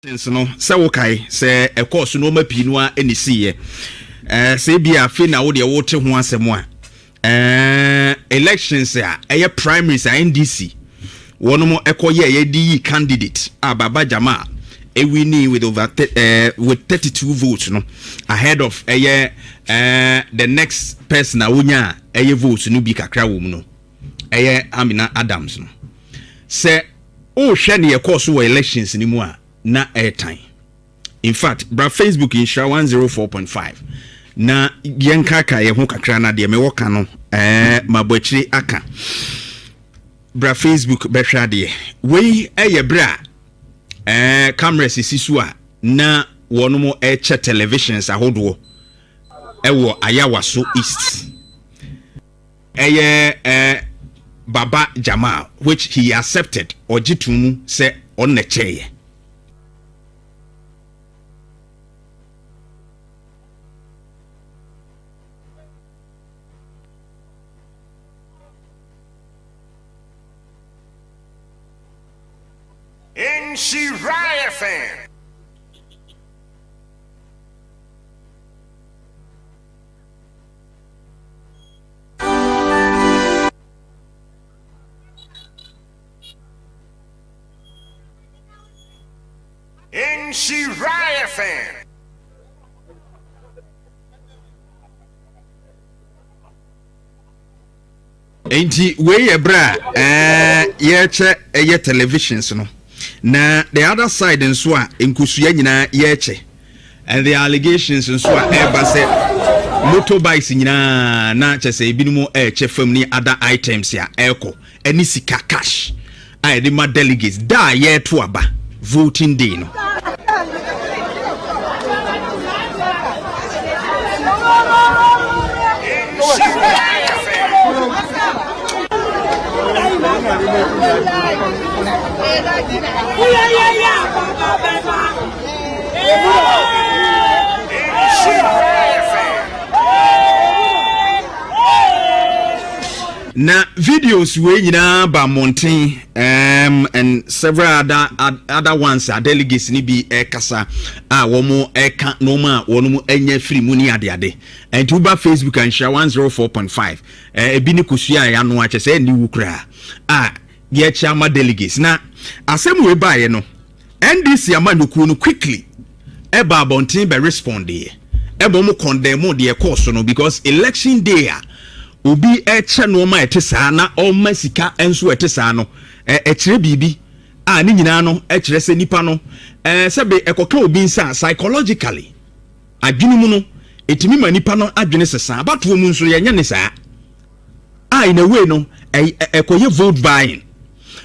no se wo kai se e course no mapinu a enisi ye se bia fe na wo de wo te ho asem a elections a eye primaries a NDC wono mo ekoye ye di candidate Baba Jama winning with over with 32 votes no ahead of the next person a wonya votes no bi kakra wo mu no Amina Adams no se o hwe ne ye course wo elections ni mu a na airtime. In fact, bra Facebook in Sha 104.5 na yenkaka ye ho kakra na de me woka no mabotri aka bra Facebook be hwa de we bra cameras sisu a na wono mo che televisions ahodo wo Ayawaso East Baba Jamal, which he accepted ojitumu se on ne cheye. In she riot fan. In she riot fan. Enti we bra ye che televisions no. Na the other side nso a enkusuya nyina ye che. And the allegations nso a eba se motorbikes nyina na che se ebinumo che fam ni other items ya eko eni sika cash. I the ma delegates da ye to aba voting day no. Na videos we nyina ba mountain and several other ones are delegates ni bi kasa womo eka no ma wono enya free mu ni ade and to ba Facebook and share 104.5 ebi ni kusua ya no ache se ni wukra ye chama delegates na asem we ba ye no NDC amanuku no quickly eba mountain be respond e mo condemn the course no because election day obi eche no ma etesa na o masika enso etesa no echire bibi ni nyina no echire se nipa no sebe ekoka obi nsa psychologically adwene mu no etimi ma nipa no adwene sesa abato mu nso ye nya ne saa in a way no ekoye vote buying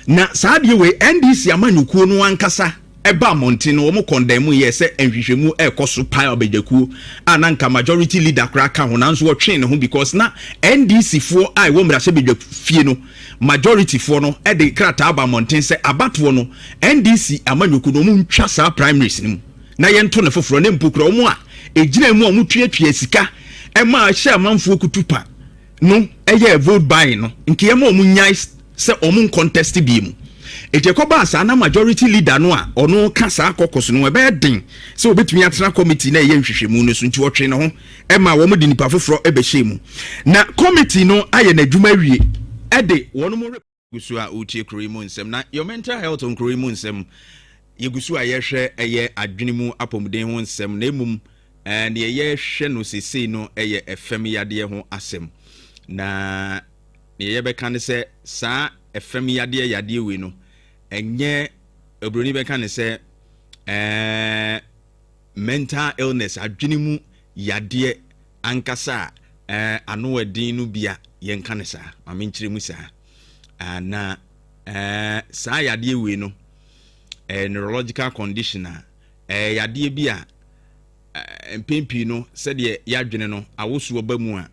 na saa de we NDC amanyukuo no ankasa eba monti no mo condemn ye se enhwehwemu ekoso pai obejakuo ananka majority leader kraka ho nanso wo twen ne ho because na NDC fo wo mra se bedwa fie no majority fo no e de krata aba monti se abato no NDC amanyuku no mu ntwa saa primaries ni na ye nto ne foforo ne mpokro mo a ejina mu a mu tuatua sika e ma hye amanfo kutupa no eye vote buying no nke ye ma mu nyai se omun contest bi mu ejekoba asa na majority leader no a ono kasa akokoso no ebe den se obetumi atena committee na ye nhwehwemu no so nti wotwe ne ho e ma wo mu di nipa foforo ebe hyemu na committee no aye na dwuma wie e de wono mo gusu a utie KuroYiMuNsem na your mental health on KuroYiMuNsem ye gusu a ye hwe eye adwene mu apomden ho nsem na emum na ye hwe no sesei no eye efem yade ho asem na ye beka ne se saa efem yade we no enye obroni beka ne se mental illness adwene mu yade ankasa ano edin no bia yenka ne saa amenkire mu saa na saa yade we no neurological condition yade bia empempi no se de yadwene no awosu oba mu a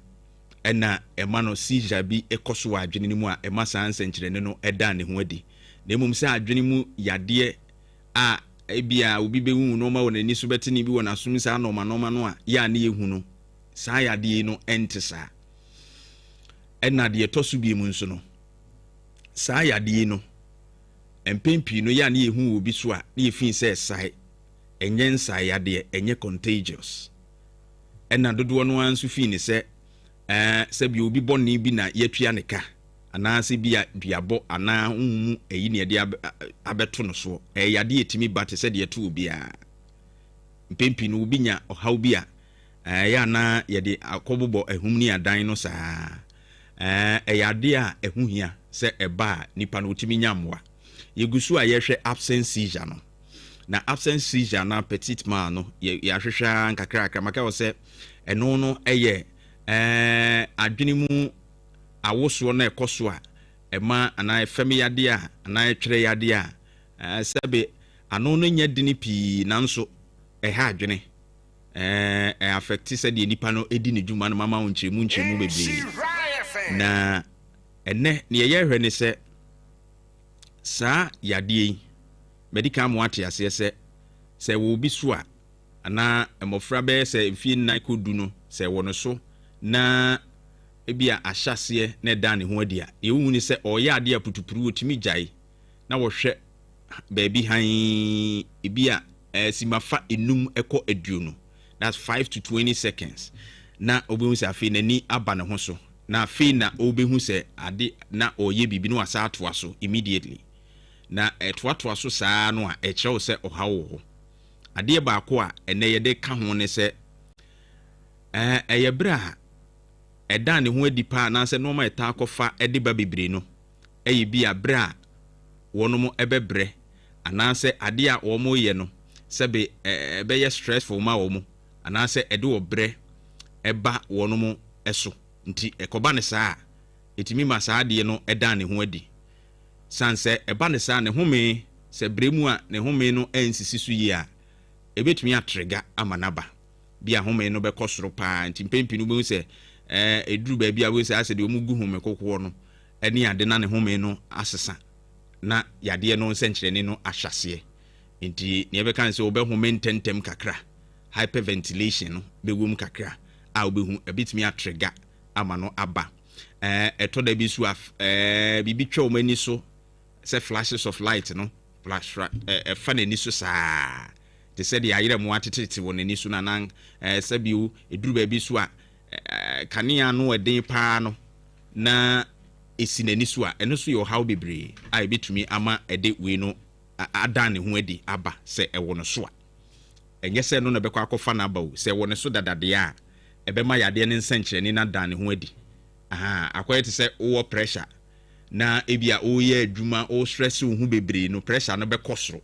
ena ema no seizure bi ekoso adwene ni mu a ema saa nsenkyere ne no eda ne ho adi na emum se adwene mu yade ebia obi bewu no ma wona ni so beti ni bi wona sum saa no ma no a ya na yehu no saa yade no entesa ena de etoso bi mu nso no saa yade no empempi no ya na yehu obi so a na yefin se sai enye nsayade enye contagious ena dodo no anso fi ni se bi obi bonni bi na yatua ne ka ana se bi duabo ana humu eyi ne de abeto no so yade etimi bate se de eto obi a mpempi no obi nya ohaw bi a ya na yede akobobo ehum ni adan no saa yade a ehuhia se eba nipa no otimi nyamwa yegusu a yehwe absence seizure no na absence seizure na petit man no ya hwehwa nkakra maka wo se eno no eye adwene mu awoso na ekoso a ema ana efemi yade a ana etwere yade a sebe ano no nya dini pi nanso ha adwene affect se de nipa no edi ne dwuma no mama wo nkyemu bebre na ene ne ye hwe ne se sa yade medical mo ate ase se wo bi so a ana emofra be se fie na kodu no se wo no so na ebia ahyase na da ne ho adia ewu ni se oya ade aputupuru otimi gyae na wo hwe baabi han ebia simafa enum eko aduonu that's 5 to 20 seconds na obehu se afi nani aba ne ho so na afi na obehu se ade na oye bibi no asa atoa so immediately na etoatoa so saa no a ekyerɛw se ohawo ade ba ko a ene ye de ka ho ne se eyebra ɛda ne ho adipa na sɛ no ma eta akɔfa ɛde ba bebre no ɛyɛ bi abra wɔnom ɛbɛbrɛ ana sɛ ade a wɔmo yɛ no sɛ be ɛbɛyɛ stressful ma wɔmo ana sɛ ɛde wɔbrɛ ɛba wɔnom ɛso nti ɛkɔba ne saa etimi ma saa ade no ɛda ne ho adi sanse ɛba ne saa ne home sɛ bremu a ne home no ɛnsisi so yi a ɛbɛtumi atrega amanaba bi a home no bɛkɔ soro paa nti mpempi no bɛhu sɛ eduru ba bia we say ase de omugu home kokko no ene ade na ne home no asesa na yade no nsenkyerene no ahwase nti ne be kan se obe home ntentem kakra hyperventilation no bewum kakra a obehu ebitimi atrigger ama no aba eto da bi su bibi twa o mani so se flashes of light no flash fa na ni so saa te se de ayere mo atetete won ani so na nan se biu eduru ba bi su a kania no eden paa no na esi nani so a eno so yo how bebre a ebetumi ama ede we no ada ne ho adi aba se ewo no so a enye se no na bekọ akọfa na aba o se ewo ne so dadade a ebema yade ne nsenkyerene na da ne ho adi akwete se wo pressure na ebia o ye adwuma o stress wo hu bebre no pressure no bekọ soro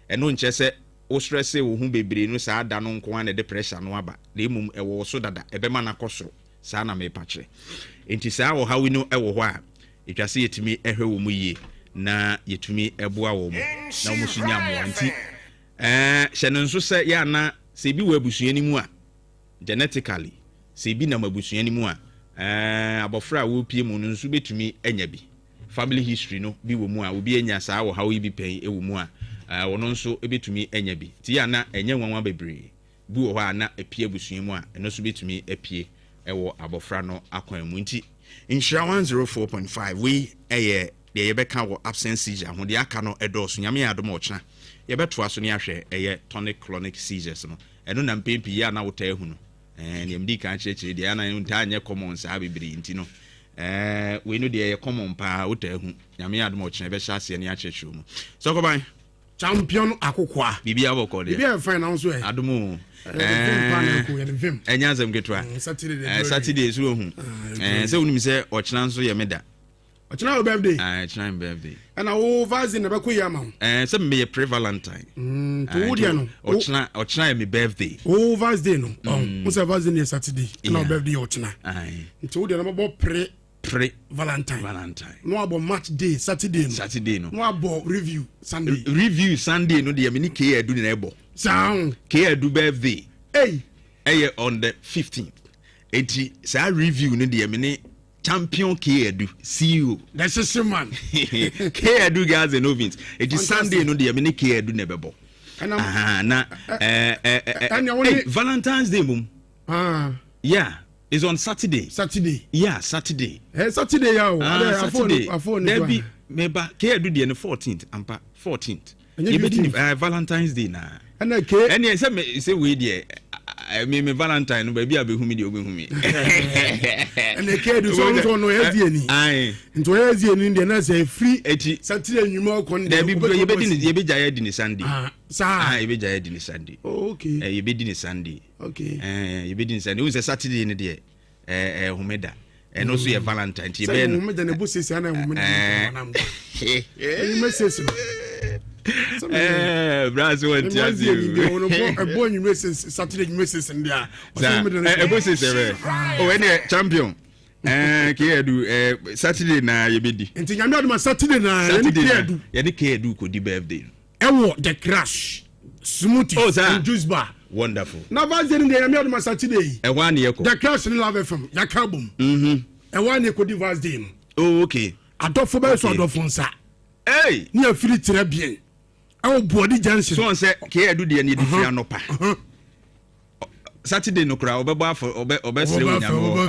eno nche se o stress wo hu bebre no saa da no nko an de pressure no aba na emum ewo so dada ebema na kosoro saa na me patre enti saa wo hawi no ewo ho a etwase yetimi ehwe wo mu yie na yetumi eboa wo mu na wo musunya mo anti hye no nso se ya na se bi wo abusuani mu a genetically se bi na mabusuani mu a abofra wo pie mu no nso betumi anya bi family history no bi wo mu a obi anya saa wo hawi bi pen ewo mu a wono nso ebetumi enya bi ti ya na enya nwanwa bebre bi wo ha na epie abusuan mu a eno so betumi epie ewo abofra no akwan mu nti insure 104.5 we eye de yebeka wo absence seizure ho de aka no edoso nyame ya adom ochna yebeto aso ne ahwe eye tonic clonic seizures no eno na mpempi ya na wota ehu no ne mdi kan chechire de ya na nta anye common sa bebre nti no we no de ye common pa wota ehu nyame ya adom ochna be sha ase ne achechu mu so ko ban champion akokwa bibia boko de bibia fine now so adumu enya zam getwa saturday so hu se unim se ochina nso ye meda ochina birthday ochina birthday ana wo vaccine na bako ya ma se me ye pre valentine to wo dia no ochina ye me birthday wo vaccine no wo se vaccine ye saturday na birthday ochina nti wo dia na bo pre Valentine no abo match day Saturday no abo review Sunday no de me ni ke edu na ebo sound ke edu birthday on the 15th eti sa review no de me ni champion ke edu CEO that's a man ke edu guys and ovins eti Sunday no de me ni ke edu na bebo na Valentine's Day mum yeah. It's on Saturday. Yeah, Saturday. Saturday, Saturday. Maybe K do the 14th. 14th. Valentine's Day na. ana ke ene say we there me Valentine no baby abehu me dey obehu me ene ke do so no heavy ani into heavy ani dey na say free eti Saturday nyuma okon dey be ye be jaya di ni Sunday ye be jaya di ni Sunday okay ye be di ni Sunday okay ye be di ni Sunday we say Saturday ni dey humeda and also ye Valentine ti be no humeda na busi say na humeda na you message Brazil went to a boy you message Saturday message in there a busi say oh any champion ke do Saturday na ye be di enti nyame aduma Saturday na ye de ke do ko di birthday ewo the crash smoothie and juice bar wonderful na vaze ni nyame aduma Saturday e wa na ye ko the crash in Love FM ya kabum e wa na ko di vaze day oh okay adofo be so adofo nsa hey ni afiri tire bien e body junction so on say ke do de ni di fia no pa Saturday no kura obebo afo obesere onyamo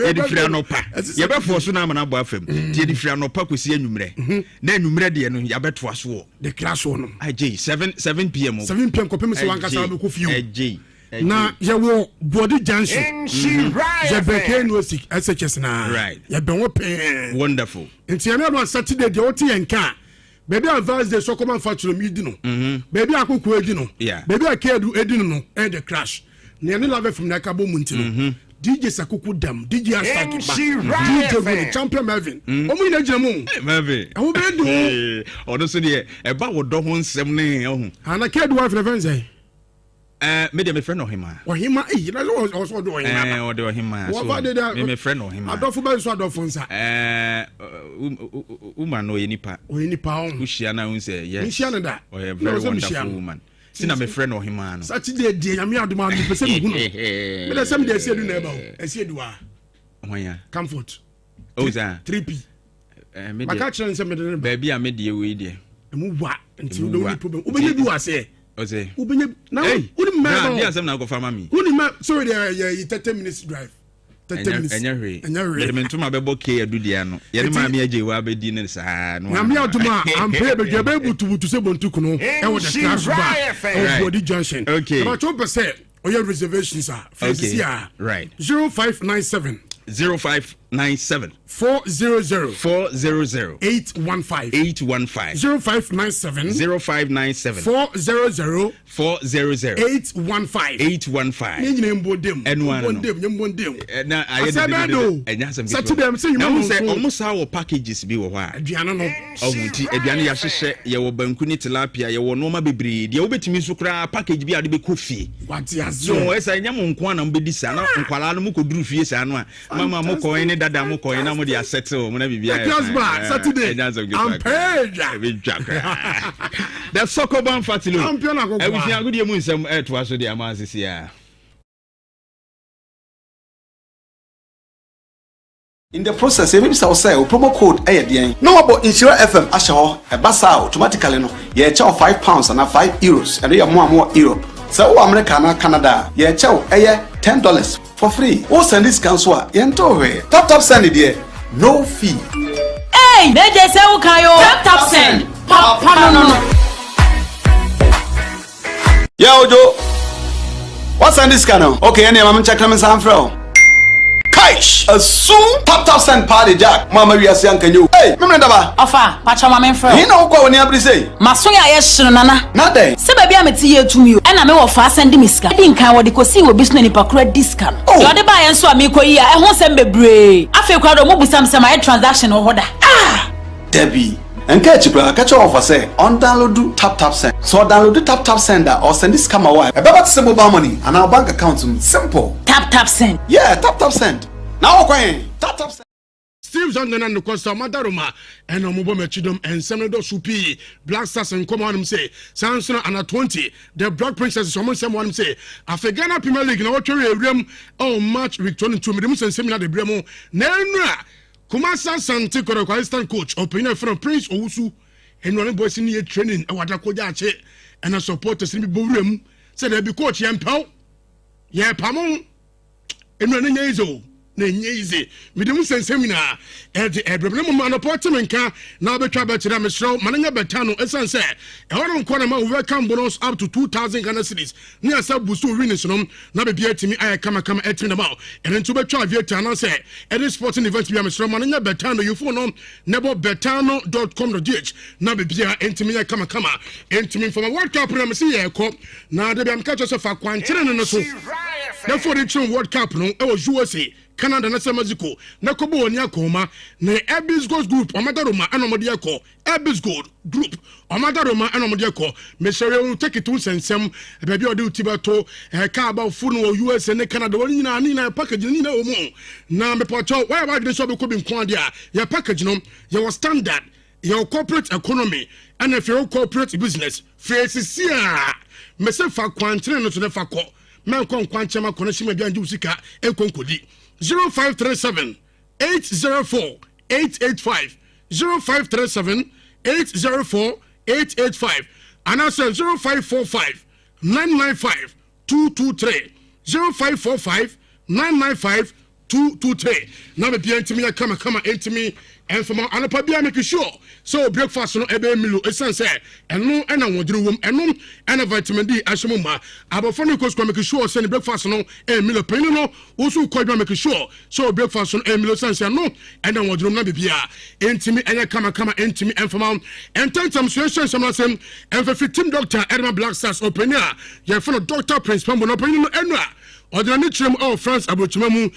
e di fia no pa ye be force na ma na bo afam ti di fia no pa kosi anwumre na anwumre de no ya beto aso the class one aj 7 pm kopem se wanka sa be ko fio na ye wo body junction je be ke no sick SHS na right ye be wo pen wonderful nti ye na Saturday de oti enka baby advance the so come factory mi di no baby akoko edi no baby akedu edi no e the crash ne ne Love from nakabo munti no DJ Sakuku Dam DJ Astaki DJ Go champion Melvin omo ina gina mu Melvin e wo be do odo so de e ba wo do ho nsem ne ho ana kedu wa friend say me de me friend ohima na so do ohima o de ohima so me friend ohima adofo ba so adofo nsa woman no yenipa on ushia na unse yes ushia na da o a very wonderful woman sina me friend ohima no Saturday de nyame adoma no pese me hunu me da sem de ase du na eba o ase du a hoya comfort oza 3p me maka chere nsem de baby a me de we de emu wa nti do ni problem ubenye du ase oze ubenye na uni me na dia sem na go farm me uni me sorry there 30 minutes drive 30 minutes enye me ntuma be bo ke adu dia no ye ne ma me age wa be di ne sa no na me aduma ampe be gbe butu se bontu kuno e wo the class bar o body junction okay but 2% o your reservations are okay right 0597 400 815 0597 400 815 nyine mbodem na ayede Saturday am say you know say almost our packages bi wo ho a aduane no ohunti aduane ya hyehyɛ ye wo banku ni tilapia ye wo no ma bebre de wo betimi so kra package bi ade be kofi what ya so esa nyam nko na mbedi sa na nkwala no mukoduru fie sa no a mama mo ko ni dada mo ko na mo de settle mo na bibia Saturday I'm paid the soccer ban fatilo champion akoko KuroYiMuNsem to aso de amasisi ya. In the process, maybe say promo code AYDN. No about Insure FM Ashaho, a basa automatically no. Ye chow £5 and €5 and you more Europe. So America and Canada, ye chow $10 for free. Oh send this cancel yento top send it there. No fee. Hey, they say ukayo top send. Papa no. Yeah, Ojo. What's on this channel? Okay, any I'm checking my sound from. Kaish, a soon top send party jack. Mama we are saying can you? Hey, me ndaba. Ofa, pacha mama friend. He no kwa oni abri say. Maso ya yeshiro nana. Nade. Se baby ameti ye tumi o. E na me wo fa send me sika. Di nkan wo de kosi wo bisu ni pakura discount. Yo de ba yen so amiko yi a e ho sem bebre. Afi kwa do mo busam sem my transaction wo hoda. Ah! Debbie. Enke chipra catch off say on download tap send. So download tap sender or send this camera wire. About to mobile money and our bank account simple. Tap send. Yeah, tap send. Now okay. Tap send. Steve Johnson and the Costa Madaruma and Omobo Mechidom and Senator Supi Black Stars and come on say Samson and 20 the Black Princess someone say Afghana Premier League now room match returning to me and seminar the Bremo Nenra Kumasa Santi Koro assistant coach opinion from Prince Owusu and running boys in the training and what I could and a supporters in the room said they be coach Yampel. Yeah, Pamon and running Yazo. na nye easy me dem sensem na edrebre mo no portmenka na obetwa betira me sro mananya beta no esan se e won nko na ma welcome bonus up to 2000 Ghana cedis na asa busu winnings no na be bia timi ay kama etimi na ma ene nto betwa aviator na se any sporting event bia me sro mananya beta no you phone no nebo betano.com.gh na be bia entimi ya kama entimi from a World Cup na me se ye ko na de bia me ka cho se fa kwankyere no so therefore the Trim World Cup no e was USA Canada na Mexico na kobo oni akoma na Herbal Group omadaroma anomode akọ Herbal Group omadaroma anomode akọ mesere take it to sensem be bi ode utibato ka about food no USA ne Canada woni na package ni na omo na me poto why about this so be ko bi nko ade a ya package no your standard your corporate economy and if your corporate business face sia me se fa kwantere no to ne fa ko men kon kwanchema connection ma bianju sika enkonkodi 0537 804 885 0537 804 885 and also 0545 995 223 0545 995 223 na be bia ntimi ya kama entimi enfama anapa bia make sure so breakfast no ebe milo esanse eno ena woduru wom eno ena vitamin D ashimo ma abofo no kosko make sure say breakfast no milo pen no osu ko bia make sure so breakfast no milo sanse no ena woduru na bibia entimi enya kama entimi enfama entantam situation samasem enfa team doctor Edma Black Stars openia ye fono doctor Prince Pambo no openia no eno Odinani Trim of France Abrochimamu,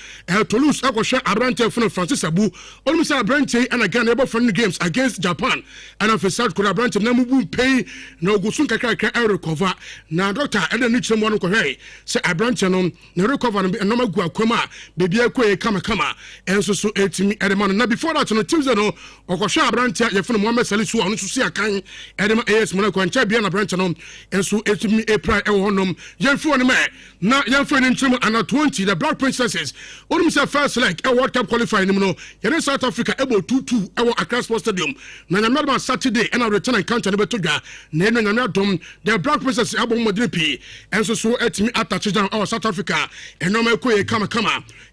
Toulouse, Akosha, Abrante, Francis Abu, almost Abrante, and again, able friendly games against Japan, and of South Korea, Abrante, Namu pay no Gusunka recover. Now, Doctor Eden Trim one Korea, say Abrante, no recover and no Guakoma, baby, Kama, and so 18 at the man. Now, before that, on Tuesday, no, Okosha, Abrante, Yafun Mohammed Salisu, and to see a kind, Edema AS Monaco, and Chabian Abrante, and so 18 April, Ewonom, Yanfu man, now Yanfu and 20 the Black Princesses only say first leg a World Cup qualifying no in South Africa able 2-2 our Accra Sports Stadium na nyamma Saturday and return encounter ne betodwa na nyamma dom the Black Princesses abo modripi enso so etimi attach down our South Africa enoma ko ye kama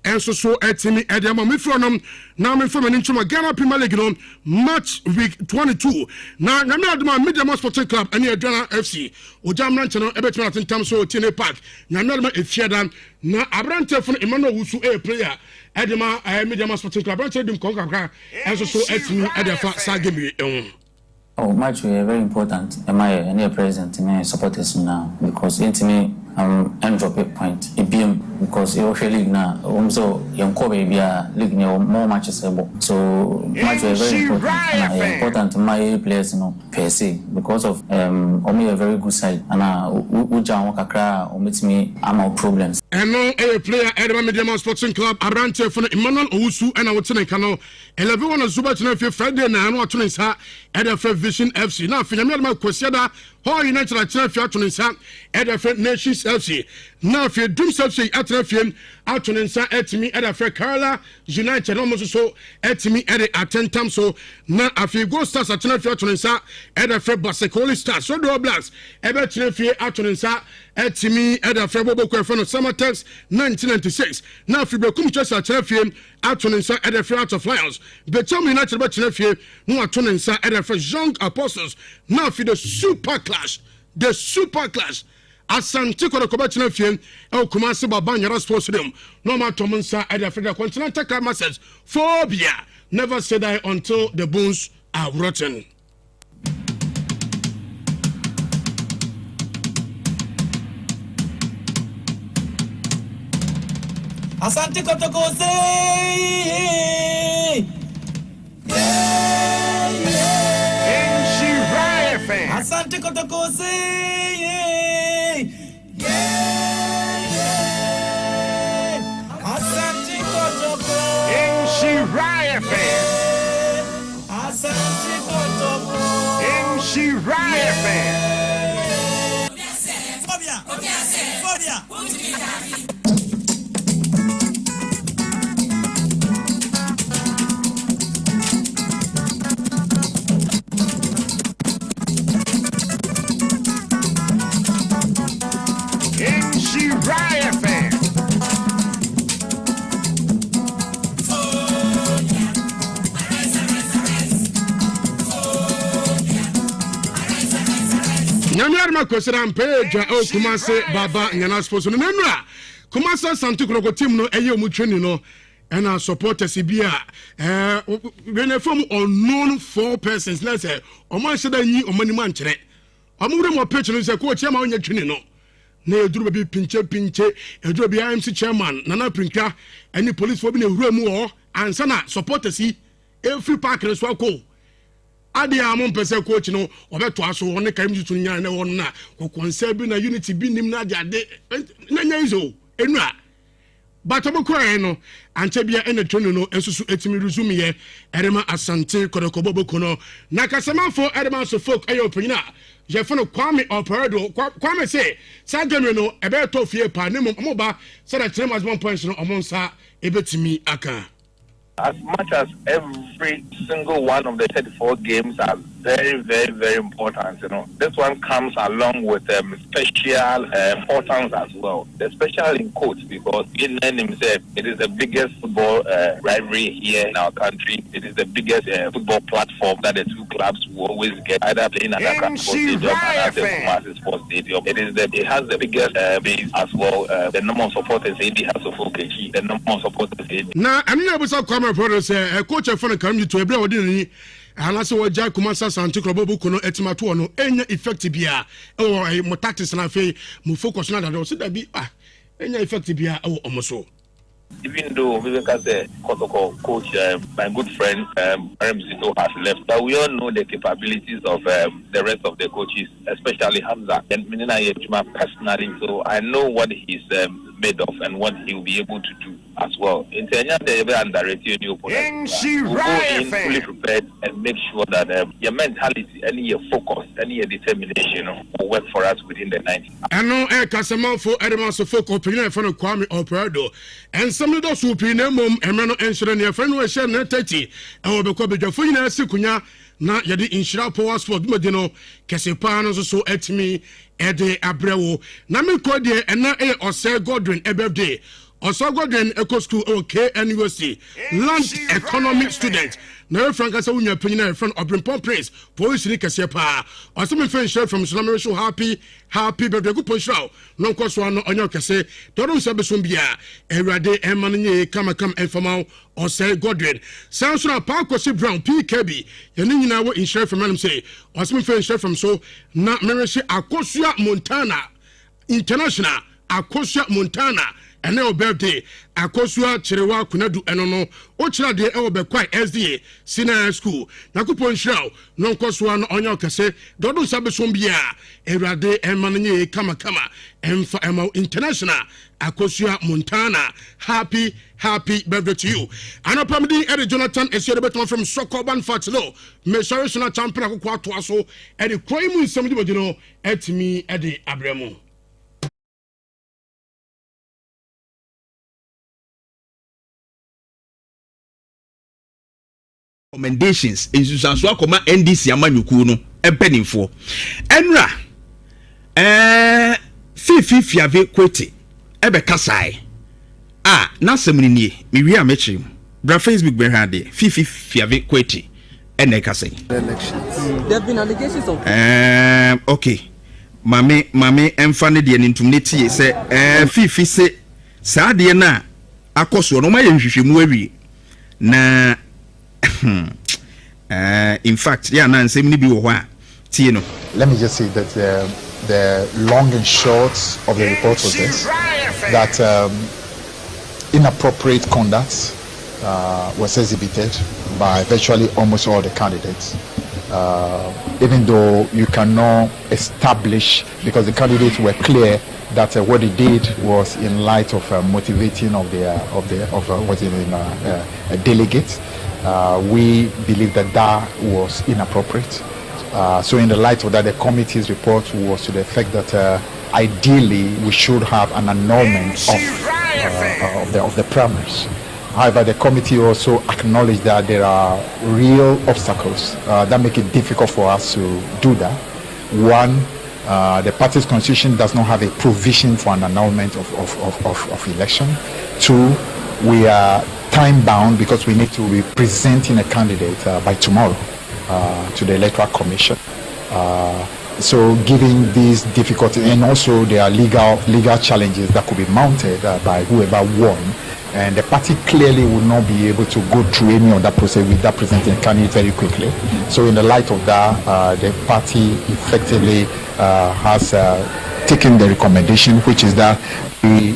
enso so etimi edema me from na me from nchuma Ghana Premier League no match week 22 na nyamma dom Media Sporting Club and Adana FC ojamna ncheno ebetimi atentam so Tine Park nyamma efiadan na Abrante from Emmanuel Wusu a player Edema Media Sporting Club Abrante dim konkakra enso so etimi edefa sagemi Oh, match very important. Am I any president in supporters now because intimate end drop a point. It be because you league now also young Kobe be a league more matches able. So match very important. My players per se because of only a very good side and Uja Wakakra omit me among problems. And no a player Edema Media Sporting Club Abrante from Emmanuel Owusu and our Tenekano 11 on Zuba Friday na no Tunisa at Vision FC. Now, Finamel Kosiada, Hall United at Tunisa, at Nations FC. Now, if you do something at Refian, out Tunisa at me at Kerala United almost so at me at Attentam. So now, if you go stars at Tunisa at Basecoli Stars, so do Blacks, ever Tunisia at Tunisa at me at Bobo from Summer Text 1996. Now, if you become just at Refian at Tunisa at the Out of Lions, but tell me United about Tunisia, no at Tunisa at the Young Apostles. Now, for the super clash, Asante kwa kobatina fiem e Kumasi Babanyara Sports Stadium no ma tomunsa at the Continental Club Masters phobia never say die until the bones are rotten. Asante kotoko say Asante kotoko say Asante kotoko Shiraya fan. Asante kotoko Shiraya fan. Fobia Shiraya fan. Barima Kofi Dawson o Kumase Baba Nyana Sports no nenura Kumase Santo Kroko team no eye omu training no and our supporters bia when they form unknown 4 persons let's say o man sheda yi o mani man kire o mu mo pitch no say coach ma onya training no na eduru be pinche eduru be IMC chairman Nana Prinka any police for be na hura mu o ansa na supporters yi every park no so akọ ade amon pese coach no obeto aso won kai mtutu nya na won na konse bi na unity bi nim na ade na nya izo enua batomko no anche bia ene tonu no ensusu etimi resume ye erema asante kodokoboboko no na kasamafo erema so folk ayo panyina je fono kwame operado kwame say sagame no ebe to fie pa ne mo ba say that 3 maximum points no omonsa ebetimi aka. As much as every single one of the 34 games are very, very, very important, this one comes along with special importance as well. The special in quotes because in himself, it is the biggest football rivalry here in our country. It is the biggest football platform that the two clubs will always get, either playing at Accra Sports Stadium or at the Kumasi Sports Stadium. It has the biggest base as well. The number of supporters it has a full kg. The number of supporters it. Now, I'm not able to say coach of fun come to every ordinary and so Jack Kumasa Santo Krobo Kono etimato no enya effect bia e mo tactics na fe mo focus na that so that be enya effect bia e omoso. Even though we can say coach, my good friend Zito has left, but we all know the capabilities of the rest of the coaches, especially Hamza and Minina Yechuma personally. So I know what he's made of and what he will be able to do as well. In Kenya, they will underrate new opponents. We'll go in fully prepared and make sure that your mentality, any your focus, any your determination will work for us within the 90. I know Kasama for Edmonds of folk opinion from Kwame Operado and some of those who pay no mum and Mano Insurance, your friend was sharing 30 and will become the Fuina Sikunya. Na yadi inshira power sport medino kesepa no so etimi ede abrewo na me ko de ena Ose Godwin birthday Ose Godwin eco school KNUST land economic student na franka sa unya panyina e friend Obrimpon Praise police ni kesepa Ose me friend share from Islam show happy birthday good show no ko so no onyo kese don se besom bia ewrade emannye kama informal Ose Godwin sounds na pa Kosi Brown PKB yene nyina wo inshare from am say Ose me friend share from so na mereshi Akosua Montana International Akosua Montana ene o birthday Akosua Chirewa Kunadu eno no o chira de e obekwai SDA Senior School na kupon shraw no nkosoa no onyo kese dodo sabe sombia ewrade emannye kama emfa ema International Akosua Montana happy birthday to you. Anopamdi Eddie Jonathan Esiodebetman from Sokoban Fatilo me sorry sona champion akoko ato aso Eddie KuroYiMuNsem di bodino etimi Eddie Abremo. Recommendations in Susanso akoma NDC amanyuku no empenimfo enra fiave kwete ebe kasai na semni nie me wi amechi bra Facebook be hade fiave kwete ene kasai there have been allegations of okay mame emfa ne de nintum ne tie se fifi se saa de na akoso no ma ye nhwehwemu awie na in fact, let me just say that the long and short of the report was this: that inappropriate conduct was exhibited by virtually almost all the candidates. Even though you cannot establish, because the candidates were clear that what they did was in light of motivating of a delegate. We believe that was inappropriate. So in the light of that, the committee's report was to the effect that ideally we should have an annulment of the primaries. However, the committee also acknowledged that there are real obstacles that make it difficult for us to do that. One, the party's constitution does not have a provision for an annulment of election. Two, we are time bound because we need to be presenting a candidate by tomorrow to the Electoral Commission. So, given these difficulties, and also there are legal challenges that could be mounted by whoever won, and the party clearly will not be able to go through any of that process without presenting a candidate very quickly. So, in the light of that, the party effectively has taken the recommendation, which is that we,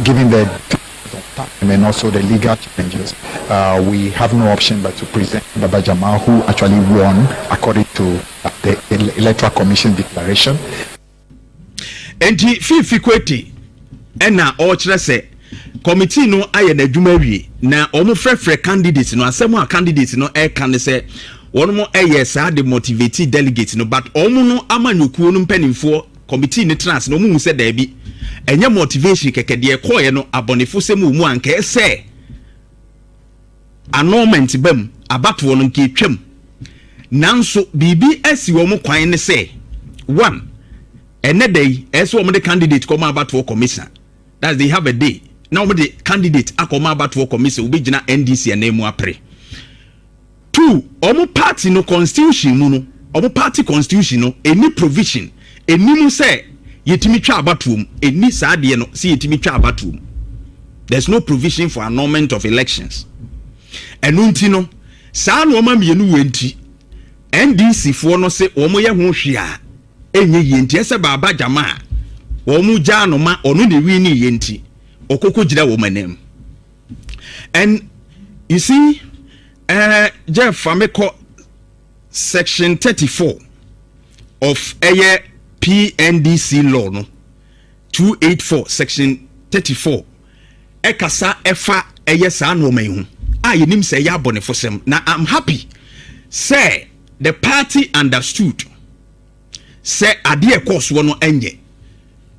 given the and then also the legal challenges, we have no option but to present Baba Jamal, who actually won according to the Electoral Commission declaration. And Fifi Kweti, and now all say committee no aye na adwuma wie na omo frefre candidates no asemo candidates no e kan say one mo eye sa de motivate delegates no but omo no amanyokuo no mpanimfo committee ni trans no mu se da bi enye motivation keke de ekoye no abonefo semu mu anka ese annulment bam abato no nke twam nanso bibi asi wo mu kwan ne se one ene day ese wo de candidate come abato commission that they have a day now the candidate akoma abato commission obi gina NDC anemu apre two omo party no constitution mu no omo party constitution no any provision enimu say yetimi twa abatom eni saade no see yetimi twa abatom. There's no provision for annulment of elections. Enunti no saa no ma mienu wenti NDC fo no se omo ye ho hwea enye yenti ese baba jama omo ja no ma ono ne wi ni yenti okoko gira wo manem. And you see Jeff Fameko section 34 of PNDC law no 284 section 34 ekasa efa sa no mahu yenim say ya bonefosem. Now I'm happy say the party understood say ade course wono enye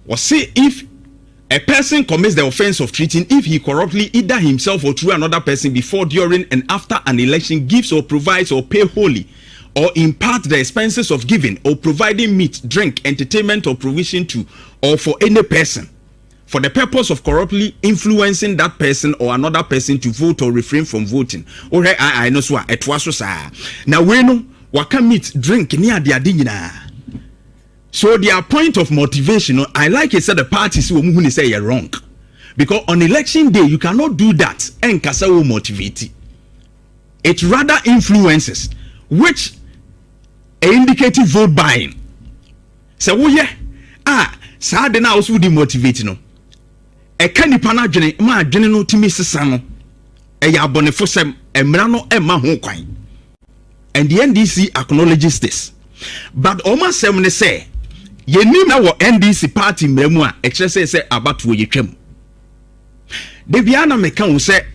or say if a person commits the offense of treating if he corruptly either himself or through another person before, during and after an election gives or provides or pay wholly or impart the expenses of giving or providing meat, drink, entertainment or provision to or for any person for the purpose of corruptly influencing that person or another person to vote or refrain from voting. Or I know so it was so now we know waka meat, drink near the adina. So their point of motivation, I like it said the parties who say you're wrong. Because on election day you cannot do that and kasa will motivate. It rather influences which indicative vote buying. So saa de na also demotivate no. E kan nipa na dwene ma dwene no timi sesa no. E ya bonefo sem emra no e ma ho kwan. And the NDC acknowledges this. But Oma sem ne say yenim na wo NDC party mramu a e kire say abatuo yetwam. De bia na meka wo say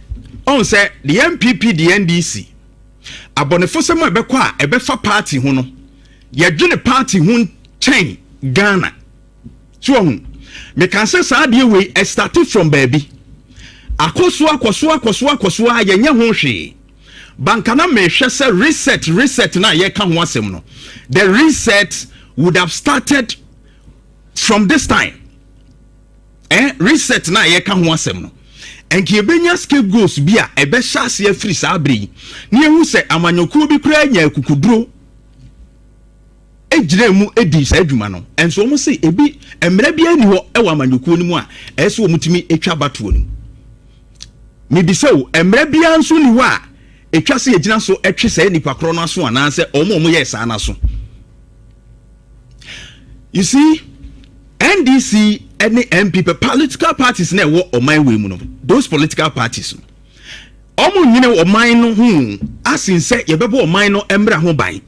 on say the MPP the NDC abonefo sem ebekọ a ebefa party ho no ye dwene party ho chain Ghana. So me can say saa de we started from baby akoso yenye ho hwe bankana me hwe say reset na ye ka ho asem no. The reset would have started from this time. Reset na ye ka ho asem no. Enki ebenya scapegoats bi a ebe hyase afiri saa bere ni ehu se amanyokuo bi kura nya akukuduro ejire mu edi saa adwuma no enso omo se ebi emre bi ani ho ewa amanyokuo ni mu a ese omutimi etwa batuo ni me bi se o emre bi anso ni ho a etwa se ejina so etwe saa nipa kro no aso ana se omo ye saa na so. You see NDC any MPP political parties na wo oman we mu no those political parties omo nyine oman no hu asin se ye bebo oman no emra ho ban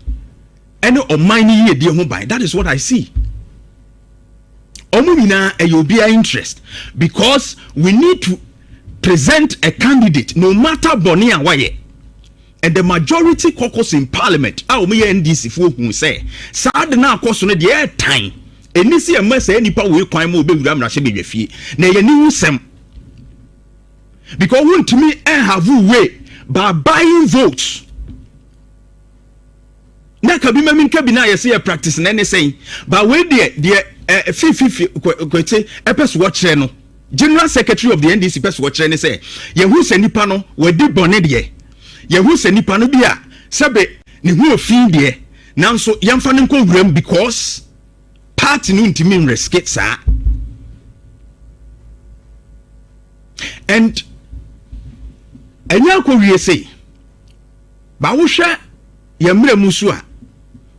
ene oman ni ye die ho ban. That is what I see. Omo nyina e obia interest because we need to present a candidate no matter boni and waye. And the majority caucus in parliament omo ye NDC fo hu say sad na akoso no de time enisi e ma say nipa we kwan ma obewura mrahye bedwafie na ye ni wusem because want to me have way by buying votes na ka bi ma min ka bi na ye say practice na ne say but we the 50 kwete epeso wo kire no general secretary of the NDC peso wo kire ne say ye hu se nipa no we di bone de ye hu se nipa no bi a sebe ne hu ofin de Now so yamfa ne nko wram because party no ntimi rescue saa. And enya ko wie say ba wo hwe yamra musu a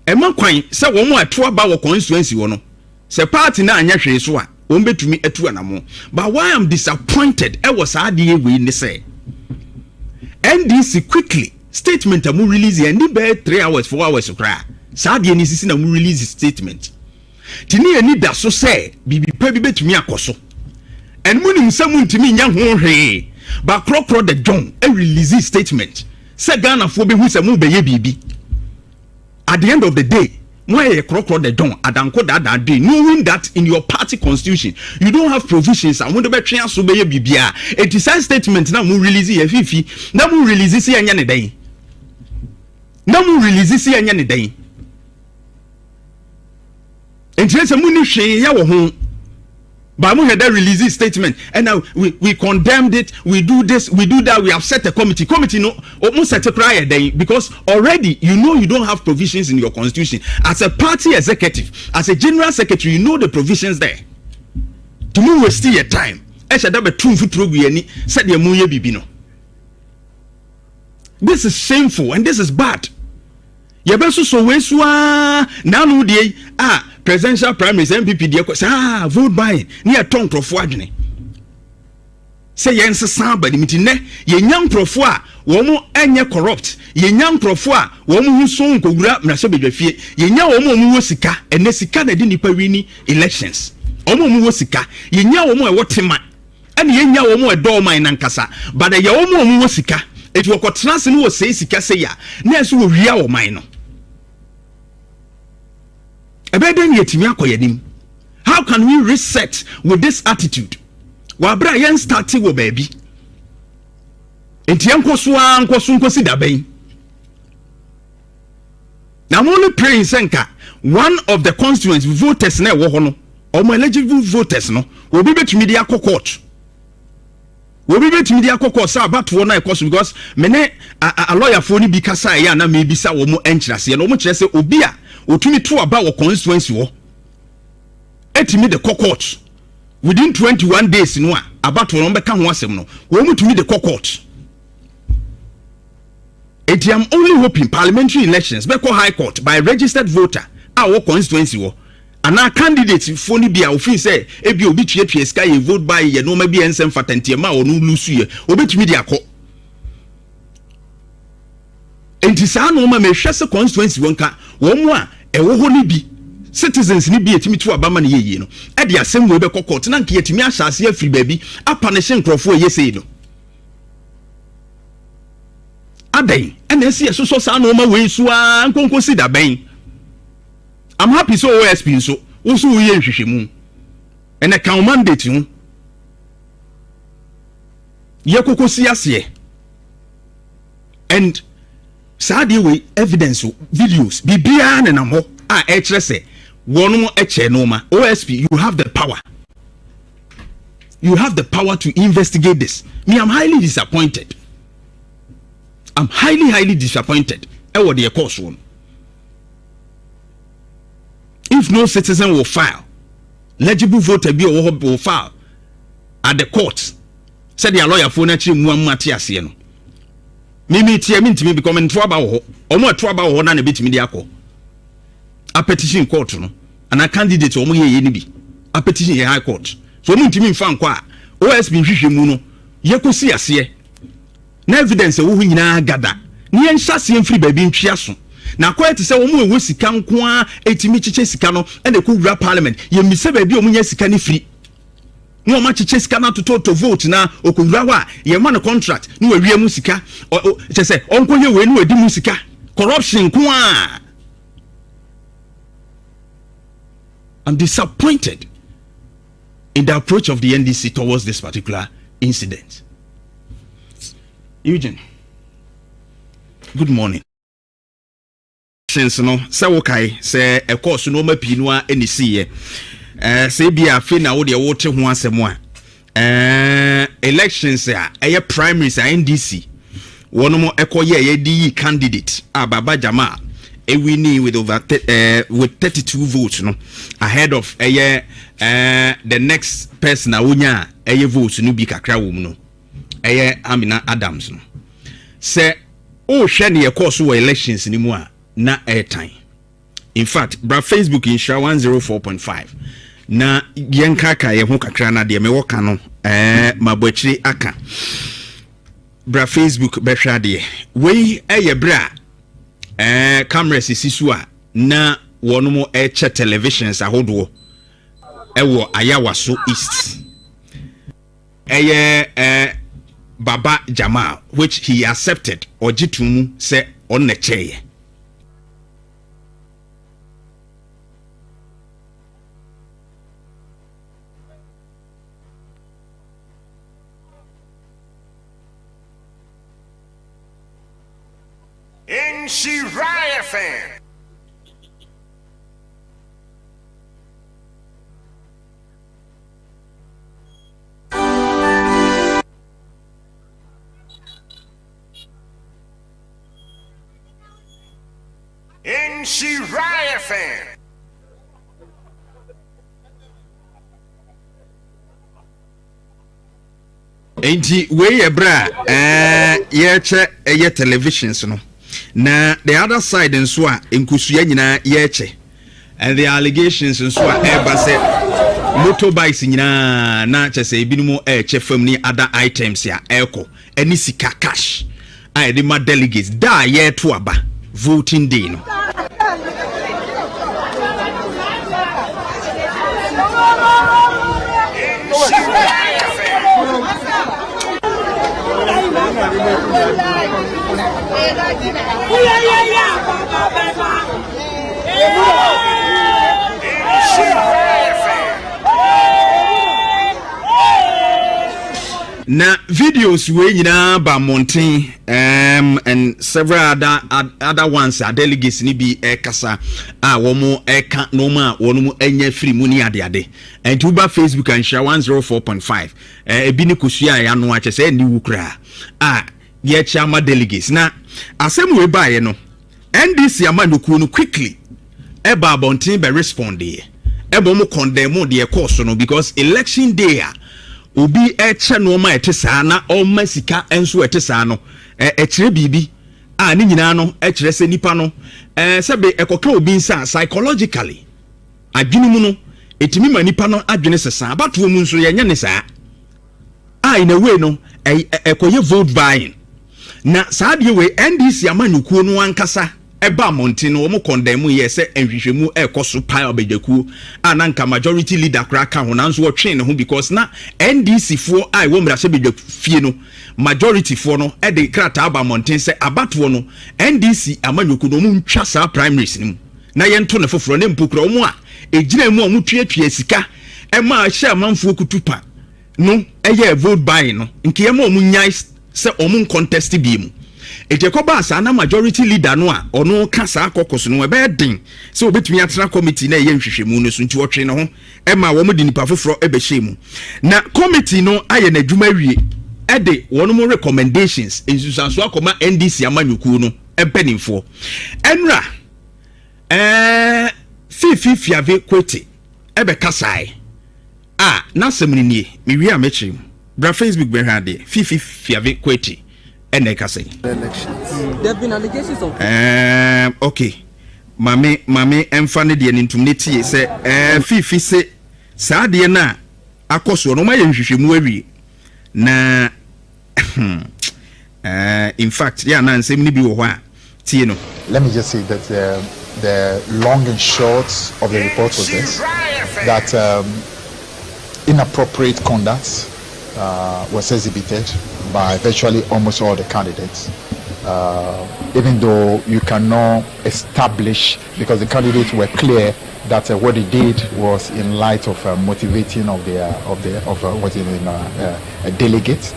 ema kwan se wo mo ato aba wo constituency wo no se party na anya hwe so a wo betumi atu anamo. But why I'm disappointed e was ade we ni say NDC quickly statement amu release and be 3 hours 4 hours kra saade ni sisi na mu release statement tini ani da so say bibi pa bi betumi akoso and mu nim samu ntimi nya ho hwe ba krokro the John a release statement say Ghana fo be hu samu be ye bibi at the end of the day why krokro the John adanko that day knowing that in your party constitution you don't have provisions and when the betwe aso be ye bibia it is a statement na mu release ye fifi na mu release si anya ne dan na mu release si anya ne dan enti mu ni hwe ya wo ho ba mu had release statement and now we condemned it, we do this, we do that, we have set a committee no mu set a cry then because already you know you don't have provisions in your constitution as a party executive, as a general secretary, you know the provisions there to mu waste your time e sha da be tumfu trogu ani said the mu ye bibi no. This is shameful and this is bad. Yebeso so wesua na no de presidential primaries MPP de vote buying near ton crofo adwene say yense san ba limiti ne yenya nkrofo a wo mo enye corrupt yenya nkrofo a wo mo huso nkogura mrase bedwafie yenya wo mo wo sika ene sika na de nipa wini elections wo mo wo sika yenya wo mo e wotema ene yenya wo mo e do man nankasa but ye wo mo wo sika eti wo kotena se no wo sei sika se ya na so wo wia wo man no. How can we reset with this attitude? Wabra yen starting wo baby. Enti enkoso nkosi da ben. Now I'm only praying senka one of the constituents voters na wo ho no omo eligible voters no will be betumi dia court. Will be betumi dia court say about wo na ekoso because mene a lawyer for ni bi kasa ya na me bisa wo mo enchirase no mo kire say obi a otumi to about wo constituency wo etimi the court within 21 days no about wo be ka ho asem no wo mutumi the court. I'm only hoping parliamentary elections be call high court by registered voter wo constituency wo and our candidate for ni bia ofin say ebi obi tue sky ye vote by ye no ma bi ensem fatante ma wo no lusu ye obetumi dia ko enti sa no ma me hwese constituency wonka wo mo a ewo ho ni bi citizens ni bi etimi to abama ne yeye no e de asem we be court na nke etimi ahyase afiri baabi apanish nkrofo ye sei no adai and then see so sa no ma we su a nkonko si da ben. I'm happy so OSP so also we nhwehwemu and a count mandate you yakoko si ase and sad way evidence videos bibia na nam ho a e kire se wonu mo e che no ma OSP you have the power to investigate this. Me I'm highly disappointed. I'm highly disappointed e wo de course one. If no citizen will file, legible voter be or will file at the court, said the lawyer for naturally one Matias. Mimi to become in trouble or more trouble or none a bit mediaco. A petition court, and a candidate or me a petition in high court. So to me found qua OSB Muno, Yakusi as ye. No evidence of who na gather. Nian Shassian free baby in Chiason. Na kwa ti se wo mu ewo sika nko a etimi chiche sika no e de ko wura parliament ye mi se ba bi o mu nya sika ni free no o ma chiche sika na to vote na okowura wa ye ma no contract no wawie mu sika che se onko ye we no wadi mu sika corruption nko a. I'm disappointed in the approach of the NDC towards this particular incident. Eugene, good morning. Since no se wokai se e course no ma pinu a eni siye se bia fe na wo de wo te ho asem a elections a eye primaries a NDC wono mo ekoye ye di candidate ababa jama winning with with 32 votes no ahead of the next person awunya votes no bi kakra wo mu no Amina Adams no say oh hwe ne course wo elections ni mu a na airtime. In fact bra Facebook in share 104.5 na yenkaka ye ho kakra na de me woka no mabwachiri aka bra Facebook be hwa de we bra cameras sisu a na wono mo che televisions ahodo ewo Ayawaso East Baba Jamal, which he accepted or jitumu say on the chair. In Shiraya fan. In Shiraya fan. Enti we bra ye che televisions no. Na the other side nso a enkusua nyina ye che. And the allegations nso a eba say motorbikes nyina na che say ebinumo che fam ni other items ya eko eni sika cash. I the ma delegates da ye to aba voting day no. Na videos we nyina ba mountain and several other ones are delegates ni bi kasa a womo eka no ma wono enya free mu ni ade and to ba Facebook and share 104.5 ebi ni kosua ya no ache se ni wukra ye chama delegates na asem we ba ye no NDC amanoku no quickly eba mountain be respond e mo condemn the course no because election day obi eche no ma etesa na o masika enso etesa no echire bibi ni nyina no echire se nipa no sebe ekoka obi nsa psychologically adwene mu no etimi ma nipa no adwene sesa abato mu nso ye nya ne saa in a way no ekoye vote buying na saa de we NDC amanyukuo no ankasa eba mountain no mo condemn ye se enhwehwemu ekoso pai obedjaku ananka majority leader kraka ho nanso wo twen ne ho because na NDC fo wo mra se bedjaku fie no majority fo no e de krata aba mountain se abato no NDC amanyuku no mu ntwa saa primaries ni na ye nto ne foforo ne mpokura mu a ejina mu a mu tuatua sika e ma hye amanfo kutupa no eye vote buying no nke ye ma mu nyai se omun contest bi mu ejekoba asa na majority leader no a ono ka sa kokoso no ebe den se obetumi atena committee na ye nhwehwemu no so nti wotwe ne ho e ma wo mo de nipa foforo ebe hye na committee no aye na dwuma wie e de wono mo recommendations ensusanso akoma NDC amanyuku no ebe nimfo enra fiave kwete ebe kasai na semni nie me wi amechi bra Facebook be hade fiave kwete elections. There have been allegations of okay. Mame emfane de nintumneti se fifi se saa de na akoso no ma ye nhwehwemu awie na in fact ya na nsem ni bi wo ho a tie no. Let me just say that the long and short of the report was this, that inappropriate conduct was exhibited by virtually almost all the candidates, even though you cannot establish, because the candidates were clear that what they did was in light of motivating of a delegate.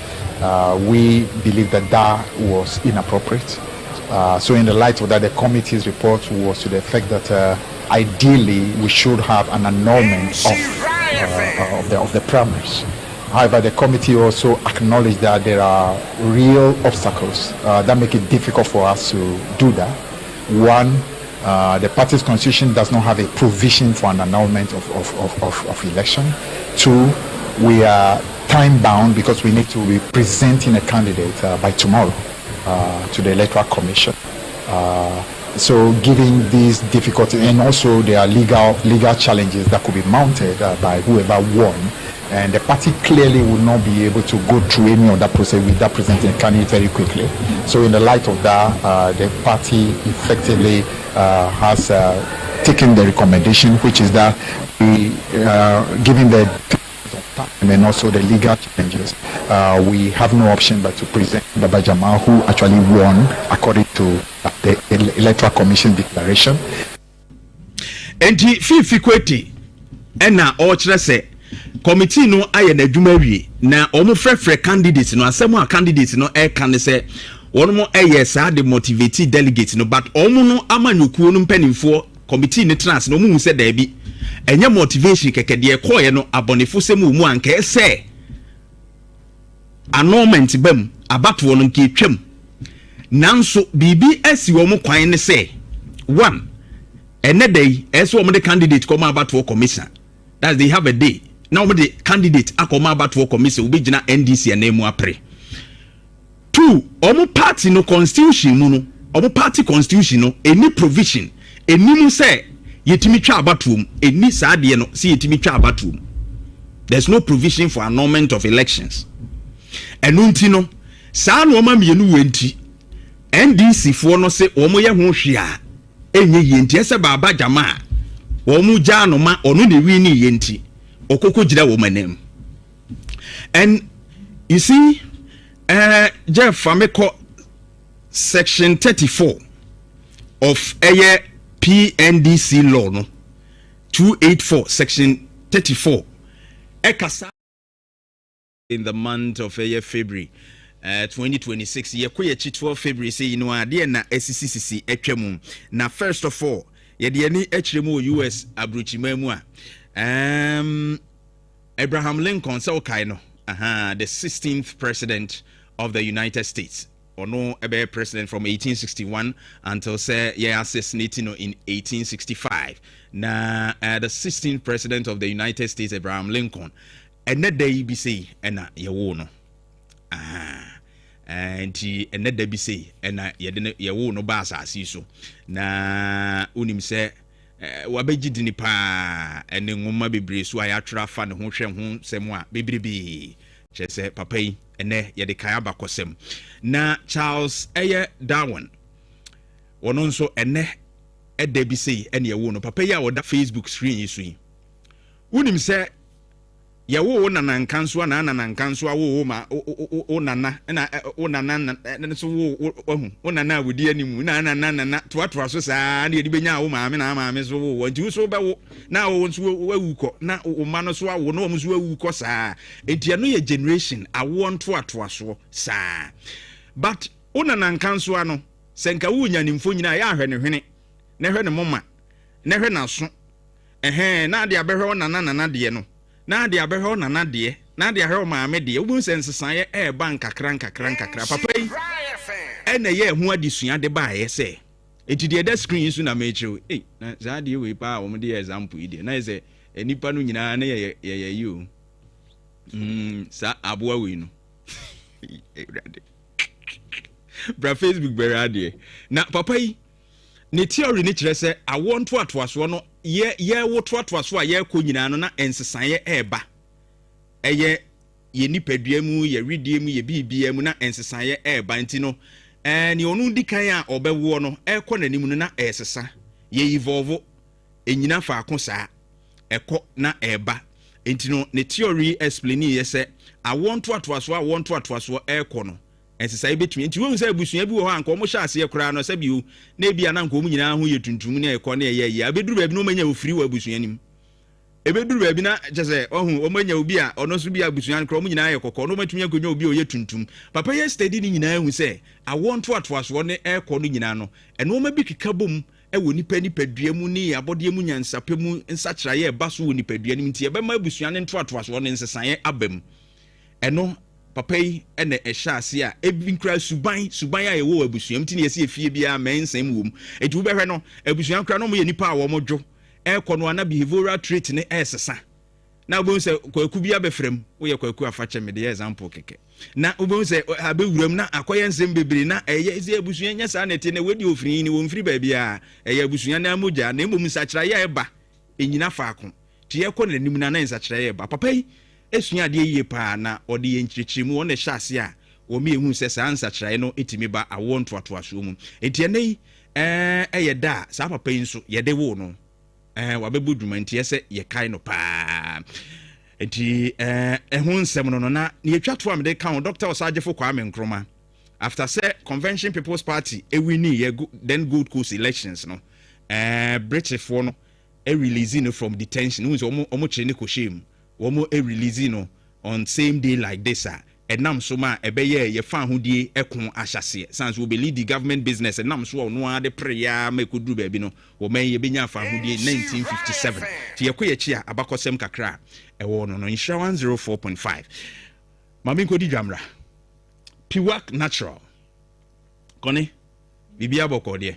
We believe that was inappropriate. So in the light of that, the committee's report was to the effect that ideally we should have an annulment of the primaries. However, the committee also acknowledged that there are real obstacles that make it difficult for us to do that. One, The party's constitution does not have a provision for an annulment of election. 2, we are time bound because we need to be presenting a candidate by tomorrow to the Electoral Commission. So given these difficulties, and also there are legal challenges that could be mounted by whoever won, and the party clearly will not be able to go through any of that process without presenting a candidate very quickly. So in the light of that, the party effectively has taken the recommendation, which is that we, given the and then also the legal challenges, we have no option but to present Baba Jamal, who actually won according to the Electoral Commission declaration. Enti fifi kweti ena o kire se committee no aye na adwuma wie na omo frefre candidates no asemu a candidates no e kan se wono mo eye sa de motivate delegates no but omo no amanyokuo no mpanimfo committee ne trans no mu se da bi enye motivation keke de ekoye no abonefo semu mu anka ese annulment bam abato no nke twam nanso bibi asi wo mo kwan ne se 1 ene day eso wo mo de candidate come abato commission that they have a day now mo de candidate akoma abato commission obi gina NDC na emu apre 2 omo party no constitution mu no omo party constitution no any provision enimu say yetimi twa abatom eni saade no see yetimi twa abatom. There's no provision for annulment of elections. Enunti no saa no ma mienu wenti NDC fo no se omo ye ho hwe a enye yenti ese baba jama omo ja no ma ono ne wi ni yenti okoko gira wo manem. And you see Jeff Fameko section 34 of PNDC law no 284 section 34 ekasa in the month of February 2026 yekoye 12 February say you know ade na SCCC etwam na first of all ye de ani ekyiremu US abrochimamu a Abraham Lincoln say okay no the 16th president of the United States or no ebe president from 1861 until say assassinated in 1865 na the 16th president of the United States Abraham Lincoln and that day be say na yewo no and that day be say na yewo no ba asase so na unim say wabegidi ni pa ene ngoma bebre so ayatra fa ne ho hwe ho semu a bebrebe chese papa yi ene ye de kaya bakosem na Charles Darwin wono nso ene ede bi sei ene ye wo no papa yi a woda Facebook screen yi so yi unim se ye wo nana nkanso na nana nkanso a wo ma o nana na o nana so wo nana wodi animu na nana toatoa so saa na ye di benya wo maame na maame so wo nti so ba wo na wo nso wawuko na wo ma no so wo no wo nso wawuko saa enti ano ye generation awo ntoatoa so saa but o nana nkanso ano senka wo nya nimfo nyina ya ahwe ne hwene na hwe ne moma na hwe na so na de abehwe o nana de no na de abehwe nana de na de ahwe maame de obu sensesan ye bank kakra papa yi ena ye hu adisua de ba ye se eti de da screen so na mechiru na za de we pa o de example ide na ze enipa no nyina na ye you sa aboa we no bra Facebook berade na papa yi ne theory ni kire se awon to atoaso no ye wo to atoaso a ye ko nyina no na ensesan ye eba eye ye nipadua mu ye redie mu ye bibia mu na ensesan ye eba nti no ne onu dikan a obewo no ekọ nanim no na esesa ye evolve enyina fa akosa ekọ na eba nti no ne theory explain ye se awon to atoaso ekọ no ensesa betumi nti wo nsa abusua bi wo ha anko mo hya ase ekora no sabiu na bia na anko mo nyina ho ye tuntum na ekọ na ye abeduru ba bi no manya ofiri wa abusua nim ebeduru ba bi na jese ohun o manya obi a ono so bi abusua nkro mo nyina ye kokọ no matumi akonya obi o ye tuntum papa ye steady ni nyina hu se awon to atoaso ne ekọ no nyina no eno ma bi keka bom ewo nipadua mu ni abode mu nyansapɛ mu nsakira ye ba so wo nipadua nim nti e be ma abusua ne to atoaso ne nsesan ye abam eno papa yi ene ehya ase a ebi nkra suban a yewo abusuam ti ne yesi efie bia mensem wom eti wo behwe no abusuam kra no mo ye nipa a wo mo dwo ekọ no ana behavioral trait ne esesa na obo se kwaku bia befrem wo ye kwaku afache me de example keke na obo se abewuram na akoye nsem bebre na eye ezi abusuam nya sa na te ne wedi ofiri ni wo mfiri ba bia eye abusuam na moja na emom nsakira ya eba enyina faako ti ye kọ na nim na nsakira ya eba papa yi esua de yie pa na ode ye nkyirikyirimu wona hya ase a wo me ehu se sa nsakira no etimi ba awo ntoato aso mu enti ene eye da sa papa yi nso ye de wo no wabebu dwuma nti ese ye kai no pa enti ehun nsem no na yetwa to am de kan Dr. Osajefo Kwame Nkrumah after say Convention People's Party ewini ye then good course elections no British for no release no from detention who is omo chene ko shame omo release no on same day like this enam so ma ebeye ye fa hodie ekon ahyase sans we believe the government business enam so no ade prayer mekuduru ba bi no wo men ye benya fa hodie 1957 ti ye koyechi a abakosem kakra ewo no insurance 104.5 mami nkodi dwamra piwak natural kone bibia bokode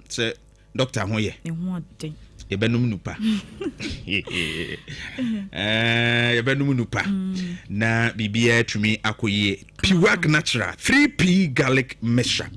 se doctor hoye yebenum nupa yebenum nupa na bibia tumi akoye piwak natural 3p garlic mixture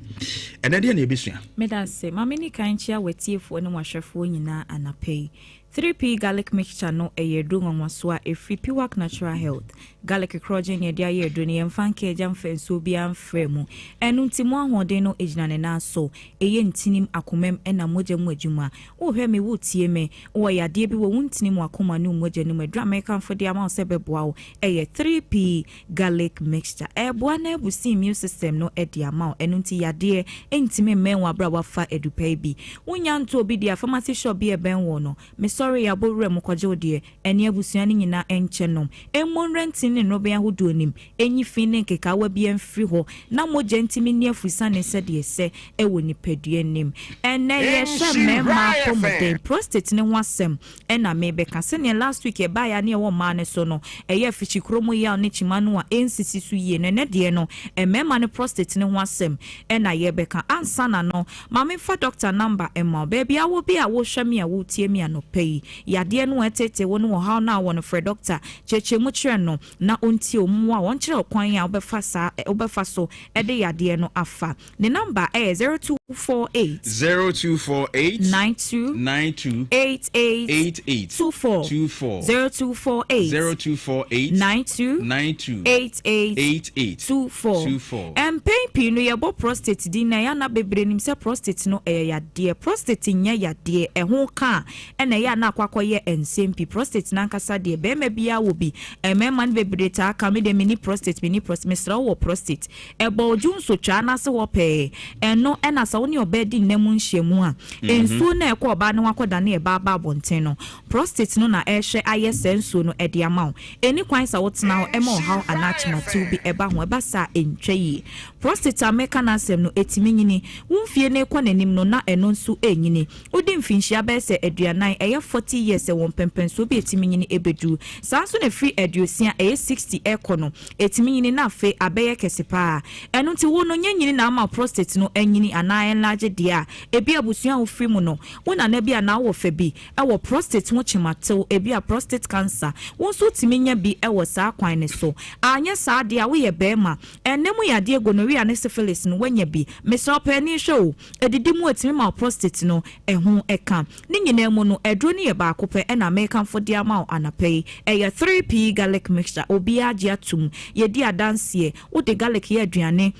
enade na ebesua medase mamini kanchia wetiefo ne wahwefo nyina anapei 3p garlic mixture no eyedu nwanwaso a efi piwak natural health garlic crogen ye dia yedu ne yemfanka ejamfenso bia mfremu enu ntimo ahode no ejinane na so eye ntinim akomem ena mogyamu adwuma wo hwe me wo tie me wo yade bi wo ntinim akoma ne mogyanim adwa American for dia ma se beboa wo eye 3p garlic mixture eboa na ebusi immune system no edia ma enu nti yade entime menwa bra wafa edupai bi wonya nto obi dia pharmacy shop bi ebenwo no sorry ya bo rem kwaje de ene abusuani nyina enche nom emmon rentin ne no be ahodo nim enyi fin ne nkeka wa bi emfiri ho na mogya ntimi ne afusa ne se de se ewo nipadua nim ene ye hye ma komode prostate ne wasem ena me be ka se ne last week e ba ya ne wo ma ne so no eye fichi kromo ya ne chimanu a ensisi su ye ne de no emema ne prostate ne wasem ena ye be ka ansa na no ma me fa doctor number emma baby awo bi a wo hwa me a wo tie me anope yade no etete wo no ha na wo no for doctor cheche mu kire no na onti omu a won kire okwan ya obefa so ede yade no afa the number is 0248 92 88 0248 92 88 pain no yebo prostate din na ya na bebre nim se prostate no yade prostate nya yade ho ka ena ya na akwakoye ensempi prostate na nkasa de be ma bia wo bi emema ne bebre ta ka me de mini prostate mesra wo prostate ebo ojunso twa na se wo pe eno ena sa woni obedi nemu nhyiemu a ensu na ekọ oba ne wakoda na eba ba bonten no prostate no na ehwe ayesenso no ede ama eni kwan sa wotena ema how anachma to bi eba ho eba sa entwe prostate ameka na asem no etimi nyini wumfie na ekọ nanim no na eno nso enyini odi mfinhia be se aduanan eye 40 years e won pempenso bi etimi nyini ebedu sanso na free aduosia eye 60 ekọ no etimi nyini na afe abeye kesepa eno nti wo no nyanyini na ama prostate no enyini ana enlarge dia ebi abusua wo free mu no wona na bia na wo fa bi ewo prostate wo chimatew ebi a prostate cancer wo so timi nya bi ewo saa kwan ne so anya saa dia wo ye bema enemu ya de gonorrhea ne syphilis no wanya bi mesope ni show edidi mu etimi ma prostate no eho eka ni nyina mu no edro ne ye ba akopɛ ena American for dia ma anapɛ eye 3p garlic mixture obi agye atum ye di adanse wo de garlic ye aduane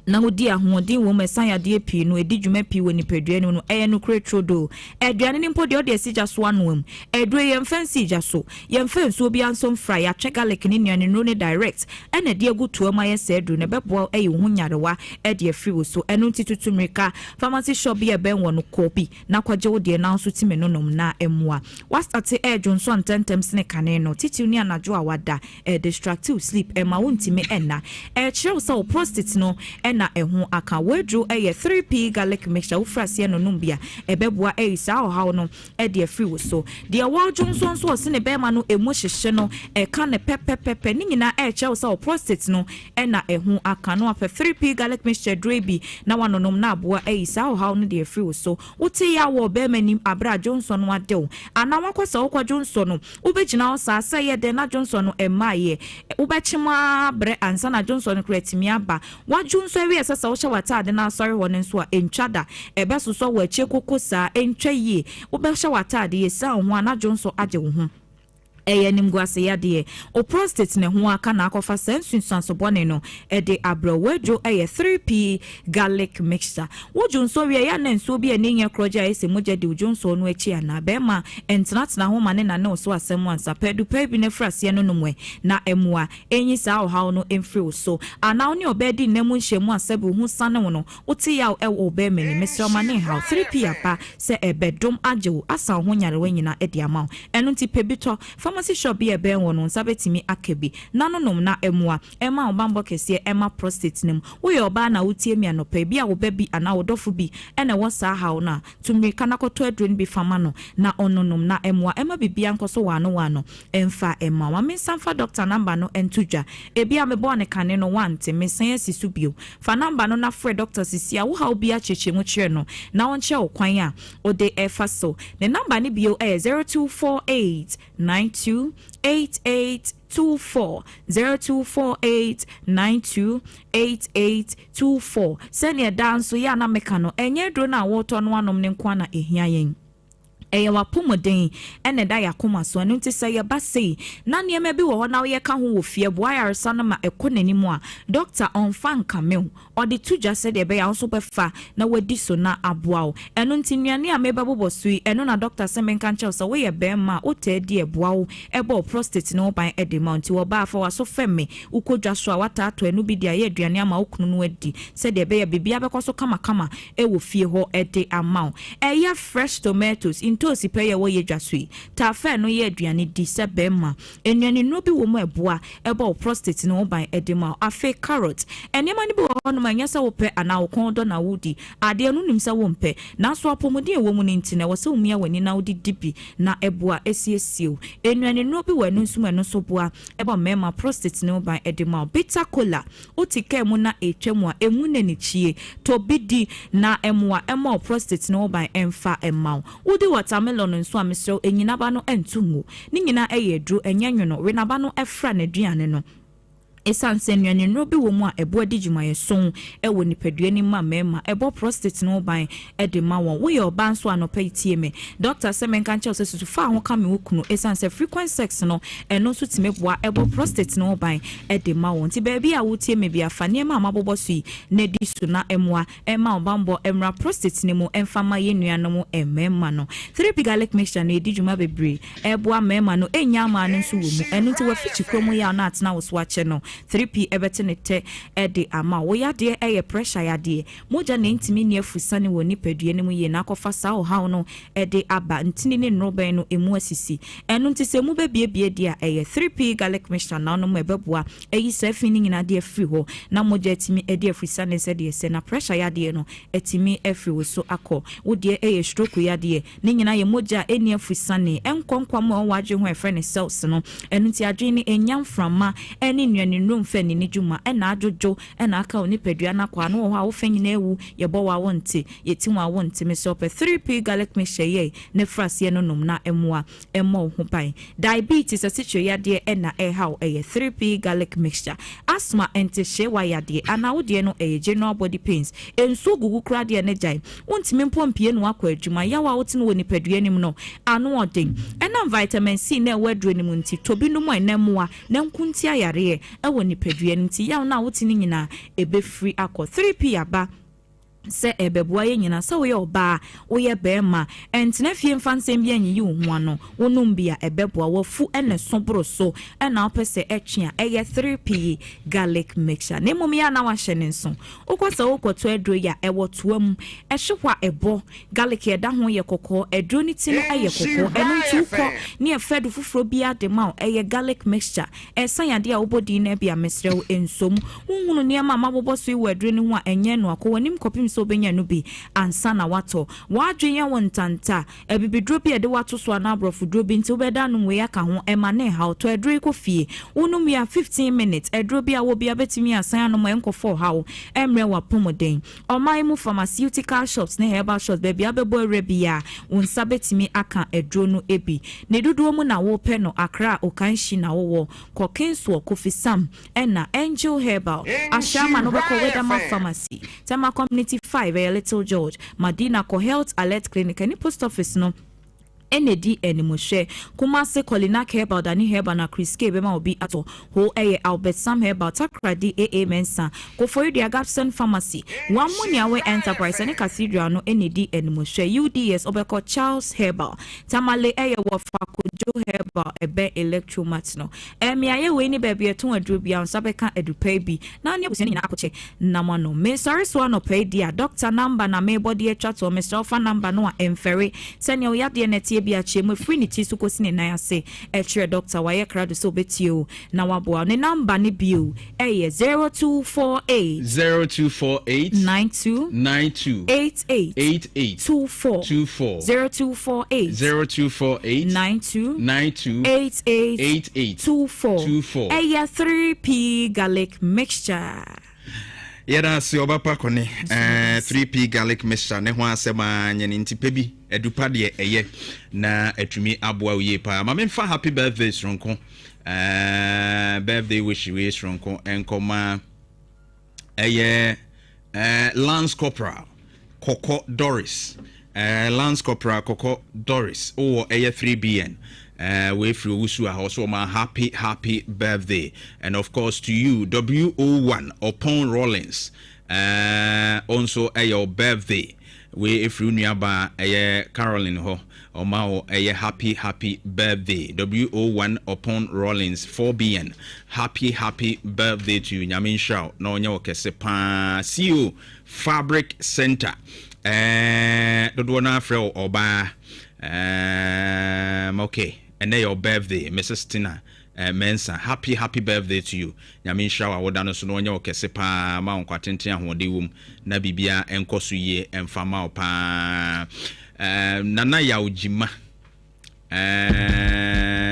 na hodi ahoɔden wo mesan yade pii no edi dwuma pii wo nipadua no ɛyɛ no kretrodo aduane ne mpodi ɔde asija so anwam ɛduro yɛn fancy ja so yɛn fanso bi anso fry ya check garlic ne nuane no ne direct ɛna de agu to ma yɛ sɛ duro ne bɛboa ɛyɛ ho nyarewa ɛde afiri wo so ɛno ntitutu mrika pharmacy shop bi ɛbɛn wɔ no kopi na kwagye wo de na nso time no nom na ɛmoa wastate ɛdwo nso antentem sene kane no titiw ne anadwo a wada distractive sleep ɛma wo ntime ɛna ɛkyerɛw sɛ wo prostate no ena eho aka wedru eye 3p garlic mixture ufrasie no numbia ebeboa sa ohaw no e de free wo so de wadwo nso ose ne bema no emu hyehye no e ka ne pepepepe ni nyina e chew sa prostate no ena eho aka no afa 3p garlic mixture drebi na wanonom na aboa sa ohaw no de free wo so wote ya wo bema nim abra Johnson no adew ana wakwasa wokwa Johnson no ubegina o sa ye de na Johnson no emaye ubechima bre ansa na Johnson kretimi aba wa Johnson we sesa wo hye ade na asori won nso a entwada ebe so wo achi kokosa entwa yi ubehye watade ye sa ho na Johnson age wo ho eyenim guase yade o prostate ne ho aka na akofa sensunsanso bone no de abrowejo 3p garlic mixture wojunso we ya na nso bi enya kroja ese moja de wojunso no achi ana bema entratna ho mane na no so asem ansa pedu pebi ne frase no nomwe na emua enyi sa ohaw no emfri so ana oni obedi nemu nhemu asabu hu sane wo no oti ya ewo be meni mesra mane haw 3p apa se ebedom ajewo asa ho nyare wanyina edi amaw eno nti pebito pharmacy shop be ben wono sabetimi akebi nanonom na emua ema obambo kese ema prostate nim wo ye oba na wotie mi anopa bi a wo babi ana wodofo bi ena wo sa hawo na tumri kana koto adrun bi fama no na ononom na emua ema bibia nkoso wano emfa ema wa mensanfa doctor number no entudwa ebi a mebo ne kane no wante mesan asisu bio fa number no na frɛ doctor sisia wo ha obi a chechemu kire no na wonche okwan a ode efa so the number ni bio 0248928824 0248928824 senior dance ya na meka no enye dro na woto no anom ne nkwa na ehia yen eya wapomoden ene da yakoma so anu nti se ye ba sei na niema bi wo na ye ka ho wo fie bo ayaresa na ma ekonanimu a doctor on fan kameu odi tuja se de be ya so befa na wadi so na aboa enu nti nuane a meba bobosui enu na doctor se menka nche so we ye be ma o te di eboa ebo prostate no ban edema nti wo ba afa waso femme ukodwa so a wata ato enu bi dia ye aduane ama okunu no adi se de be ya bibia be kwaso kama e wo fie ho ede ama eya fresh tomatoes tosi pe ye wo ye dwasui ta fa no ye aduane di se bema enuane no bi wo mu eboa ebo prostate no ban edema afa carrot enema ni bi wo no manya se wo pe ana wo kon do na wudi ade no nim se wo mpe na so apomodi wo mu ni ntine wo se wo mia wani na wudi dibi na eboa esiesiu enuane no bi wo no sum no so boa ebo mema prostate no ban edema bitter cola utika mu na etwemu a emu na ni chie to bidi na emwa emo prostate no ban emfa emma wudi watermelon nso amesro enyinaba no entungu ni nyina eyedru enyanwono renaba no efra na duane no esanse nuane no bi wo mu a ebo adijumaye son ewo nipaduani ma mema ebo prostate no ban edema won wo ye oba nso anopa itie me doctor semen kan che osesutu fa ho ka me wokunu esanse frequent sex no eno so timeboa ebo prostate no ban edema won ti ba bi a wotie me bia fa ne ma mabobo sui na di so na emwa ema obambo emra prostate ne mu emfama ye nuane mu emema no 3p garlic mixture no edijuma bebre ebo mema no enya ma no nso wo mu eno ti wa fichi kromo ya na atena wo so ache no 3p ebetenete ede ama wo yade eye pressure yade moja na ntimi ne afusane wo nipadue ne mu ye na akofa sa o hawo no ede aba ntini ne nroben no emu asisi eno ntise mu bebiebie dia eye 3p garlic mixture na no mu ebeboa eyi safini nyina de afri ho na moja etimi ede afusane se de se na pressure yade no etimi afri wo so akọ wo de eye stroke yade ne nyina ye moja eni afusane enkonkwam o waje ho efre ne cells no eno nti adwene enyam frama eni nuane mfani ni juma ena ajojo ena aka oni pedua na kwa no ho a wo fanyina ewu ye bo wa wonte yeti wa wonte me so pe 3p garlic mixture ye ne frase no nom na emwa emo ho pai diabetes asicho yade ena how 3p garlic mixture asthma ente wa yade ana wo de no general body pains enso gugu kra de ne jai wontimi mpompie no akwa adwuma ya wa wote no woni pedua nim no ano odin ena vitamin C na wadro nim nti tobi no mo enamoa na nkunti ayare ewo nipadua nti ya na wotini nyina ebe free akọ 3p aba se ebeboa ye nyina se wo ye oba wo ye bema entena fie mfansem bia nyi wo ho ano wonum bia ebeboa wo fu ene sobro so ena opese etwe a eye 3p garlic mixture ne mum ya na wa hyene nso ukwasa ukwoto edro ya ewo toam ehwehwa ebo garlic ye da ho ye kokko edro ni ti no eye kokko eno nti ko ne efedu fufuro bia de ma eye garlic mixture esan ya de a obodi na bia mesrew ensom hunhunu ne ma mabobo so iwo edro ni ho a enye no akọ wanim kopim so benya no bi ansa na wato wadwen ya wontanta ebibidro bi ede wato so na abrofudro bi nti obeda no we aka ho emane ha to edro ko fie unum ya 15 minutes edro bi a wo bi abetimi asan no mo enko ha emre wa pomoden omai mu pharmaceutical shops ne herbal shops be abebo rebia unsa betimi aka edro no ebi ne dodo mu na wo pe no akra okanshi na wo kokenso Kofi Sam ena Angel Herbal ashama no beko Wedama Pharmacy Tema Community 5 Little George Madina Co Health Alert Clinic any post office no ND Animoshe Kumase Kolina Herbal Dani Herbal na Chris K bema obi ato ho Albert Sam Herbal Takradi AA Mensa go for the Agapson Pharmacy one money away enterprise any cathedral no ND Animoshe UDS obeko Charles Herbal Tamale Wafakujo Herbal ebe electromat no me aye we ni baby eton adru bia nsabeka edupe bi na ne busen na akoche nama no me sorry so no pay dia doctor number na me body e chat o me sofa number no a emfere sene o yade neti bi ache mo free ni ti so kosi ne nan ase e chere doctor wa ye krado so betio na wabo ne number ne bio 0248 92 88 24 0248 92 88 24 eya 3p garlic mixture. Yada si obapa kone 3p garlic mixture ne ho asema nyene ntipe bi edupa de eye na atumi aboa oye pa ma memfa happy birthday stronko birthday wish we stronko enkoma eye Lance Corporal Coco Doris Lance Corporal Coco Doris or eye 3bn we through Usu also my happy birthday, and of course to you WO1 upon Rollins also your birthday we if you nearby Caroline ho or ma happy birthday WO1 upon Rollins 4bn happy birthday to you Nyamin Shao no nyo kese pa CEO Fabric Center dodo na frɛ oba okay and then your birthday Mrs. Tina Mensa happy birthday to you Nyamin Shawa wodano so no nya okese pa ma onkwatenten ahode wom na bibia enkoso ye emfama opa nana ya ojima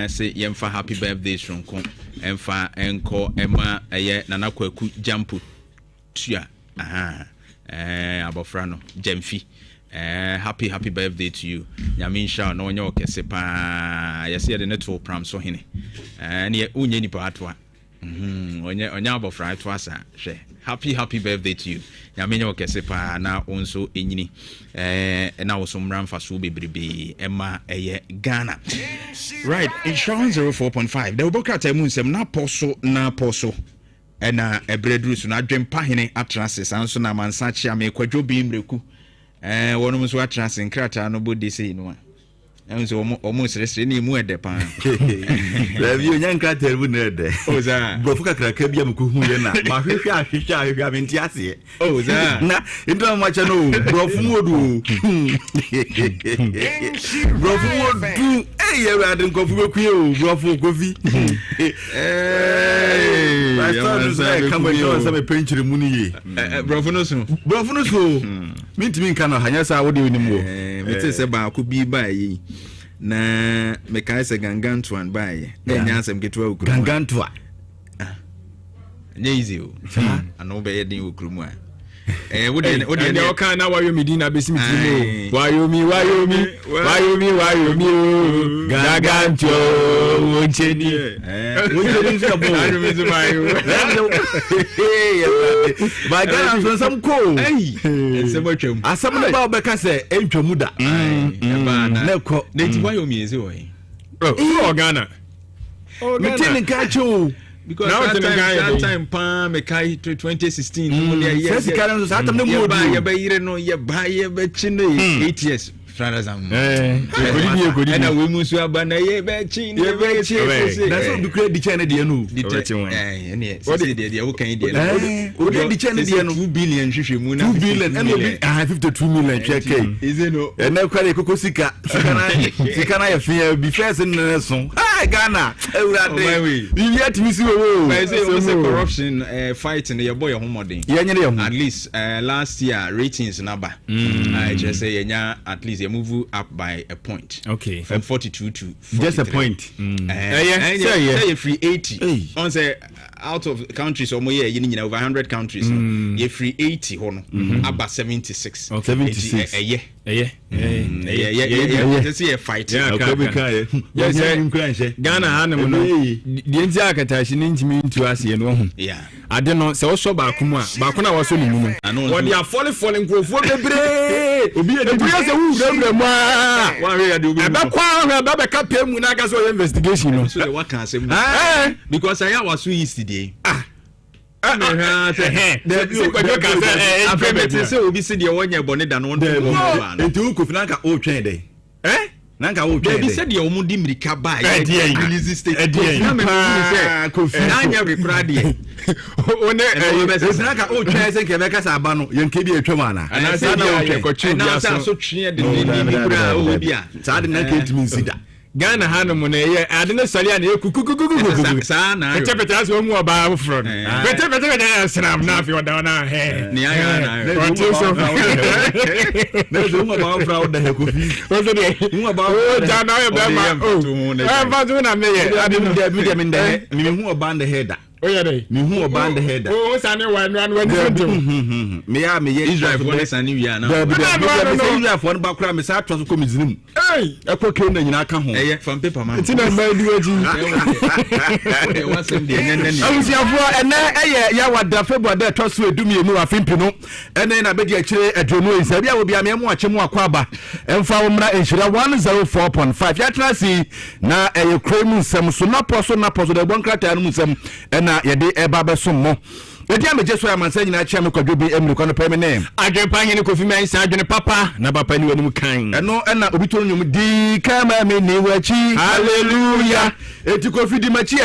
say yemfa happy birthday shonko emfa enko ema eye nana kwaku jampu tua abofra no Jemfi happy birthday to you Nyamin Shaw no onyo kese pa yesi de neto pram so hene ne unye ni pa atwa onya abofra atwa sa hwe happy birthday to you Nyamin nyo kese pa na onso enyini na wo somran fa so bebrebe ema eye Ghana right insurance 04.5 the KuroYiMuNsem na poso ena ebredru so na adwempa hene atrase sanso na mansachi ame kwadwo bi mreku wonu so atrase nkrata no bodi sei no enso omo sresre ni mu ede pa la bi onya nkrata ebu na ede oza brofu kakraka bia mko hu ye na ma hwehwe ahwehwe amenti ase oza na ndo ma cha no brofu modu brofu modu ye wa de nkofu bekue o brofu kofi I come with you some penchiri muni ye brofu no so mintimi nka no hanya sa wode oni mo mete se ba ko bi ba yi na me kai se gangantuan ba yi enya asem ketwa okuru gangantua nyezi o ano be ye din okuru mu a wode o kan na wayo medina besim timo wayomi gaganto woncheni so bo arumezo bayo ba gana so sam ko se bo twam asam na ba obeka se entwamu da na ko na ti wayomi eze wo yi Ghana metin nka cho because that time pa me kai 2016 no yeah be chino 8 years Franazam. And we must have been a that's what the credit channel the no. What did the okay? The channel 2 billion 2 billion and I have 52 million check. Is it no? And now Kari Kokosika Sikana fear be first in the song. Hi Ghana. You yet to see corruption fighting your boy home at least last year ratings number. I just say at least. Move up by a point. Okay. From 42 to 43. Just a point. Say free 80. On say out of countries or more you over 100 countries. You free 80 about 76. 76. Yeah. Let's see a fight. Ghana Hanamo no. The entire Katashi into to us here. Yeah. I don't know. So also Bakuna was so new. What they are falling for investigation. So what can I say? Because I was so yesterday. Nanka wo twa dey said your mudi mirika ba release state na me say anya rekra dey one nanka wo twa say nke be kasa aba no ye nke bi atwa ana na say na wo twa kwachi bi aso twe dey kura o bi a sa de nanka etimi nsida Ghana Hanamo na ye ade no sali ana kukukukuku sa na petepete aso mu oba afro petepete snap na afi oda na he ni aya na no zo mu oba afro oda he kofi ozo de mu oba oda na ye be ma fa zo na me ye ade no de mi de mi hu oba nda he da oyere mi hu oba nda he da o sane wa no anu ani so me ya me ye Israel for this ani wi ana Israel for ba kura me sa atwa so komiznim ekokere na nyina aka ho from paper man tina ma duwaji awusiafo ene eye ya wada February da to so edumi emu afimpi no ene na be di akire adrono isa bia wo bia me mu ache mu akwaba emfa wo mra enhira 104.5 ya trasi na eye KuroYiMuNsem so na poso de bonkrata no musem ena ye de eba besom mo edi ameje so amansa nyina chia me kwadwobi emri kwa no pɛ me name adwenpa nyene Kofi Mensa adwene papa na papa ni wani kan eno ena obi to nyum di kama me ni wachi hallelujah eti Kofi di machi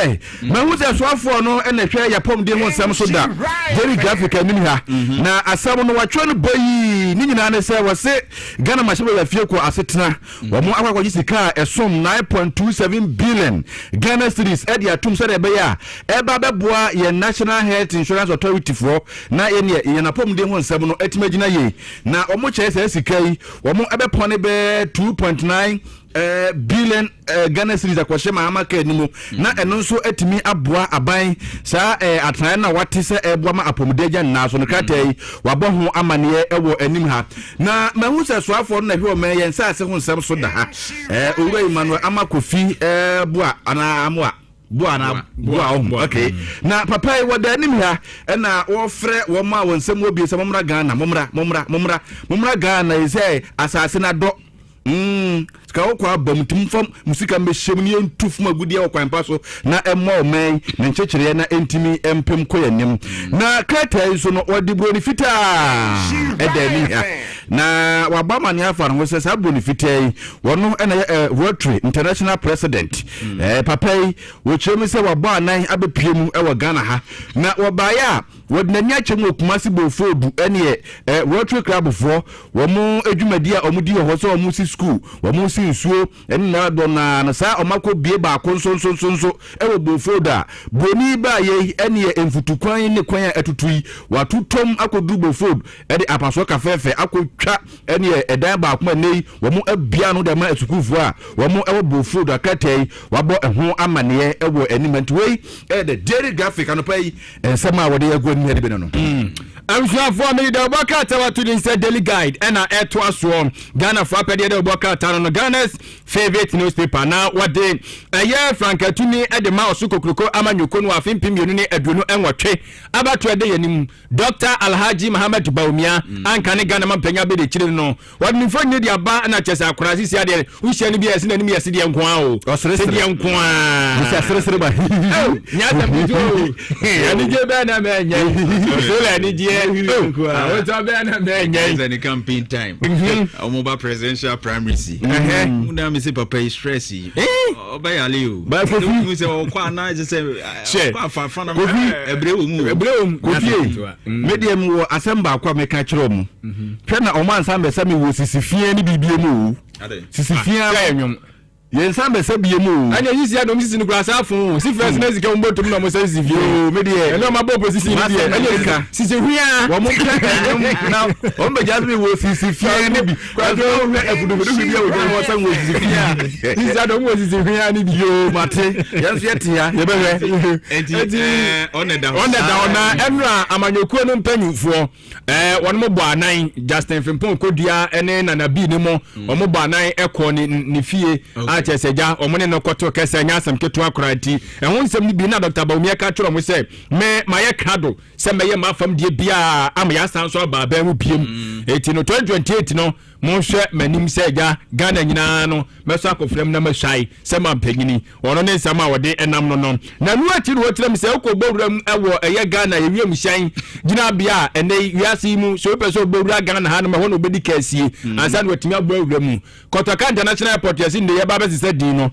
ma hu se soafo no ena hwɛ yapom de ho nsɛm so da very graphic anim ha na asɛm no watwe no boyi ni nyina ne sɛ wose Ghana machebe ya fie ko asetena wo mo akwakwaji sika esom 9.27 billion Ghana cedis edi atum sɛ de be ya eba beboa ye National Health Insurance Authority for na ye na pom de ho nsɛm no etimagina ye na omo kyerɛ sɛ sika yi wo mo ebepone be 2.9 billion Ghana cedis akwahye mahama ka nimu na eno nso etimi aboa aban saa atan na wate se eboa ma apomdeja na so no kratai wabɔ ho amane ewo anim ha na mahu se soafo na hwe o men yen sa se ho nsɛm so da ha KuroYiMuNsem amakofi boa ana amoa boa okay na papa e wada anim ha na wo frɛ wo ma wo nsɛm obi sɛ momra Ghana momra Ghana is asase na do ska wo kwa bamtum fam musika mbehiem ne entuf magudi wo kwan pa so na emma o man ne nkyekere na entimi empem koyanim na krata so no wodi broni fita edani ha na wabama ne afa no se sa broni fita wono na Rotary International President papai wo chemi se waba anan abepiemu e wo Ghana ha na wabaya wodnani achemu okumasi bofodu ene Rotary Club fo wo mu adwumadi a omudi ho so omu si school wo mu si nsuo ene na do na sa omako bie ba konso ewo bofoda boni ba ye ene emfutukwan ne kwan atutui watutom akodu bofodu ede apaso kafefe akotwa ene edan ba akoma nei wo mu abia no de ma asukufo a wo mu ewo bofodu akatai wabo eho amane ewo animent wei the daily graphic anopai ensema wode yago ni hede be no I'm sure for me the Boka Tower to the Daily Guide and a to us from Ghana for the Boka Town on Ghana's favorite newspaper. Now, what day a year Frank to me at the Mao Suko Amanyukono of Impimuni Edruno and what about to a day Dr. Alhaji Muhammad Baumia and Kanigana Penya be the children. What me for the Aba and Chesa Krasis Yade, who shall be as an enemy as City and Kwao or City and Kwa. What's up, any campaign time? A mobile presidential primaries. Now, Mr. Papa is stressy. Oh, by a little. But you say, quite nice to say, fun of a bloom. Medium will assemble Kwame Catchroom. Pena Oman Sambe Sami was Sisifiani BBMU. Sisifian. Yes, some be mu. And you see, I don't listen to grass phone. See, first, let's go to the number says, if you media, no, my position. Since we are one more now, on the Jasmine was Sisifian. He's I don't want to see you, Mate. Yes, yet here. On the down, Emra, Amanyokonum penny for one more bar 9, Justin Fimpon Kodia, and then a binemo, or more bar 9 econ in Nifie. Cheseja omone no koto kesa nyasam keto akorati ehun sem bi na Dr. Baumia ka tro mo se me maye krado se meye mafam die bia am ya sanso ba ba mu piem eti no 2028 no mo hwe manim se ja Ghana nyina no meso akofrem na mahwai se mampanyini ono ne nsam a wode enam no na nu ati no wotrem se ukobowuram ewo eye Ghana ewiem hyan gina bia ene wiase mu so peso bowura Ghana ha no me ho no bedi kasie ansa no watimi abowuram Kotoka International Airport yasi nde yeba be se din no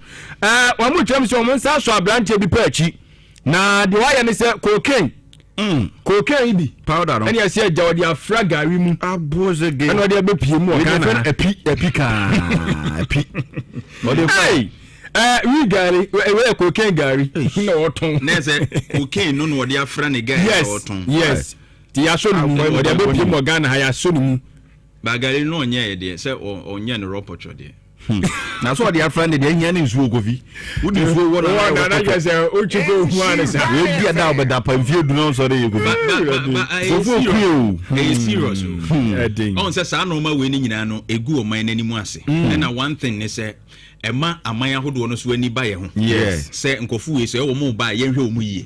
wamu twem so mo nsa so abranche bi pachi na de waya ne se cocaine cocaine bi powder no. And you see Jawadi Afragari mu aboze ge. And wadi abepie mu o kana epi ka epi. Hey we gari we cocaine gari na oton. Na say cocaine no wadi afra ne gari na oton. Yes. Ti aso nu wadi abepie mu Ghana ha ya so nu. Ba gari no onye de say onye no ropocho de. Na so dia friend dey hia ne nsuo govi wodi nsuo wo na na je say o chuko hu an say we bia da obeda pamfie du no so dey govi e serious on say sa no ma we ni nyina no egu o man nanimu ase na one thing ne say ema aman ahodo no so ani ba ye ho say nkofu we say wo mo ba ye hwe o mu yie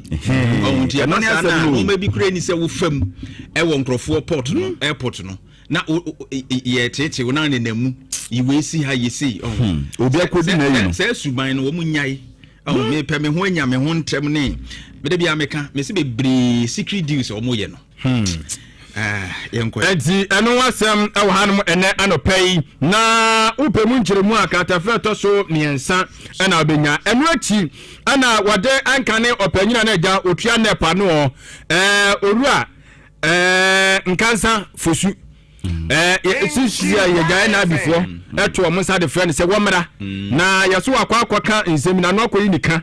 on ti no na ma bi kura ni say wo fam e wo nkrofo port no airport no na ye tete wo na ne namu iwe si ha yesi obi akodi na yi no say suban no wo mu nyai me pe me ho anya me ho ntem ne be de bia meka me se bebre secret deals o mo ye no yenko enti eno wasem ewo hanum ene anopai na upemu nkyeremu akata feto so miensa ena obenya eno achi ana wade ankane opanyina na ja otua nepa no orua nkansa fosu sisia ye gaya na before eto o monsa de friend say womra na yeso akwa nsem na no akoyi nika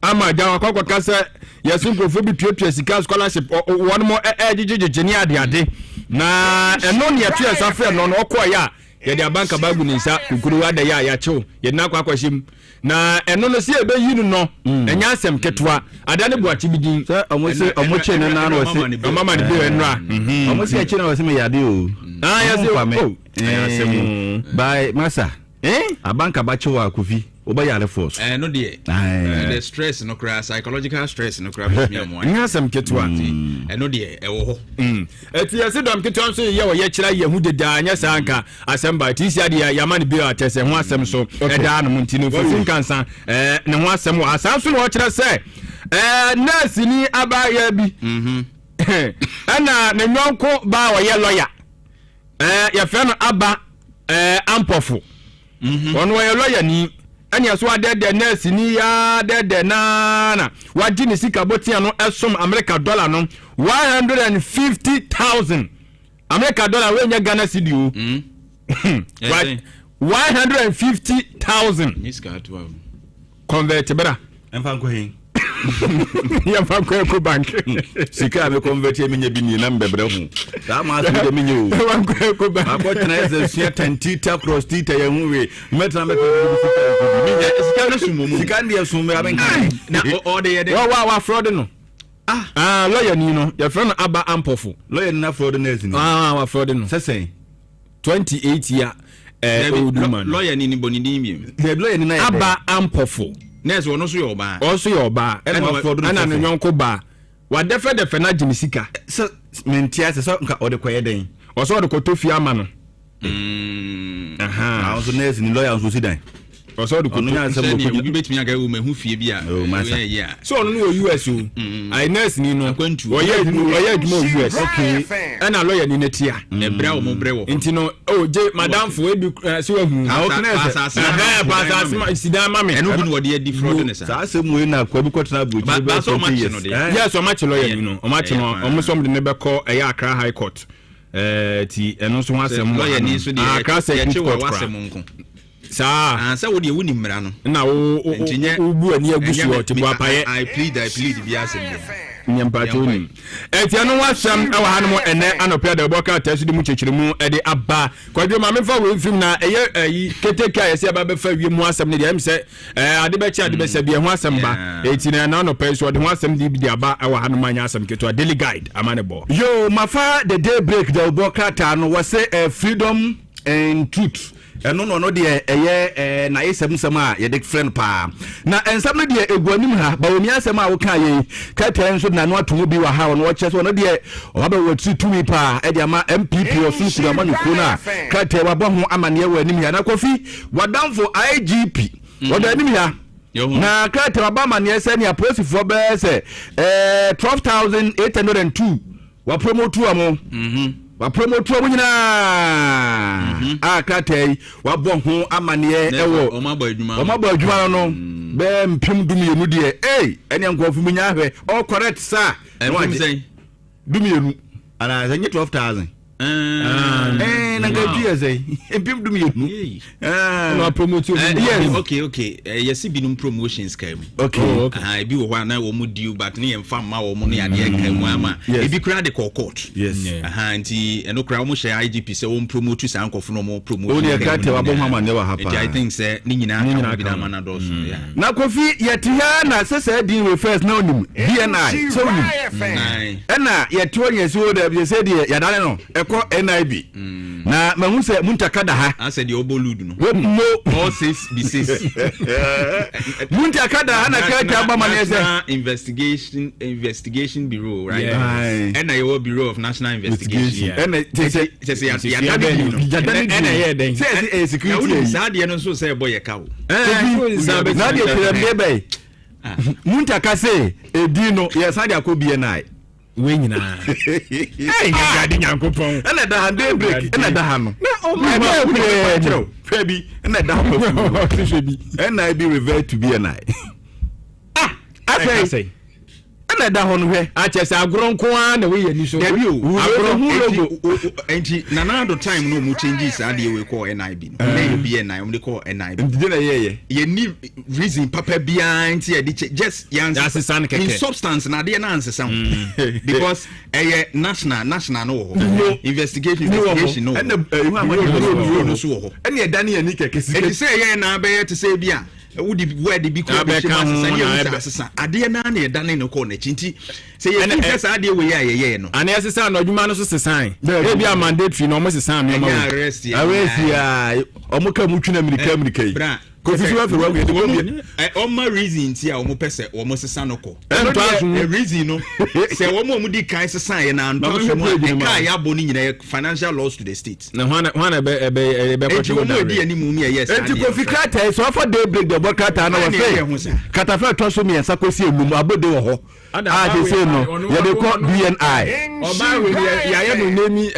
ama ja akwa say yeso nkofo bi tuatua sika scholarship one more ejijiji ni ade na eno ne yeto yeso afre no okoya ye de banka bagu ni nsa kukuru ada ya chew ye na akwa kwashim na eno no si ebe yinu no enya asem ketua adane buachi bidin say omoche ne na no se mama ne bi enra omoche echi na wase me yade o yes by masa abanka bachewa akufi obayare force no de the stress no cry psychological stress no cry me mo nya asem ketua no de ewo ho eti yesi dom ketua so ye wo ye kira ye hu de anya sanka asem ba ti sia de yamane bi atese ho asem so eda no ntino fosin kansa ne ho asem asan so no kira se nurse ni abaya bi ana ne nyonko ba wo ye lawyer ya feno aba ampofo ono wa lawyer ni anya so adede nurse ni ya dede na waji ni sika botia no esom America dollar no 150,000 America dollar we nya Ghana cedi o 150,000 ni sika to convert bra emfa nko hin ya fa ko bank sika me convert me nya bi ni na mbebre hu da ma so de me nya o fa ko bank akotena ese sia tantita cross tita ya hu we metra me sika no sumo sika ndi sumo ya benka na o de ye de wa fraud no lawyer ni no your friend Aba Ampofo lawyer na fraud na ezini wa fraud no sesen 28 year old woman lawyer ni boni ni the lawyer ni na Aba Ampofo nurse wono so your ba and fraud na no nyonko ba wa defe na jimisika so mentia se so nka ode koye den o so ode ko tofi ama no also nurse ni lawyer so sidan o so ode ko no nya se mo ko bi betimi aga wo mahu fie bi a yeah so ono no US o I nurse ni no oye adwuma US okay and a lawyer ni netia e bra wo mo bre wo nti no je madam fo ebi se wa hu pasas sidan mame eno bi no wode adi fraud ne sa asem we na kwa bi kwotena abuchi ba so match no de yes o match lawyer ni no o match no o mo so de ne be ko e ya Accra High Court ti eno so asem lawyer ni so de Accra Second Court saa sa wo de woni mmra no na wo bu ani agusu o te bo apaye I plead bi asem nyampa toni etia no wasam e wa hanom ene anopia de boka tasidi mu chechiremu e de aba kwadwe ma me fa we film na eye keteka yesi aba be fa wiemu asem ne de am se ade be cha ade be se bi ho asem ba etina na anopia so de ho asem de bi de aba e wa hanom anya asem keto daily guide amane bo yo mafa the day break de boka ta no was say freedom and truth no de eye na yesem a ye de friend pa na ensam no de eguanim ha ba omi asem a wo ka ye ka tan so na no atomo bi wa ha no wo che so no de o ba wo tu mi pa e de ama MPP o su su ama nuko na ka te wa bo ho amane wa anim ya na Kofi wadamfo IGP wada anim ya na ka te wa ba amane ese ne aposifo be se 12802 wa promote amo wa promote amo nyina akatei wa bo ho amane ewo o mabo adwuma no be mpem dumienu de ene nkofo munya ahwe all correct sir dumienu ana zenye 12000 na ngajia zai mpem dumienu no promote yes okay yes binum promotions kai okay bi wo hwa na wo mu due but ne yemfa ma wo mu ne ade kai mu ama ebi kra de court yes nti eno kra wo share IGP say wo promote sa nkofo no mo promote o ne ka te wa bo hama ne wa hapa I think say ni nyina bi da mana do so na Kofi yetia na sese di refers na onim BNI so onim na yeto nyesi wo da bi say di yadane no ko NIB na mahu se muntaka da ha ase de oboludu no mo all 6 muntaka da ha na ka ta ba mane se investigation bureau right and your bureau of national investigation and say security say de no so say boy e kawo na de tire be muntaka se edino yes ade akobi na we nyina ngadi nyankopon ena da hand break ena da ha no na o ma Febi ena da ha Febi ena be revert to BNI I say ena da ho no hwe a che se agronko a na we yani so agronko logo enti na na do time no mu changes ade we call NIB no na BNI we call NIB ndi na ye ni reason papa bia enti e just in substance na de na ansesa because national no investigation no and no so ho ene da na yani keke si enti say ye na be te say bia wudi word bi ko be asesa ade na na eda na ko na chinti say ye fesa ade we ye no ana asesa na adwuma no so sesan e bia mandatory no mo sesan no ma arrest ya omo ka mu twina America yi Kofi so afi wa we de bia oma reason ti a omo pese omo sesa no ko reason no say omo di kai sesa ye na anto so mo e kai aboni nyina financial loss to the state na hwana be ko chiwo da di ani mu mi yes enti Kofi krata so afa day break the bokata na wa say katafa to so mi ensa kosi enum abode wo ho they say no ye dey call BNI oba we ya ye no name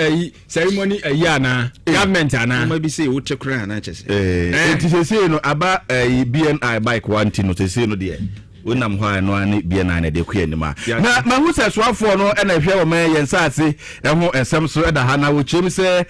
ceremony ana government ana ma bi say wo chekura na chese enti say no aba BNI bike wanti no say no de wonam ho no ani BNI na de kua nima na mahu se soafo no na hwe wo man yensa ase ho ensem so da ha na wo chem se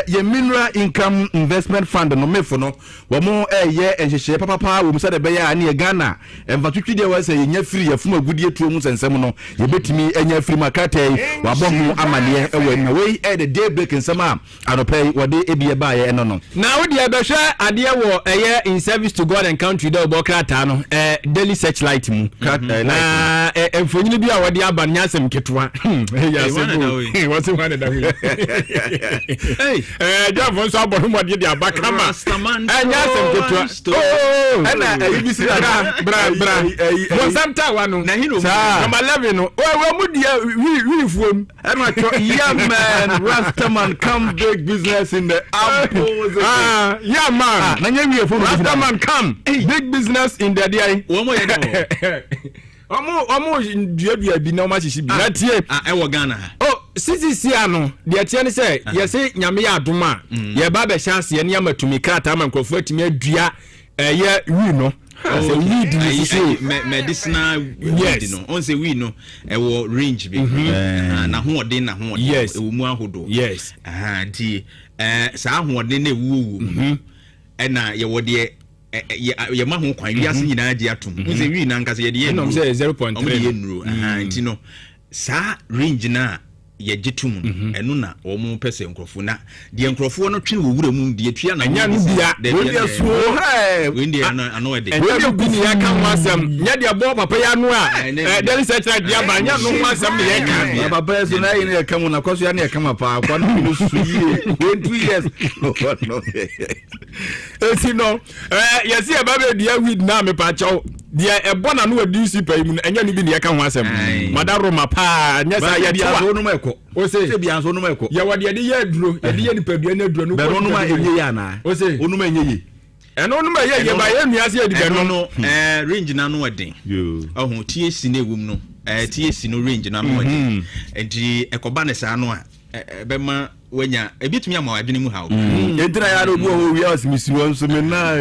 ye mineral income investment fund no mefo no wo mo ye enhehye papa wo msa de be ya na ye Ghana emfatutwi de wa se ye nya free ye fuma gudie tuo mu sensem no ye betimi enya free makate wa bo ho amane ewe na we the day break ensem a anopay wo de ebie ba ye no na wo de be hwe ade wo in service to God and country de obokrata no daily search light mu na emfonyini bi a wode aba nyasem ketwa what's one da Jafo so abɔ mo de aba kama nyasem ketwa na ibisi bra mo samta wa no na hino kama 11 no we mu dia we fuom na to yeah man Rastaman come big business in the apples yeah man na nya we fuom Rastaman come big business in the dia wo ye no omo duadua bi na o ma hihye bi na tie e wo Ghana CCC ano de tie ne se ye se nyame ya adom a ye ba be chance ye ne amatumi krata ma nkrofo atimi adua ye wi no so weed medicinal weed no on say we no e wo range bi na hoodin na hoodin e wo mu ahodo yes di sa hoodin na ewu e na ye wo de ye ma ho kwan wiase nyina agi atom on say we na nkase ye de no say 0.3 ye nuro nti no sa range na ye gitum enu na wo mu pese nkrofo na de nkrofo no twe wo wura mu de tua na nya no bia we dey so we dey ano de we dey guni ya kan wasam nya de bo papa ya no a there is such like ya ba nya no wasam ne ya kan papa so na yin ya kan na kwaso ya ne ya kan pa kwa no su yi 2 years no esi no yes ya ba be dia weed na me pa chaw dia ebo na no adi si pa mu enya no bi ne ya kan wasam madaro mapa nya sa ya dia so no meko o se bia so no meko ya wade de ya duro ya de ya nipadua na duro no be no ma enye ya na o se onu ma enye ye eno no ma ye ba ye nua se ya di be no range na no weden ohun tie si na ewum no tie si no range na no weden enti ekoba ne sa no a be ma wanya ebitumi ama adwene mu hawo entra ya ro bo wi as misiwo so me na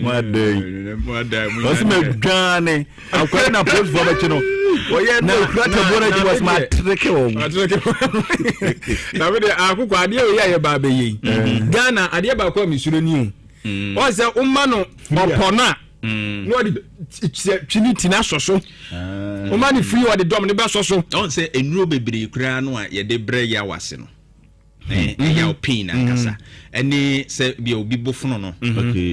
madai what's me gane akwai na post for ba chino oye no krata bona ji was my trick na we dey akukọ ade ye ba be yi Ghana ade ba kwa misuro ni o se umma no opona no di trinity na soso o ma ni free o de dom ne ba soso on say enuro bebre kura no a ye de bre ya wase no ya opin ankasa eni se bi obi bofuno no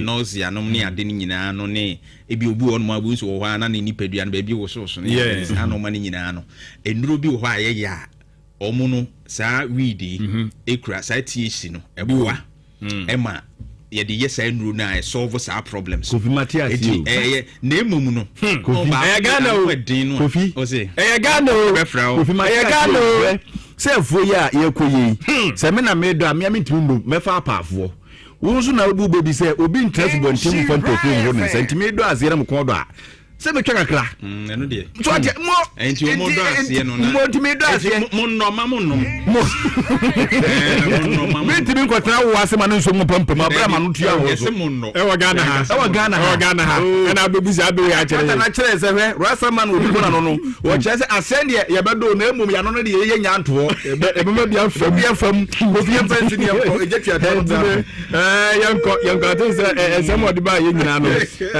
nausea no ne ade ni nyina no ne ebi obi won ma bu so wo ha na ne nipadua no ba bi wo so ne ano ma ne nyina no enuro bi wo ha ye ya omo no sa weedi ekura sa THC no eboa ema ye de yes enuro na solve sa problems Kofi Matias na emum no Kofi Gana Kofi o se Gana Kofi Matias se fo ya ye koyi se me na me do am ya me ntumi me fa apafo wo so na obu bebi se obi interest bo ntim fo ntofo ho ne se ntimi do azere mo ko do a se me twa kakra eno de so ade mo enti o mo do asie no na mo ntimi do asie mo no ma mo no mo me ntimi nkotra wo ase ma no nso mo pampa abra ma no tua wo so e wa Ghana ha e na bebi se abe ya kire na kire se hwe Rastaman obi ko na no wo kire se asende ye bedo na emum ya no no de ye nya nto e be ma bia fam obi en fanti ni e jetia do yanko atin se samo de ba ye nyina no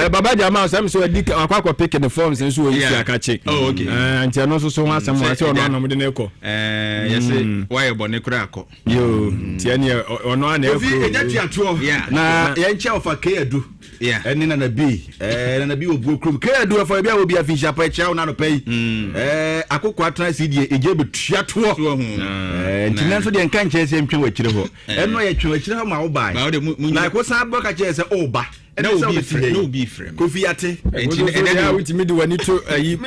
baba jama sam so adi akwa pick the forms so we see akache okay anti no so ho asem wa se ono anom de na eko yes why bone kura akọ yo tie ne ono ana eko ofi ejetia to na ye nche ofa keadu eni na bi na bi obu okrum keadu ofa bia obi afisha pa echa una no pay akokọ atra CD eje betua to nti na so de nka nche se ntwe wakire ho eno ye twe wakire ho ma wo bai na ko sa boka che se o ba no be frame Kofi ate ene with me do we need to yi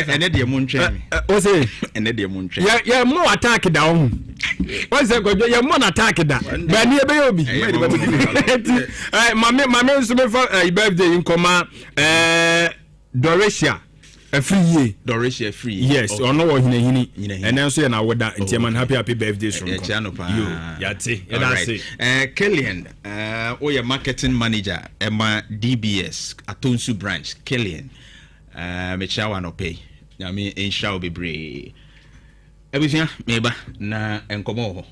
ene de mo ntwe o say ene de mo ntwe ya mo attack da ho o say go ya mo attack da ba ni ebe obi mame nso me for birthday in koma Doresia a free Doresia free yes ono wo hini ene nso ye na woda ntiaman happy birthday so yo yate say Killian oya marketing manager ema DBS Atonsu branch Killian me chawa no pay na me insha obebre ebisia meba na enkomo ho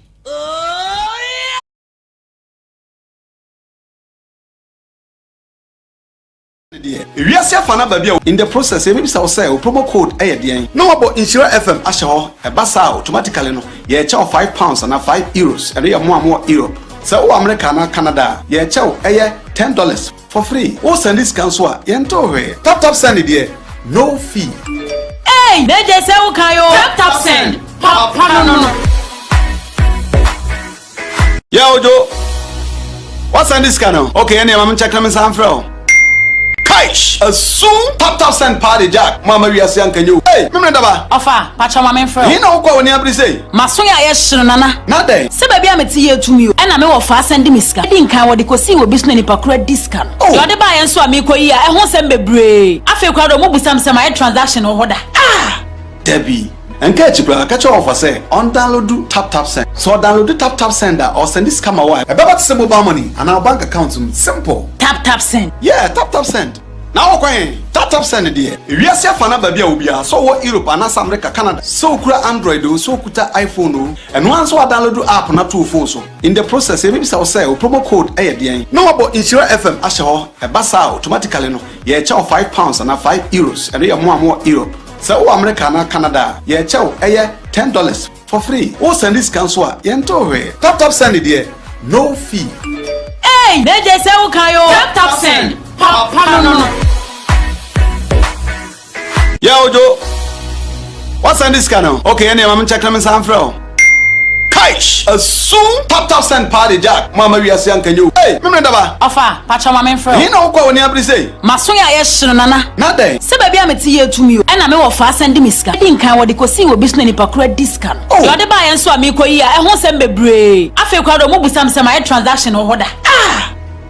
We are safe for now, in the process, maybe so say promo code ADN. No about Insure FM Ashaho, a basa automatically no. Yeah, £5 and €5, and we are more Europe. So America na Canada, ye chow $10 for free. O send this cancel yento we. Tap send it no fee. Hey, they just say ukayo. Tap send. Papa no. Yeah, Ojo. What's on this channel? Okay, any I'm checking my sound from. Kaish, soon tap send party jack. Mama we are saying can you? Hey, me daba. Ofa, pacha mama friend. He no kwa woni abri say. Masoya ye hye nana. Na dey. Se baby ameti ye tumi o. E na me wo fa send me sika. Di nkan wo de kosi wo business ni pakura discount. Yo de ba ye nso ami koyi a ehon sem bebre. Afi kwa do mo busam sem my transaction wo hoda. Debbie. Enke chibra catch off say on download tap send. So download tap sender or send this camera wire. About to mobile money and our bank account simple. Tap send. Yeah, tap send. Now okay, tap send there. If you see fana baby obia so what Europe and America Canada. So kura Android so kuta iPhone and once we download app na two phone so. In the process maybe say promo code ayedian. No about Insure FM asho e basa automatically no. Ye charge £5 and €5 and you more Europe. So America na Canada, ye chow $10 for free. O send this cancel yento we. Tap send it there. No fee. Hey, they just say ukayo. Tap send. Papa no. Yeah, Ojo. What's on this channel? Okay, any I'm checking my sound from. Kaish, soon tap send party jack. Mama we are saying can you? Hey, me daba. Ofa, pacha mama friend. He no kwa woni abri say. Masoya ye hye nana. Na dey. Se baby ameti ye tumi o. E na me wo fa send me sika. Di nkan wo de kosi wo business ni pakura discount. Yo de ba ye nso ami koyi a ehon sem bebre. Afi kwa do mo busam sem my transaction wo hoda.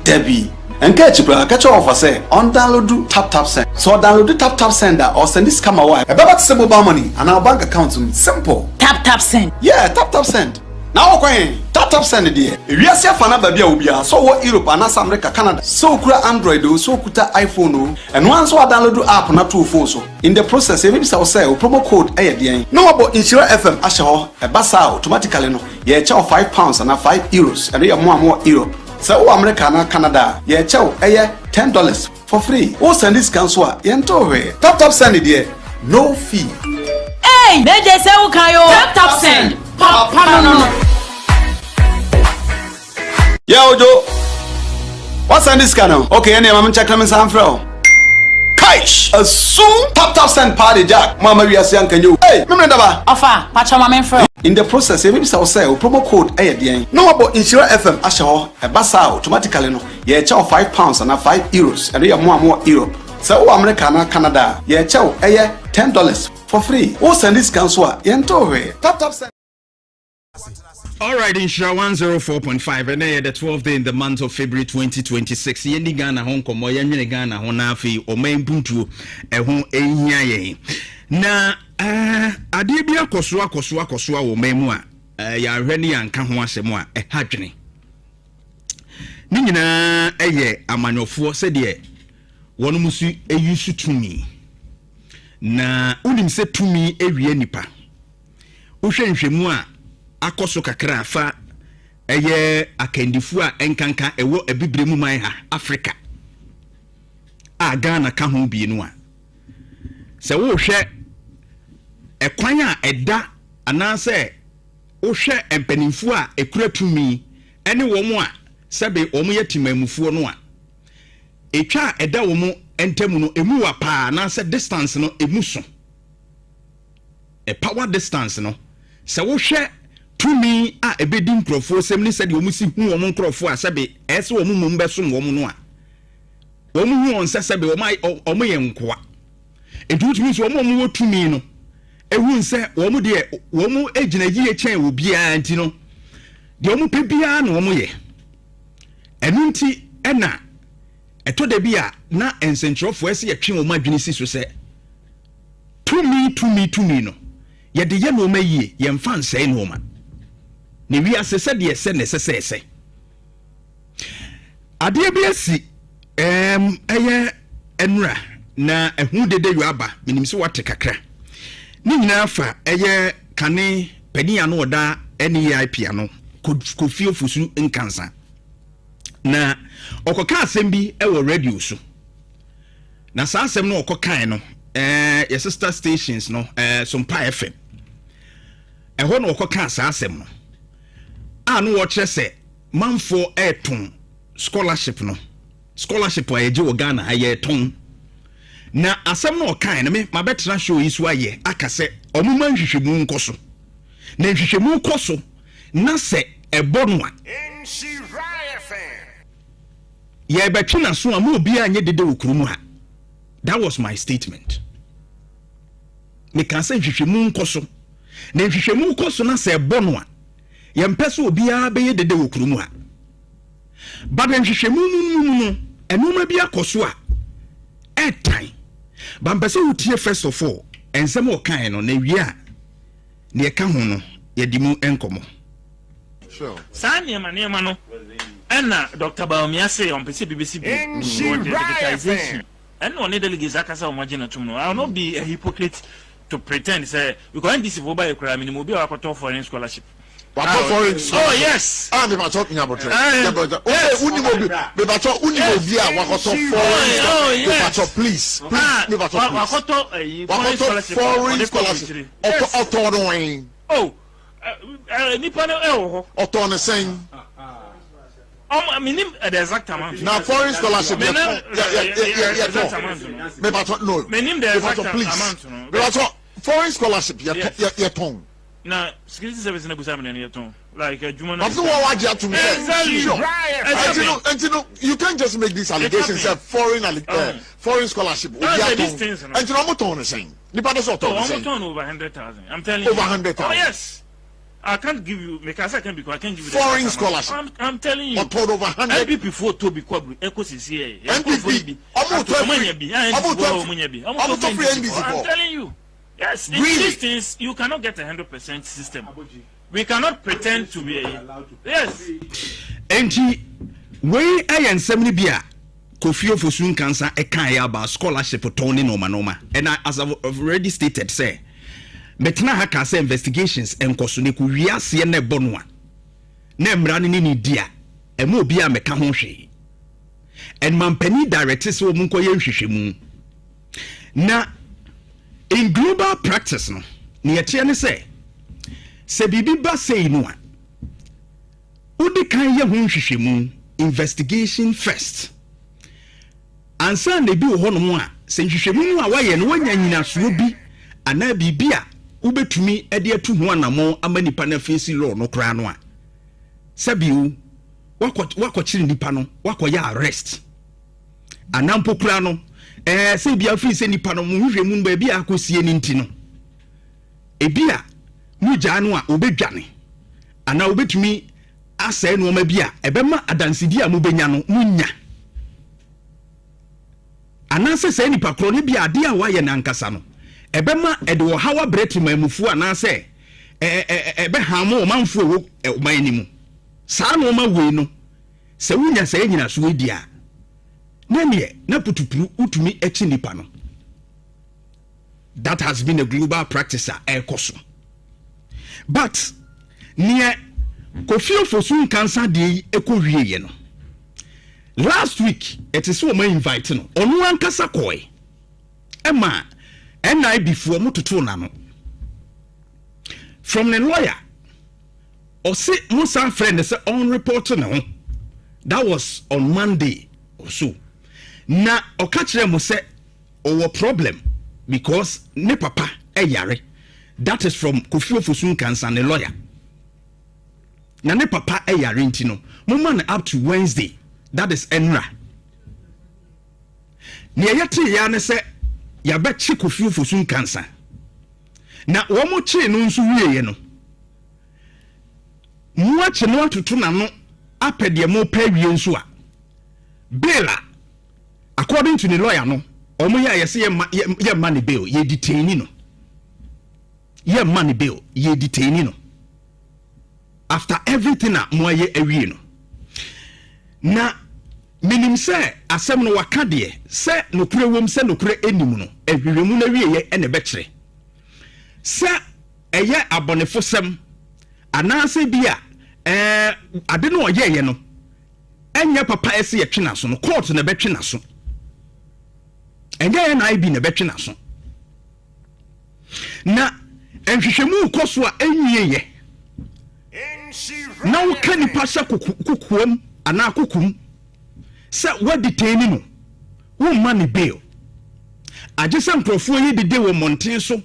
Debbie. Enke chibra catch off say on download tap send. So download tap sender or send this camera wire. About to mobile money and our bank account simple. Tap send. Yeah, tap send. Now okay, tap send there. If you see fana baby obia so what Europe and America Canada. So kura Android so kuta iPhone and once we download app na two phone so. In the process maybe say promo code ayedian. No about Insure FM asho e basa automatically no. Ye charge £5 and €5 and you more Europe. So America na Canada, ye chow $10 for free. O send this cancel yento we. Tap send it there. No fee. Hey, they just say ukayo. Tap send. Papa no. Yeah, Ojo. What's on this channel? Okay, any I'm checking my sound from. Kaish, soon tap send party jack. Mama we are saying can you? Hey, me daba. Ofa, pacha mama friend. In the process maybe say promo code ayedian. No about Insure FM asho e basa automatically no. Ye charge £5 and €5 and you more Europe. So America na Canada, ye chow $10 for free. O send this cancel yento we. Tap send. Alright, Insure 104.5 and the 12th day in the month of February 2026. Yendi Ghana Hong Kong, Moya Ghana Honafi, or main buntu, a home a na adibia kosua wo memu a ya hwani anka ho asemu a hadwene ni nyina eye amanyofo se de wono musu eyusu tumi na unim se tumi ewie nipa uhwenhwemu a akoso kakra fa eye akandifu a enkanka ewo abibremu man ha Africa a Ghana ka ho bienu a se wo hwe ekwan a eda anase wo hwe empanimfu a ekura tumi ene wo mu a sebe wo mu yetimamufu no a etwa eda wo mu entemu no emu wa pa anase distance no emu so e power distance no se wo hwe tumi a ebedi nkrofo sem ni sede wo mu si hu wo mu nkrofo a sebe ese wo mu mum beso wo mu no a wo mu hu on sebe wo mu ye nkoa edutumi so wo mu wo tumi no ehun se wo mu de wo mu egina yie chen wo bia anti no de wo mu pe bia na wo mu ye enunti ena eto de bia na ensentrofo ese yetwe wo madwini si so se tumi no ye de ye no ma yie ye mfa nsai no ma ne wi asese de ese ne sese ade bia si eye enra na ehun dede yu aba minim se wate kakra ni nyina fa eye kane pani ano oda NEIP ano kofi ofusu nkansa na okoka asem bi ewo radio so na saa asem no okokan no your sister stations no Sompa FM eho no okoka saa asem no anu wo kire se manfo eton scholarship no scholarship a yeje wo Ghana aye ton na asem no kan na me mabetra show yi so aye akase omuma nhwehwemu nkoso na nhwehwemu nkoso na se ebonwa ye betwena so a mo bia anye dede okurum ha. That was my statement. Me kan say nhwehwemu nkoso na nhwehwemu nkoso na se ebonwa ye mpese obi a be ye dede okurum ha. But nhwehwemu enuma bi akoso a etan ba mpese utie first of all ensem o kan no na wi a na ye ka ho no ye dimu enkomo. Sure. Sanya no Anna Dr. Baumia say on BBC digitization. And on the delegates akasa imagine to no. I will not be a hypocrite to pretend say because this is over a crime in mobile akoto foreign scholarship. Oh yes. I'm not talking about it. Please. Foreign scholarship. Oh. Auto saying. I mean the exact amount. Now foreign scholarship. No. Please. Foreign scholarship. Your tongue. Now, security service in Abuja and like Juman. After what you have to you can't just make these allegations of foreign scholarship. And you know what saying. Over 100,000. I'm telling you. Over 100,000. Oh yes. I can't give you because I can't give you foreign scholarship. I'm telling you. Over 100. MPP for to be called EcoCCA. MPP. I'm telling you. Yes, in these things you cannot get 100% system. We cannot pretend to be yes. Enti we ayen semni bia Kofi Ofosun cancer e kan ya about scholarship for Tony Noma. And as I've already stated say metna haka say investigations enkoso ne ku wiase na bonwa na mra ni dia e mo bia meka ho hwe and mampani director so mu nkoye nhwehwemu na in global practice no ne yete ne say se bibi ba say no a udi kan ye ho nhwehwemu investigation first ansa na bi wo ho no mu a se nhwehwemu a waye no wanya nyina so bi ana bibia ubetumi ede atu ho anamo amanipa na face law no kra no a sabiu wakochiri nipa no wakoya arrest anampo kra no se bia fi se nipa no mu hwehwemu ba bia akosie ni nti no ebia mugya no a obedwane ana obetumi asɛ no ma bia ebema adansidi a mubenya no munya ana se nipa kro ne bia ade a waye na nkasa no ebema ede wo hawa breti mamufu ana se ebe hamo manfu wo omanimu saa no ma we no se wunya se nyina so edia na ne na putupuru utumi echi nipa no. That has been a global practice ekoso but near Kofi Ofosun cancer dey ekowie no last week it is so my invite no onu ankasa koi ema NI before mututu na no from the lawyer or say Musa friend say on report no that was on Monday or so na okachire mo say owo problem because ne papa yare that is from Kofi Ofosun cancer the lawyer na ne papa yare ntino mo up to Wednesday that is enra ne yete ya ne say ya be chi Kofi Ofosun cancer na wo mo chi no nso wieye no mo achi no atutu na no apede mo pa wie nso a bela according to the lawyer no omo ya yesi ye money bill ye detain no ye money bill ye detain no after everything a mo ye awie no na minim se asem no waka de se nokure wom se nokure enim no ehwehwemu na wie ye ene be kire se eye abonefo sem anase bia ade no oye ye no enye papa ese ye twena so no court na be twena so enye na ibi na be twena so na enhwehwemu koso a enwie ye na wo ka nipa sha kukuam ana kukum se what detain no wo man bail agisa nkrofo yi dede wo monten so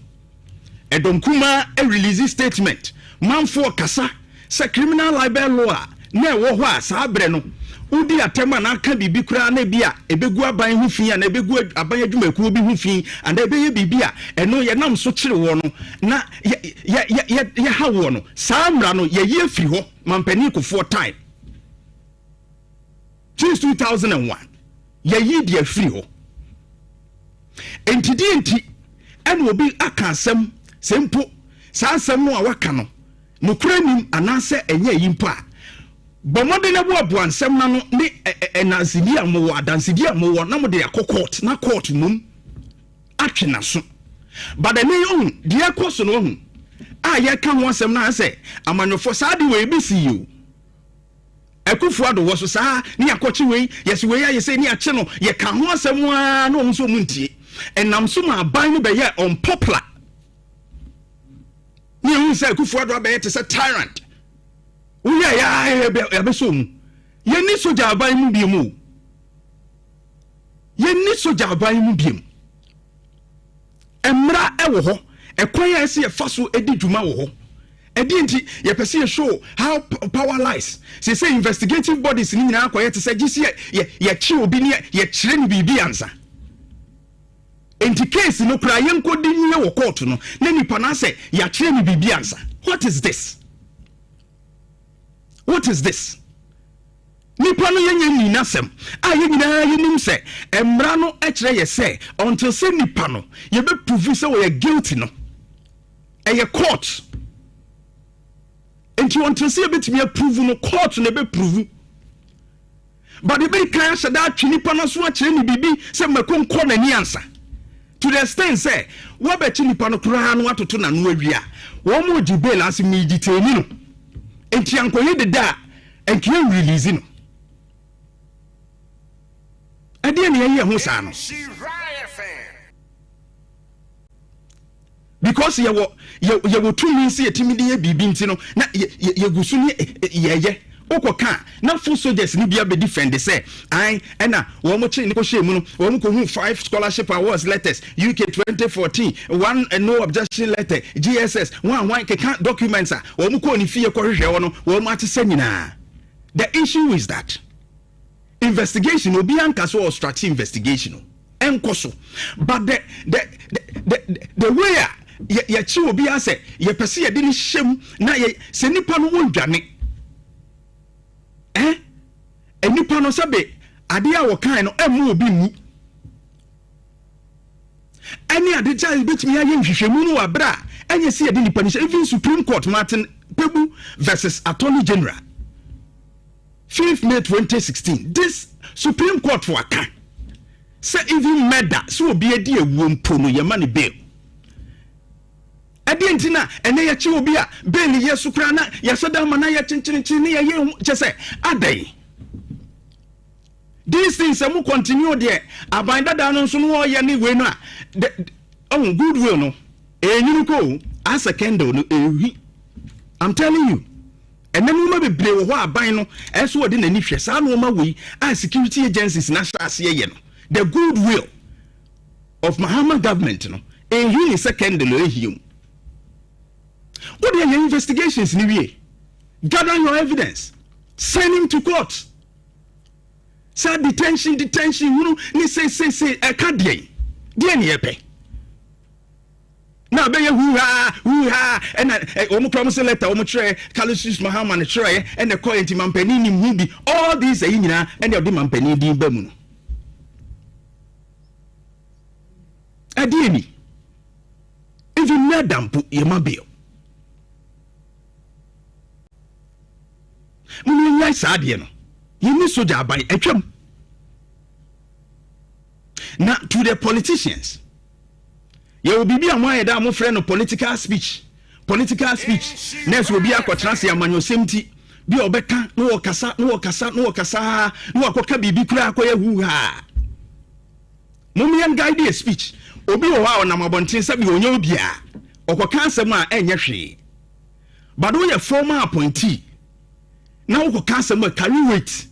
edonkuma a release statement manfo kasa se criminal libel law na wo ho a sa abre no udi atema na aka bibi kura na bia ebegu aban hu fi na ebegu aban adwumakuo bi hu fi and ebeye bibi a eno ye nam so kire wo no na ye ha wo no sa amra no ye ye firi ho mampani kofo time since 2001 ye yi de firi ho enti ene obi aka asem sempo sa asem no a waka no no kura nim anase enye yimpo a bomode na bo aboansem na no ne enansibi amowo adansibi amowo na mo de akokot na court mum atwena so but the ne de akoso no hu a ye ka ho asem na say amanyofo sa de we bisi you ekufu ado wo so sa ne akochi we yes we ya say ne ache no ye ka ho asem a no nso muntie enam so ma ban no be ye unpopular ne hu say ekufu ado be ye te say tyrant uya ya besom ye ni soja aban mu biemu ye ni soja aban mu biem emra ewo ho ekwan ya se ye faso edi dwuma wo ho edi nti ye pese ye show how power lies say investigative bodies ni nyina akoye te say gisi ye chi obi ni ye kire ni bibi ansa enti case no kra ye nkodi ni wo court no na nipa na say ya kire ni bibi ansa. What is this? What is this? Nipa no yenye ni nasem a ye nyina ye nim se emra no e kire ye se until say nipa no ye be prove say we are guilty no e ye court until say be to be prove no court no be prove but the be kan say that nipa no so a kire ni bibi say makonko na ni ansa to the extent say wo be chi nipa no kura no atoto na no awia wo mo di bail as me detain no enti ankoye de da enkiye release no ade ne ye ho sa no because ye wo tumi se yetimi de ye bibi nti no na ye gusu ni ye okoka na full soldiers ni bia be defend say ai na wo mo chi ni ko hwemu no wo mo ko hu 5 scholarship awards letters UK 2014 one no objection letter GSS one keka documents a wo mo ko ni fie ko hwehwe wo no wo mo ate sanyina. The issue is that investigation obi anka so strategic investigation enkoso but the way ye chi obi ase ye pese ye de ni hyem na ye se nipa no wondwane enipa no sabe ade a wo kan no emu obi mu ani ade cha betimi aye nhwehwemu no wabra enye se ade nipa ni even Supreme Court Martin Pebu versus Attorney General 5th May 2016 this Supreme Court for aka say even murder so obi ade ewu mpo no ye mane bail ade ntina ene ye chi obi a bail ye sukra na ye soda ma na ye chinchin ye che say adai. These things some continue there. Abanda down so no ye ni we no oh goodwill no you go as a candle no I'm telling you. And then we be brave ho aban no eso wode nani hwe sa no ma we as security agencies national ase no the goodwill of Muhammad government no he is a candle ehim. What are your investigations ni we? Gather your evidence. Send him to court. Say detention you ni say e ka dey ni epe na be hu ha and omo promise letter omo try Calisius Muhammad try and the call enti mampani ni mu bi all these ayi nyina and the mampani din ba mu no adieni even nadampo ye mabio mu nyai sa de no yini soja aban atwam na to the politicians ye will be amwa da mo friend no political speech next will be akotrase amanyo semti bi obeka no okasa no akoka bibi kura akoye hu ha mumian guide a speech obi o wa na mabontin sabi onye obia okoka asem a enye hwe but we former appointee Now we can't carry weight.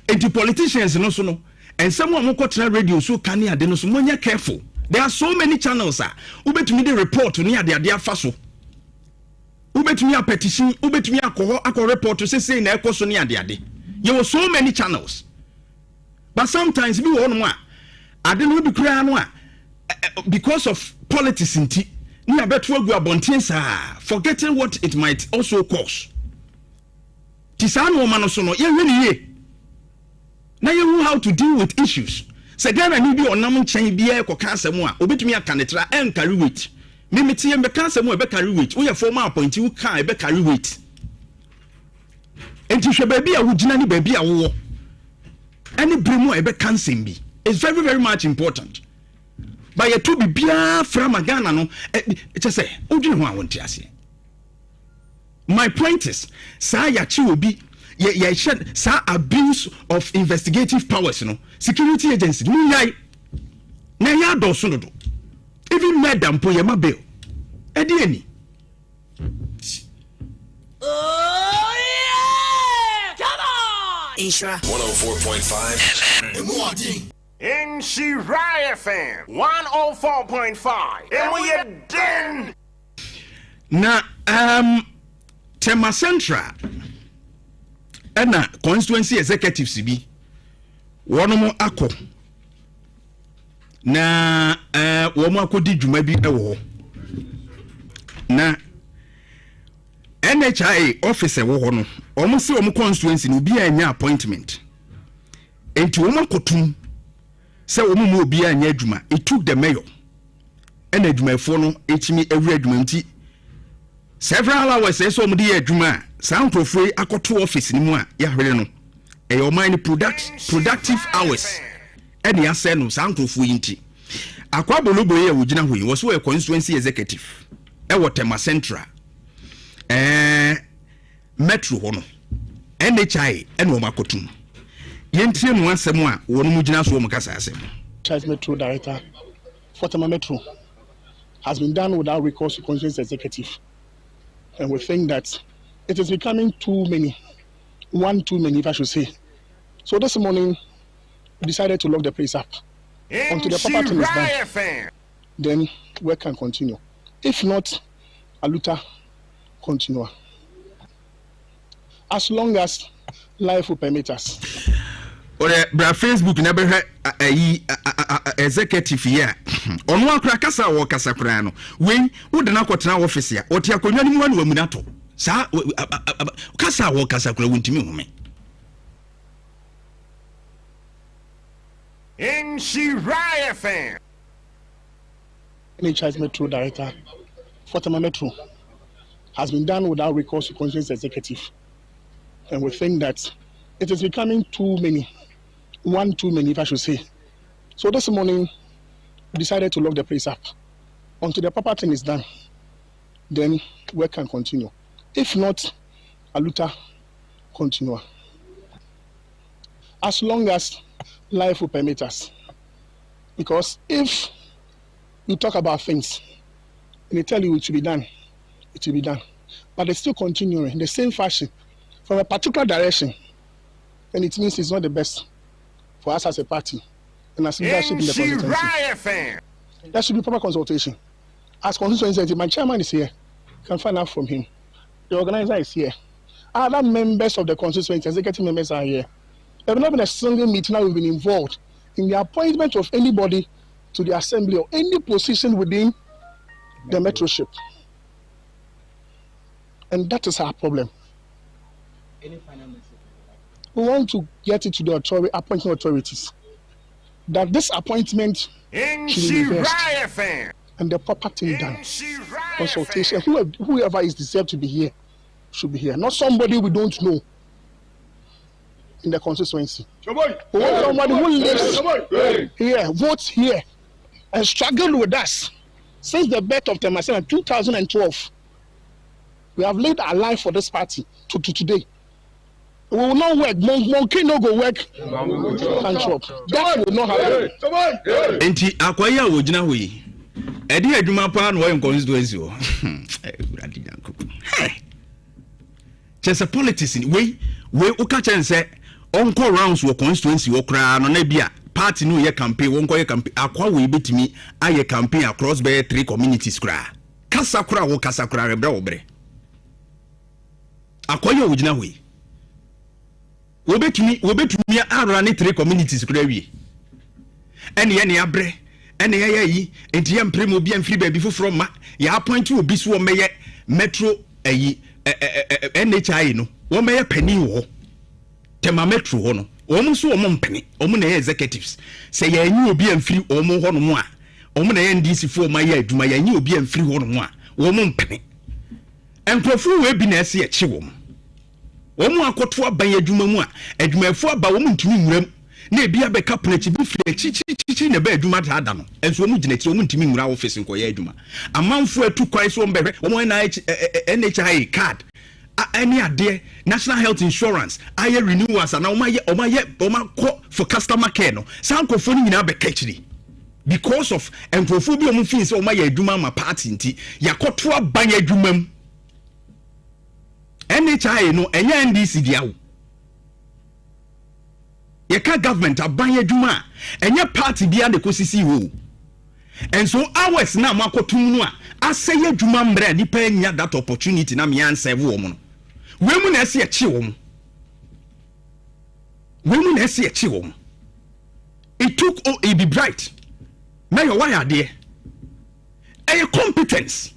And the politicians no so no. And someone who got radio so can you no so when you're careful. There are so many channels ube to me the report near the idea faso. Ube to me a petition, ube to me a report to say na eko so near the ade. There were so many channels. But sometimes we one more. I don't know the because of politics in tea. Ni abeto agu abonten sa forgetting what it might also cause. Tisano woman so no ye ye. Now you know how to deal with issues. Say Ghana ni bi onam nchen bia ekoka asem a obetumi aka netra en carry weight. Me metie be ka asem e be carry weight. Wo ye former appointee wo ka e be carry weight. Enti hwe ba bia wo gina ni ba bia wo. Any bremo e be cancel bi. It's very very much important. But you to be bia from Ghana no just say odwene ho a wonte ase. My point is sa ya chi obi ye shed sa abuse of investigative powers no security agency no yai na ya do so do even madam po ye ma bail e di ani. Oh yeah, come on. Isra 104.5 in Shiraya FM 104.5 and we are done. Na Tema Central Ena Constituency Executive CB wono akọ na womo akodi dwuma bi ewo na NHI officer wo ho no omo se omo constituency no bi anya appointment enti womo akotum se womo mu obi anya adwuma it took the mayor ena adwumafo no etimi awura adwuma nti several hours so omo di adwuma Sound profile akoto office ni mu a ya hwere no e your mind productive hours e ne ase no sound profile yinti akwabolobo ye wogina hoyi wo so e constituency executive e wo Tema Central metro ho no NHI e no makotum yentie no asem a wo no mugina so mo kasa asem. Chief Metro Director for Tema Metro has been done without recourse to constituency executive, and we think that it is becoming too many, one too many if I should say. So this morning we decided to lock the place up until the proper thing is done. Then work can continue. If not, aluta continue. As long as life will permit us. Ore bra Facebook na be executive here. Ono akra kasa wo kasa kra no. We wo de na kwotena office ya. Oti akonwa ni mu wa munato. Sa kasa wo kasa kura wuntimi home in Shiraya FM. NHI's Metro Director for Tema Metro has been done without recourse to constituency executive, and we think that it is becoming too many, one too many if I should say. So this morning we decided to lock the place up until the proper thing is done. Then work can continue. If not, aluta continue. As long as life will permit us. Because if you talk about things and they tell you it should be done, it will be done. But they still continue in the same fashion from a particular direction, and it means it's not the best for us as a party and as leadership in the constituency. There should be proper consultation. As constituency, my chairman is here. You can find out from him. The organizer is here. Other members of the constituency, executive members are here. There have not been a single meeting that we've been involved in the appointment of anybody to the assembly or any position within the metroship. And that is our problem. Any final message? We want to get it to the appointing authorities that this appointment should be reversed and the proper thing done. Consultation. Whoever is deserved to be here should be here. Not somebody we don't know in the constituency. We want somebody who lives here, votes here, and struggled with us since the birth of Tema Central in 2012. We have lived our life for this party to today. We will not work. Monkey no go work. That will not happen. Enti akwaya wojina hoyi. Edi adwuma pa no wo constituency o. Chese politics we uka chen say onko rounds wo constituency wo kra no na bia party no ye campaign wonko ye campaign akwa we betimi aye campaign across by 3 communities kra kasa kra wo kasa kra rebra wo bre akwa ye ogina we wobetumi ara ne 3 communities kra wie ene ye ne abre ene ye yi enti ye mpremo bia mfiri ba bi foforo ma ya appoint obi so wo meye metro ayi NHI no wo meye pani wo tema metro ho no omo so omo mpene omo na executives say ya nyi obi amfiri omo ho no mo a omo na NDC fo ma ya aduma ya nyi obi amfiri ho no mo a wo mo mpene enkrofo we bi na ese ye chi wo omo akoto aban aduma mu a adumafo aba wo ntumi nwuram na ebi abeka pnachi bi firi chichi na ba aduma ta ada no enso omo gina chi omo ntumi nwura office nko ya aduma amanfo atu kwai so mbehwe omo na NHI card any ade national health insurance aye renewals and oma for customer care no sanko fo ni nyina be kachiri because of enkrofo bi omo fin se oma ya aduma ma party nti yakoto aban adumam NHI no enya NDC diawo yeka government aban aduma enya party bia de kosisi wo and so hours na makotum no a aseye aduma mbre nipa enya that opportunity na me answer wo mo no we mu na ese echi wo mo it took be bright na your why ade e competence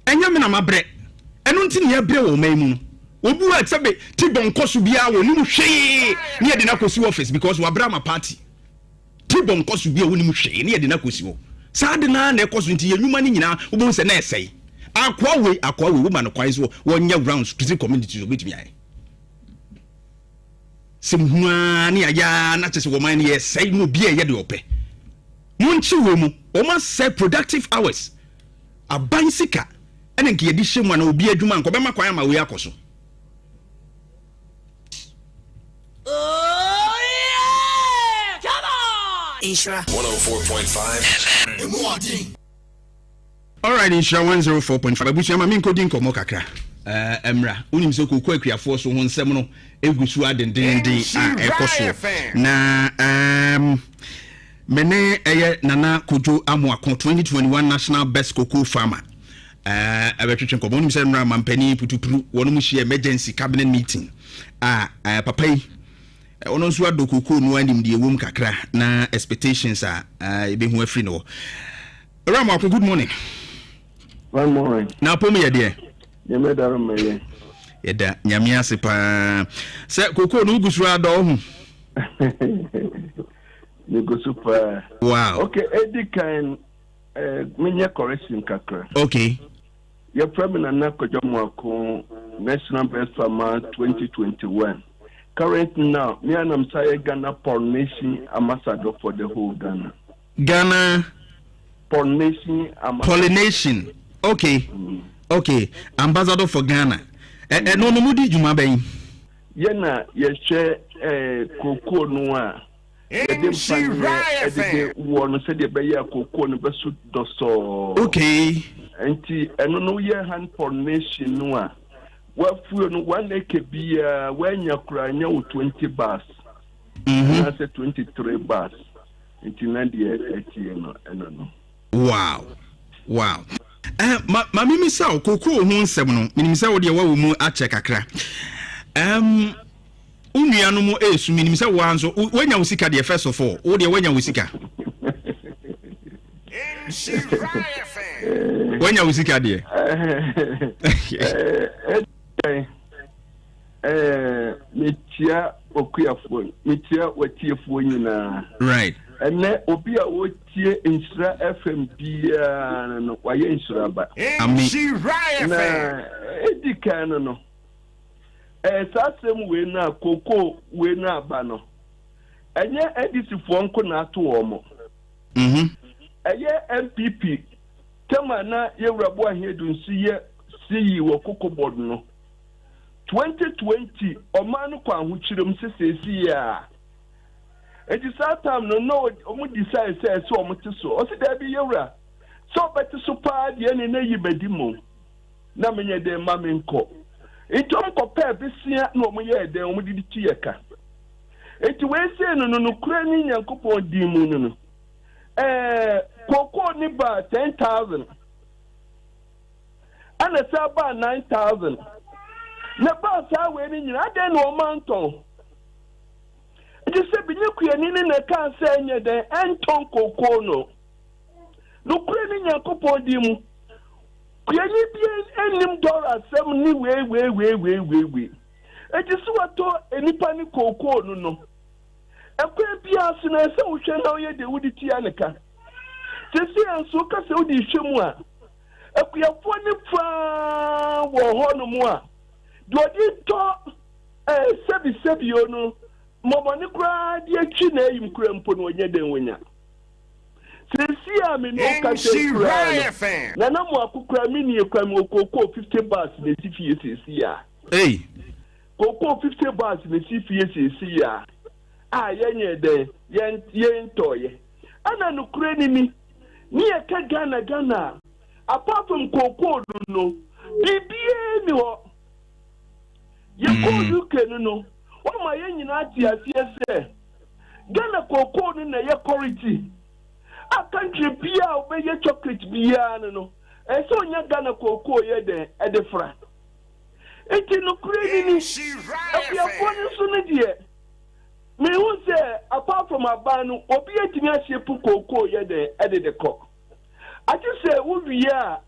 enya me na mabre enu nti ne abre wo man mu no obi wa tsebe ti bonkoso bia wo ni mu hwe ne ye de na kosi office because wa bra ma party ti bonkoso bia wo ni mu hwe ne ye de na kosi wo saade na na ekoso nti ye nwuma ni nyina wo bo se na esei akwa we wo ma no kwai so wonya grounds to see community so betimi ai simhua ni aya na chese wo man ye sei no bia ye de ope munchi we mu o ma say productive hours aban sika ene nke ye di hwemu na obi adwuma nko be ma kwan ma we akoso. Oh yeah! Come on! Ishra 104.5 FM. All right, Ishra 104.5. Abusia ma minko din komo kakra. Emra, unim se ko akuafo so ho nsem no egusu adenden ekoso. Na mene eye nana kojo amoako 2021 National Best Cocoa Farmer. Abetwetwe komo unim se emra mampani putupuru wono mu hye emergency cabinet meeting. Papa yi ono nso adokoko no anim de ewom kakra na expectations ebe hu afri no. Ramo, good morning. One morning. Na pomi ye de. Ye me daro me ye. Ye da nyame ase pa. Se koko no gusu ado hu. Ni gusu pa. Wow. Okay, edi kan menye correction kakra. Okay. Ye premier na kojomo ako National Best Farmer 2021. Currently now, me and I'm saying Ghana Pollination Ambassador for the whole Ghana. Ghana Pollination. Okay. Okay. Ambassador for Ghana. No mudi juma ben. Yena ye share cocoa noa. Okay. Enti eno no ye hand pollination noa. Wafu no 1 acre be when you cry 20 bars. I said 23 bars. Until 98 no. Wow. Mami mi sa KuroYiMuNsem no. Minim sa wo de wa wo mu a check akra. Unua no mu esu minim sa wo anso wanya wo sika de first of all. Wo de wanya wo sika. Wanya wo sika de. Metia okuafo metia watiefo nyina right ene obi a wotie Insura FM bia no waye Insura ba Insura FM edikan no sasem we na koko we na ba no enye edisifo nko na ato omo eye MPP tema na yewrabo ahedu nsiye siyi wo koko board no 2020 omanu kwa ahuchirem sesesi ya eti satam no omu decide say so omu tiso o se da bi yewra so beti so pa de ne na yibedi mo na menye de mamenko Itom compare bisia no mo ye den mo di ti yeka. Eti we say no kura ni Nyankopon di mu no. Cocoa ni ba 10,000. And a saba 9,000. Na ba sa we ni nyina den no manton. Eti se binye kuya ni na kan say nye den enton cocoa no. No kura ni Nyankopon di mu. Kuya ni bi enim dollar sem ni we. Eti so wato enipa ni cocoa no. Ekwe bia so na se wo hwe na oye de wudi tia neka. Sisi anso ka se wudi hwemu a. Ekuyafo ni fa wo ho no mu a. Do di to sebi yo no. Momoni kura di echi na yim kura mpo no onye den wonya. Sisi a me no ka se na mo akukura mi ni ekwa mi okoko 50 bars na sifie sisi a. Hey. Koko 50 bars na sifie sisi a. Yenye de yen toye. Ana no kreni ni e ka Ghana apart from cocoa no bibie ni ho ye ko UK no o ma yen nyina ti asiese Ghana cocoa no na ye quality a country bia obeye chocolate bia no so nya Ghana cocoa ye de edefra enti no kreni ni e ya foni so ne die me who say apart from abanu obi etimi ahyepu cocoa ye de edede ko I just say we are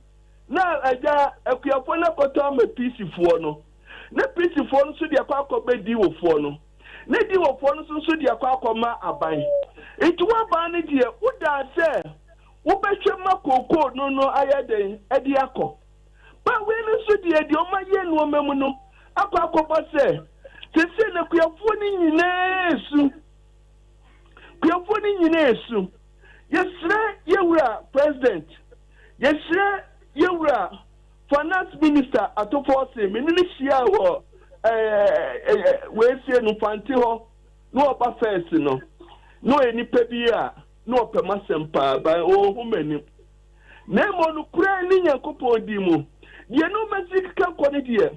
now aja akuafo na koto ma peaceful no na peaceful no so de akwa be di wo fo no na di wo fo no so de akwa ma aban etu aban ne de wo da say wo behwe ma cocoa no ayeden edi akọ ba we no so de o ma ye no memu no akwa ba say sese na kuafo ni nyina esu yesre yewura president yesre yewura finance minister atofo se menini hia wo we se no fanti ho no oba first no enipa bi a no opemasempa ba o humani na mo no kura ni Nyankopon di mu de no masik ka kone de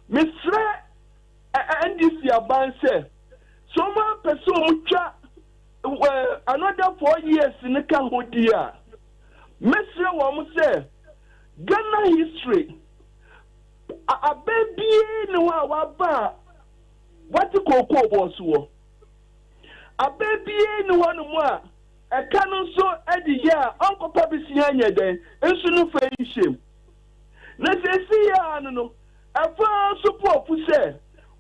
mesre NDC abanse so ma person mutwa another 4 years in the Cambodia. Mesre wo say Ghana history a baby no wa ba what cocoa was wo a baby no one mo a kanu so edi ya onko pabisi anya den ensu no fa shame na se si ya no afa so pofu say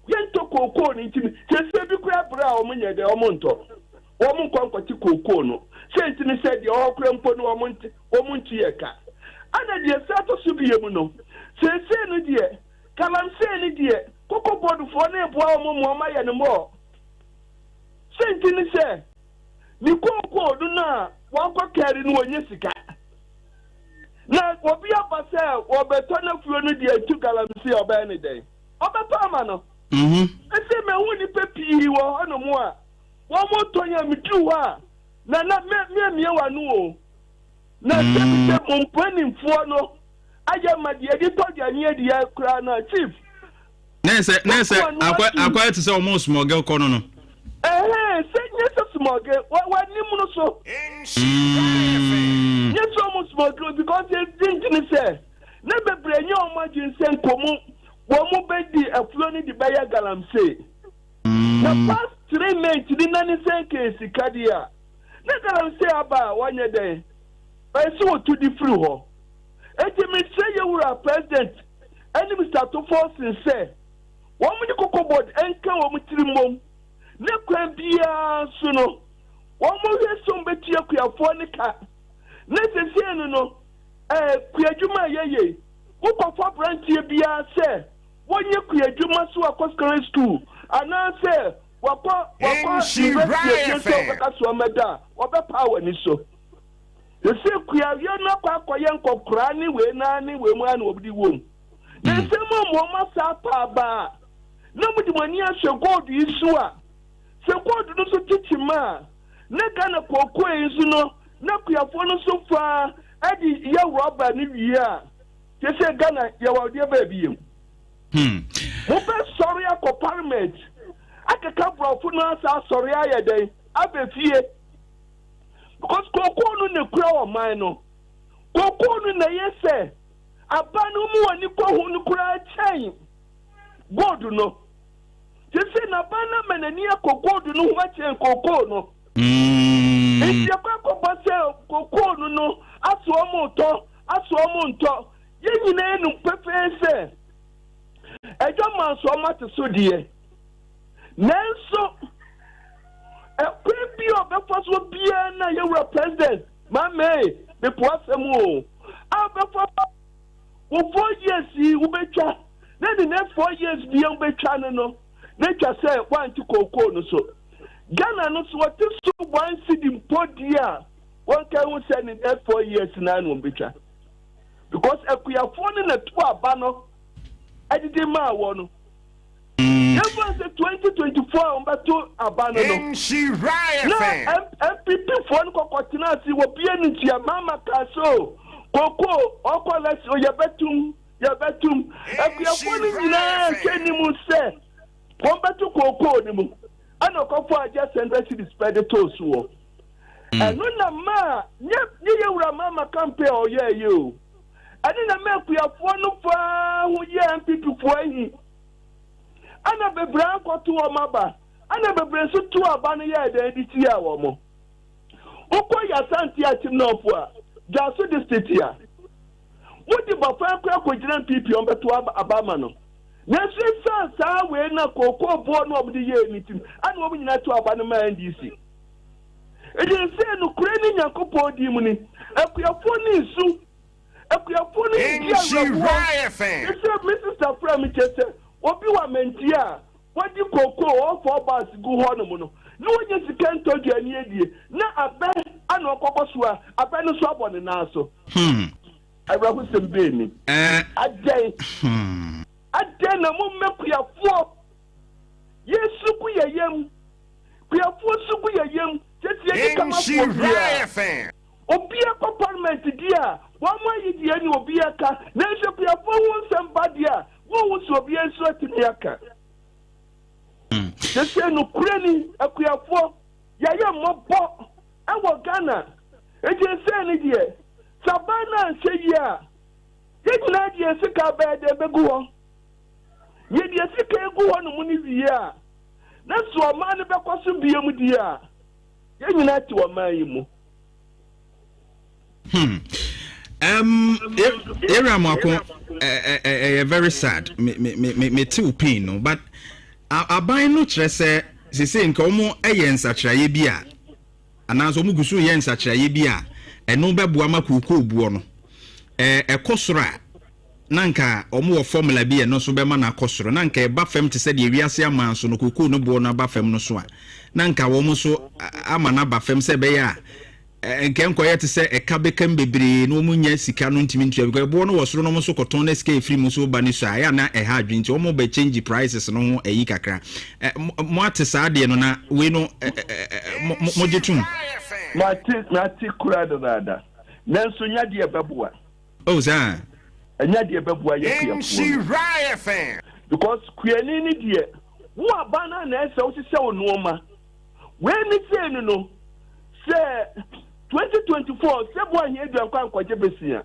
yento cocoa ni ntimi se bi kura bra o munye de o monto womun kwankoti cocoa no senti ni said the okra mpo no womunti yeka ana de sato subiye mu no se no de kalam se ni de cocoa board fo na eboa mo ma ye ne mo senti ni se ni cocoa do na wankwa kari no onye sika na obi abase obeto na fuo no de 2 kalam se oba ne den obeto ama no ese me hu ni pepi wo hono mo a one more tonya mitu wa na me wa nu o na se mompani mfo no aja made edi to dia ni edi kra na chief nese akwa to say almost small girl kono no se nyese small girl wa ni mu no so nyese almost small girl because they didn't say na bebre nya o ma jinsen komu wo mu bedi aflo ni di baya galamse na past 3 months di nani senke sikadia na galamse aba wanye den esi wo to di free ho eti me say you were president and Mr. to force say wo mu di cocoa board enka wo mu tiri mom na kwan bia so no wo mu hwesum betia kuafo ne ka na sese no kuadwuma yeye wo kofo branch bia say wonye kuadwuma so akoscare school ana say wako meda obe power ni so ese kuya na kwa nkokora ni we na ni we mu ana obdi wom ese mo ma sa pa ba na mudi mani ahwe gold isu a se gold no so titima na Ghana kokko isu no na kuyafo no so fa adi ya roba ni wi a ese Ghana ya wade ba bi yem Mube sorry ako parliament. Akeka brofo no sa sorry ayede abefie. Because koko no ne kura o man no. Koko no na yese. Abanu mu ani ko hu no kura chain. God no. Jese na bana menani akoko no hu chain koko no. Enti akoko base koko no aso omo nto. Ye nyina enu pepe se. Ejo man so mate so die. Nenso ekwebi obefo so bia na ye were president. Mame, the poasemu. Abefo wo 4 years wo betwa. Na the next 4 years bia wo betwa no. Na twa say want to koko no so. Ghana no so what so one city podia. One can who say in the next 4 years na no betwa. Because ekuyafo na to aba no adide ma wono. Never say 2024 umbato abano no. MPP phone kokotina si wo bia ntia mama kaso. Koko okoles oyebetum. Ekuyafo ni nyina keni mu se. Umbato koko ni mu. Ano kofo aja center city spread to so. Anu na ma nye yewura mama campaign oye yo. Ani na mekuyafo no fa hu ye MPP fo ahi. Ana bebra akoto o maba. Ana bebre so to aba no ye de diti a wo mo. Okwa ya santi atim no fo a. Jaso district ya. Wodi ba fa kwa kogina MPP on beto abama no. Na sa we na koko bo no obdi ye nitim. Ana wo nyina to aba no ma NDC. Eje se no kure ni nyakopo di mu ni. Akuyafo ni su. Akuyafo ni dia. Mrs. Safra chese. Obi wa mentia wadi koko o for bus go hono mu no no onye sika ntodu ani edie na abe ana okoko so a abe no so abone na so abrahu sembe ni adai na mu mekuyafo yesu ku yeyem kuyafo su ku yeyem tetie kama fo bia obi akọ parliament dia wa mo yidi ani obi aka na nso kuyafo hu nsamba dia wo so bia so atimiaka Jese no kureni akuyafo yaye mobo ewo Ghana ejese ni die sabana nseya yegina die sika bede begu ho ye die sika egu ho no mu ni wie a na so ma ne bekoso biem die a yenyina ti wo man yi mu very sad. Me too pain no, but aban no kyerɛ sɛ sɛ nka ɔmo ɛyɛ nsakyerɛyɛ bi a anaasɛ ɔmo gusu yɛ nsakyerɛyɛ bi a ɛno bɛboa ma kookoo buo no ɛkɔ soro a na nka ɔmo wɔ formula bi ɛno nso bɛma na akɔ soro na nka ɛba fam te sɛ deɛ wiase ama so no kookoo no buo no aba fam no so a na nka wɔn so ama na aba fam sɛ bɛyɛ a nkenko yɛ te sɛ ɛka bekam bebree no mu nya sika no ntimi ntua because bo no wɔ soro no mo so kɔtɔn na sika efiri mu so ba ne so a na ɛha adwinti ɔmo be change prices no ho ɛyi kakra mo ate saa de no na we no mo jetum mati kura dada nanso nya de bɛboa oh za nya de bɛboa yɛ KuroYiMuNsem because kuani ni de wo abana na ɛsɛ wo sɛ wo nooma we ni sɛ no say 2024 say boy here do akwa nkwaje besia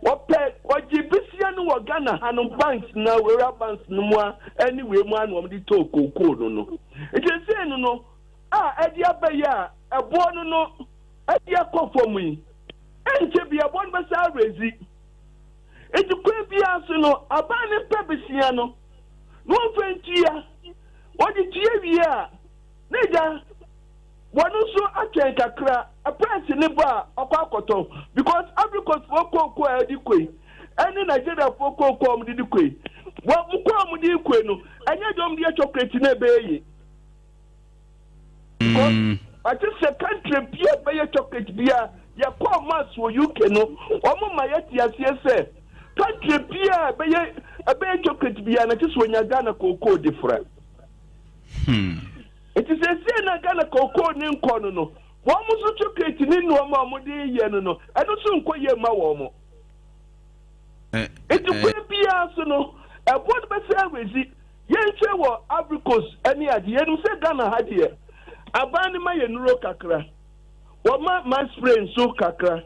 waji besia no wa Ghana hanu banks na wera banks no mu anyway mu anu omdi to koko no it is say no edi abaya ebo no edi akofo mu yi enche bia bon be sa rezi edi kwa bia so no abane pe besia no fentia wodi tie wi a neja one so atwen kakra a price ne ba akwakoto because Africa for koko edikwe any Nigeria for koko mudi dikwe wa mukwa mudi dikwe no anya dom dia chocolate na beyi because I just say country bia be chocolate bia ya kwa mass wo UK no omo mayeti asie se country bia be chocolate bia na just wonya Ghana koko different it is a say na Ghana koko ni nkono no wo mo so chocolate ni no mo de ye no eno so nko ye ma wo mo it kwe bia so no what be say we yenche wo Africos any ade yenu say Ghana ha de abani ma yenuro kakra wo ma spray so kakra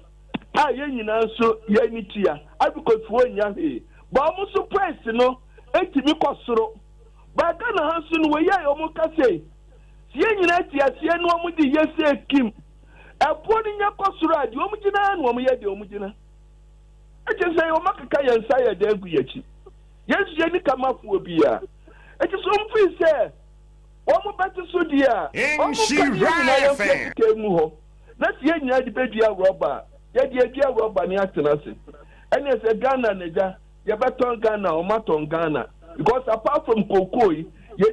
a yen nyina so yenitia Africos wo nya he ba mo so price no entimi kosoro ba Ghana ha so no we ya yo mo ka say yen nyina tia sie no mo di yese kim epo ni nya kosoro ade o mo gina no mo ye de o mo gina e je say o makaka yensa ye de agu yachi yesu ye ni kama fu obia e je so mfi say o mo beti so dia o mo ka ye fan ke mu ho na tie nya di bedua roba ye di edua roba ni atena se ene se Ghana neja ye beton Ghana o maton Ghana because apart from cocoa ye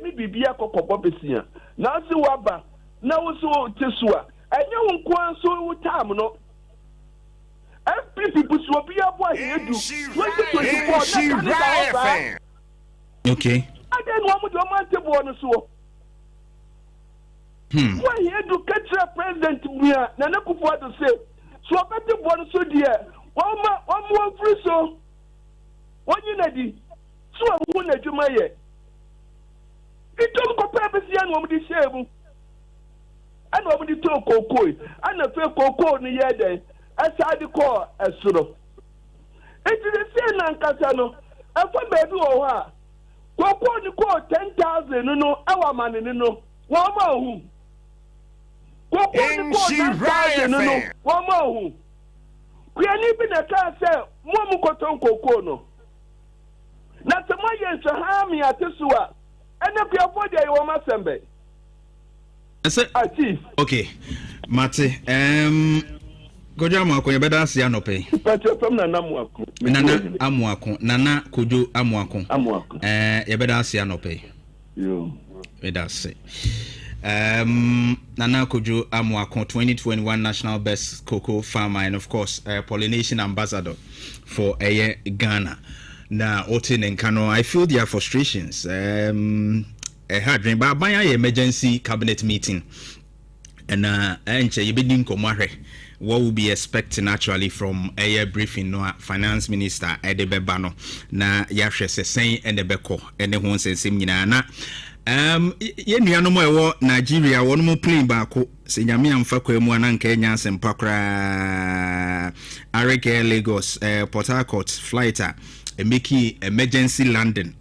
ni bibia kokobo besia na se waba na wo so tesua enye wo nko so wo tam no FPP busu obi abo ahedu 2024 okay again one mo do man table no so why hedu ketra president bia na na kufu ado say so obete bo no so dia one free so onyi na di so awu na djuma ye itom ko pepe sia no mo di shebu ana mo di to kokoi ana fe kokoi ni ye den aside call esuro enti de say na nkasa no afa bebi wo ha kokoi ni call 10,000 no awa mane ni no wo ma hu kokoi ni call 10,000 no wo ma hu kuyani bi na ka say mo koton kokoi no na se mo ye so ha mi atesuwa ene kuyafo de yo ma sembe okay mate Kojo Amuako ye beda ase anope. Nana Amuako. Nana Kojo Amuako. Ye beda ase anope. Yo. Beda se. Nana Kojo Amuako 2021 National Best Cocoa Farmer and of course pollination ambassador for Ghana. Na Otin and Kano, I feel their frustrations. Had dream by emergency cabinet meeting. And you be doing komare. What will be expecting actually from a briefing no finance minister Edebebano na yahwe se sen Edebeko ene ho nsensem nyina na ye nuano mo ewo Nigeria won mo plane baako se nyame amfa kwemu ananka enya asempa kra Areke Lagos Port Harcourt flight make emergency landing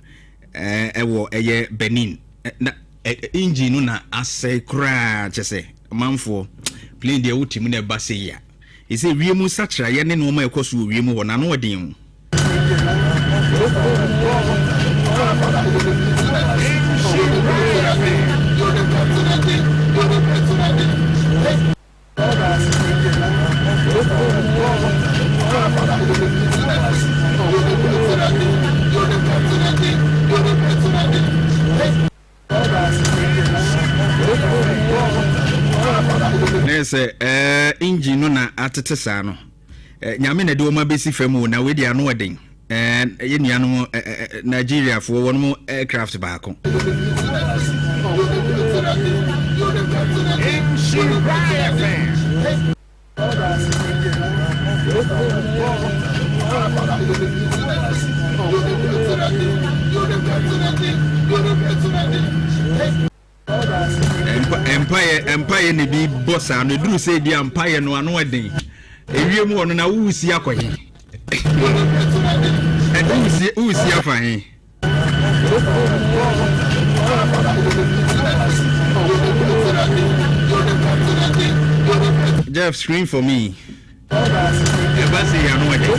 ewo eye Benin na engine na asay kra chese manfo plane de utim na ba say ya e say wiemu sachra ye ne no ma ekoso wiemu wo na no odin Nese engine no na atetesa no nyame na de o ma besi fam na we dia no odin ye nuano Nigeria for one more aircraft baako Empire ne bi bossa no duru say di empire no ano eden ewiem ho no na wusi akohe wusi afahe Jeff screen for me ebasi ya no eden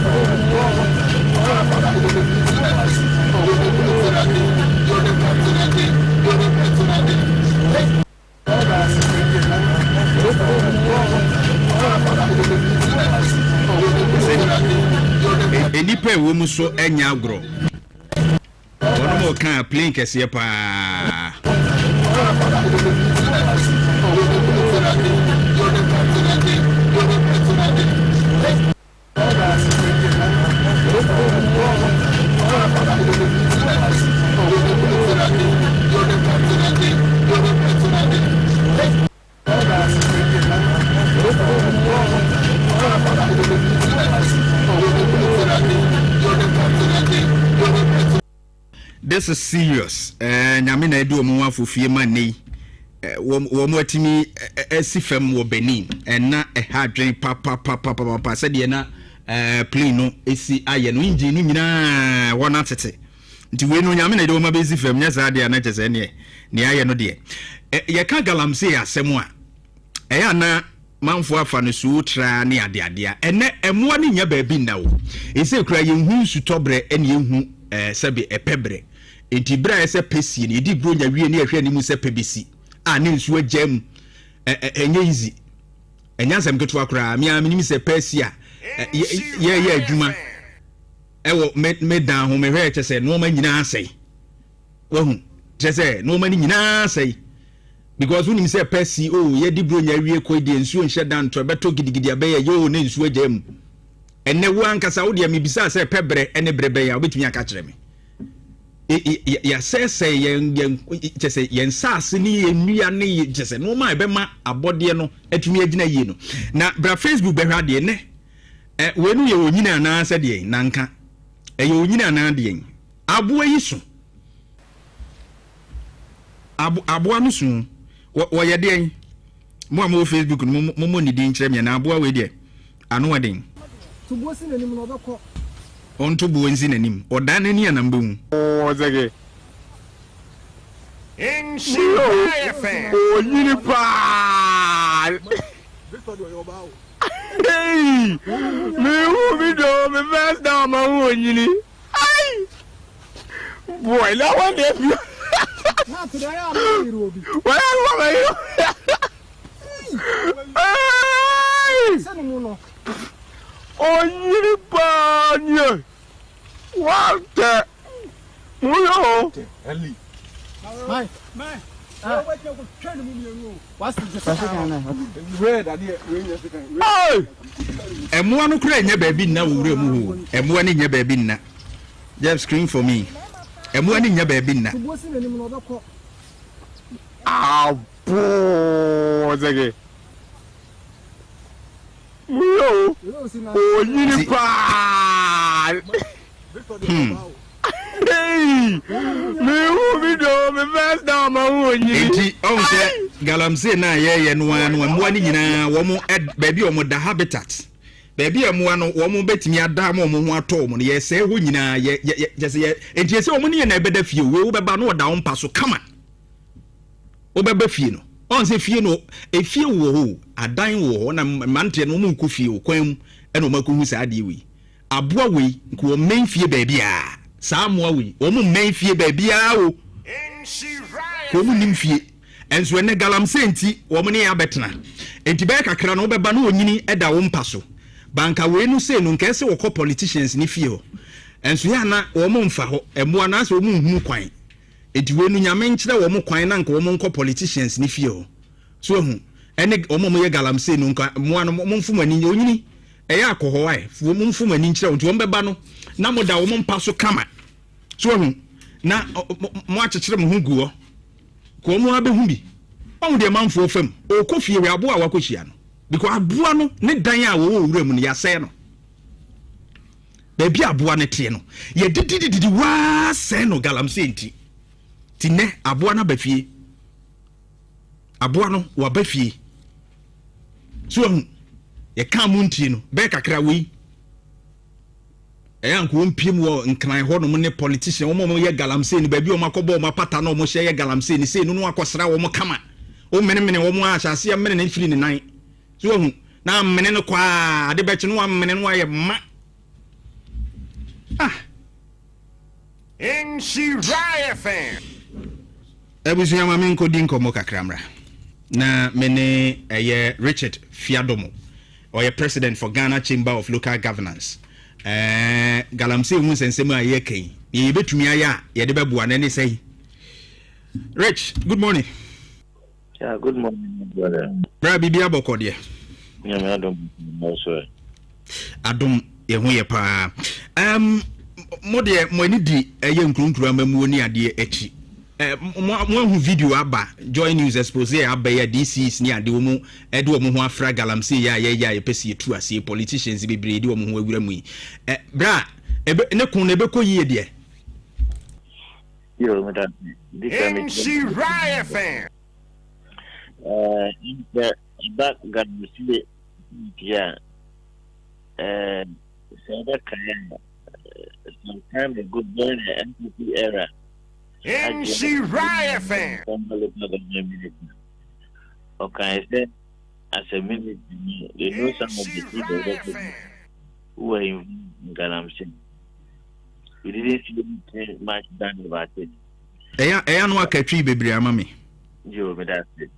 enipa wo mu so enya agro wono mo kan plane kese pa this is serious. Nyame na edu omo afofie ma nei. Wo mo atimi esifam wo Benin. Na hadwen papa said ye na plane no esi aye no engine ni nyina wona tete. Nti we no nyame na edu omo besifam nya sa de na chese ne aye no de. Ye ka galamse asem a. Eya na manfo afa no so tra ne ade ene emoa ne nya ba bi na wo. Ese kura ye hu sutobre ene ye hu sebe epebre. Enti bra ese pesi ne di bro nya wie ne ahwe ne mu se pebesi. Ne nsu agam enye easy. Enya nsem keto akura me nim se pesi a ye adwuma. Ewo me dan ho me hwe chese no ma nyina asai. Wahu chese no ma nyina asai. Because when you say pesi ye di bro nya wie ko di nsu nhye dan to beto gidigidi abeya yo ne nsu agam. Enne wo ankasa wo de me bisa se pebre ene brebe ya obetumi aka kire me. Ya say yen chese yen sase ni enua ne chese no ma be ma abode no atumi agina yie no na bra Facebook be hwa de ne we nu ye onyina na ase de nanka ye onyina na de abo yi so abo anu so wo ye de mo am Facebook no mo ni din kire me na abo we de anu wadin tubo si nanim no obekọ on to bo nzi nanim oda na ni anamba mu zage in FM o yiri pa Victor do yo bawo hey me hu mi do me first down ma hu yiri ai boy la one dey na to dey am yiri obi wa wa yo ai sanu no o yiri pa nye what muyo ali mai what you go train mu mi what's the red ade we nya second emoa no kura nya ba bi na wure mu ho emoa ni nya ba bi na just screen for me emoa ni nya ba bi na abo zage muyo o yiri pa hey me hu mi do me first down ma hu yiri enti on se galamse na ye no anu emoa ni nyina wo mo ba bi o mo da habitat ba bi emoa no wo mo betimi ada ma mo ho ato mo ye se ho nyina ye just ye enti se wo mo ni na ebeda fie we wo beba no da wo mpa so kama wo beba fie no on se fie no efie wo ho adan wo na mante no mo nko fie wo kwam e no makohu sa ade wi aboa we nko main fie ba bia sa moa we wo mo main fie ba bia wo ko mo nim fie enso ene galamse enti wo mo ne ya betena enti be kakra no beba no onyini eda wo mpa so banka we no se no nke se wo ko politicians ni fie ho enso ya na wo mo mfa ho emoa na se wo mo hu kwan enti we no nyame nkyere wo mo kwan na nka wo mo nko politicians ni fie ho so hu ene wo mo ye galamse no nka moa no mo mfuma ni onyini eya akoho ai wo mo mfuma ni nkyere wo beba no na mo da wo mo mpa so kama so hu na mo akyekyere mo hu guo ko mo abehu bi on de manfo fam o kofie we abo a wakohia no because aboa no ne dan a wo wura mu ne yasɛ no baby aboa ne tie no ye didididi wa sɛ no galamse enti ti ne aboa na bafie aboa no wa bafie so hu ye ka mu ntie no be kakra we nko mpiem wo nkran ho no ne politician wo mo ye galamse ni baby o makobo o mapata no mo hye ye galamse ni se no akosra wo mo kama o menene wo mo ahase menene ne firi ne nan so hu na menene kwa ade beche no menene no aye ma in Shirai FM ebusuya ma men ko din ko mo kakramra na mene Richard Fiadomo or ye president for Ghana Chamber of Local Governance galamse hu sensem a ye kan ye betumi aya ye de bebu anene sei Rich, good morning. Yeah, good morning, brother. Bra bibi aboko de. Yeah, me also. Adom ye hu ye pa. Mo de mo ani di ye nkrunkru amamu oni ade echi. Mo hu video aba Joy News expose aba ya DCs ni ade wo mu ede wo mu ho afra galamse ya ye pesi etu ase politicians bebre ede wo mu ho awura mu yi. Bra ne kun ne beko yie de. Yo, that Riot fan. That got me see. Yeah. So that some time ago during the NPP era. Riot fan. Okay, I said as a minute, you know some of the people who were in Galamsey. We didn't see much done about it. I know what country baby, mammy. You know, that's it.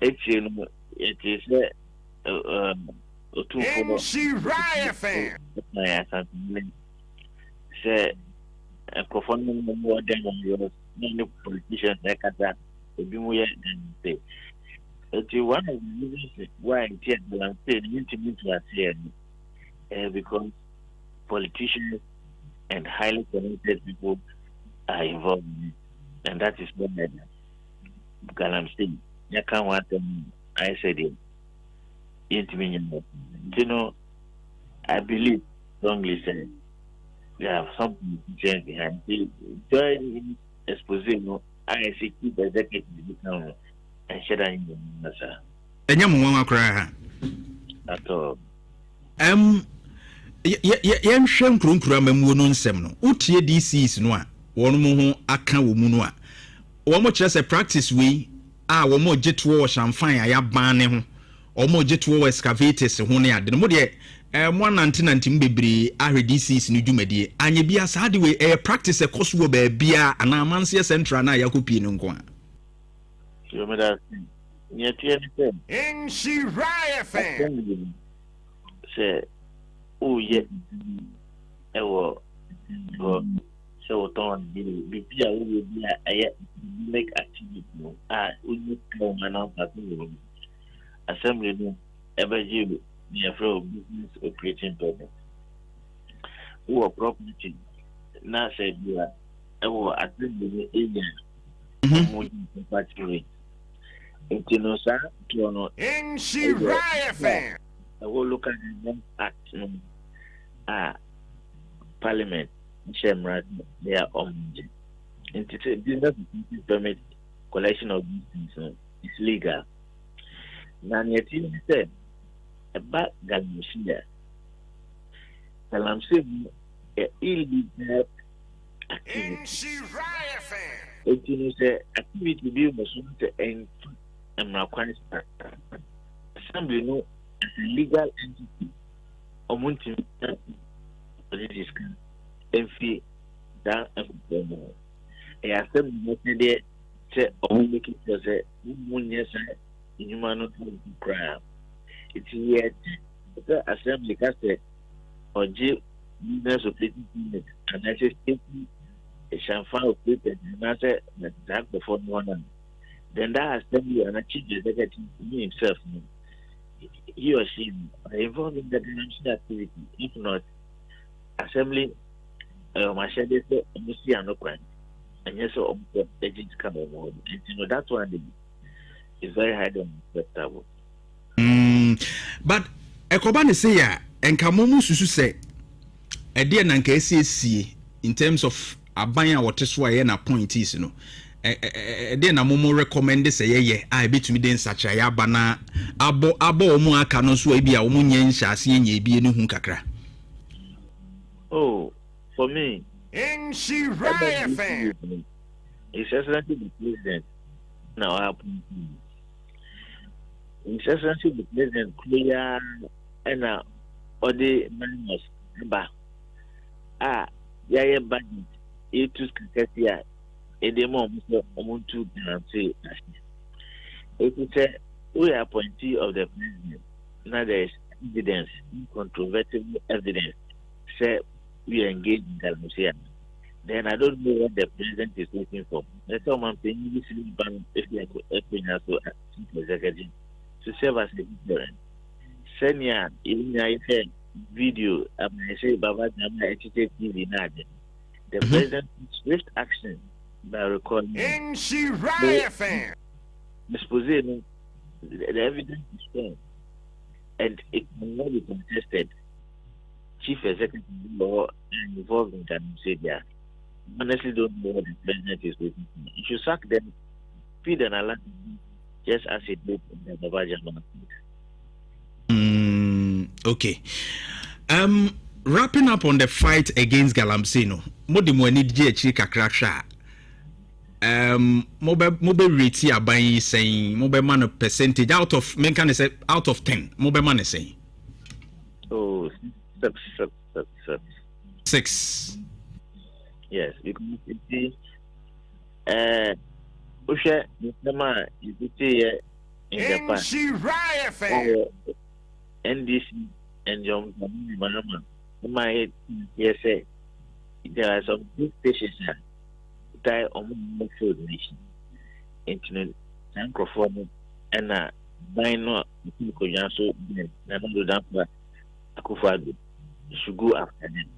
It is Riot fan. Say a performing more than yours, many politicians like that. To be more than say. It's one of the reasons why I'm saying you need to say because politicians and highly connected people are involved in it, and that is what because I'm saying you can't want them. I said it. You know, I believe strongly saying we have something to change behind. Join exposing. I see keep executive become. And share that in the sir. And you cry. At all. Yam sham KuroYiMuNsem no. Utie DCs no a. Wonu mu ho aka wo mu no a. Wo mo kire se practice we a wo mo gitwo shamfan aya ban ne ho. Wo mo gitwo excavators ho ne ade. Mo de mo nanti mbebre ahwe DCs no dwumadie. Anye bia sa de we practice e koso wo ba bia ana manse central na yakopie no nko a. You know that yet in she riot fan. Say, oh yeah, so don't be make activity. We come and assembly ever you near from business operating purpose. Who are property now said you are at the agent. Into sir, to in she riot fan. I will look at the Parliament, Shemrat, they are on into business permit collection of these things is legal. Now, yet you said about Galmusia. I'm saying illegal activity. In she riot fan. It is activity be to end. I'm not quite assembly no legal entity or multi this can enfi that a assembly there say or make it say munya say human not crime. It's yet the assembly can say or business operating unit and I say a champagne operated and I say that before one. Then that assembly and a chief executive himself, he or she are involved in the financial activity. If not, assembly, my shadow say, you see, no crime. And yes, so agents come on. You know, that's one is very highly unacceptable. But Ekobani say, and Kamumu Susu say, a dear Nanka in terms of Abaya or Teswa and appointees, you know. Then a momo recommend say ye I be to me den such a bana abo mu aka no so bi a omunye nhyase nye bi enu hu kakra. Oh, for me in she riot fan. It's essentially the president now happen. It's essentially the president clear and all the minus ba yeah budget it to scarcity. The moment to say it is a we are appointee of the president. Now there is evidence, incontrovertible evidence. Say we are engaged in Galmusia. Then I don't know what the president is looking for. Let's someone paying this ban if they are so executive to serve as a deterrent. Senior in a video, I say Baba Jama TV Nadia. The president's swift action by recording in she riot fan. Disposing the evidence is strong and it cannot be contested. Chief executive law involved in Canada honestly don't know what the president is waiting for. You should sack them, feed and allow just as it did in the Bavaria Okay. Wrapping up on the fight against Galamsey, no. Modi mo ni DJ kakra mobile rate aban saying mobile man percentage out of men can say out of 10 mobile man saying oh 6 yes because you see Usha Mama you see in Japan NDC and John Manama my yes there are some big stations here die on food nation internet microphone and buy no so do that Akufado should go after them.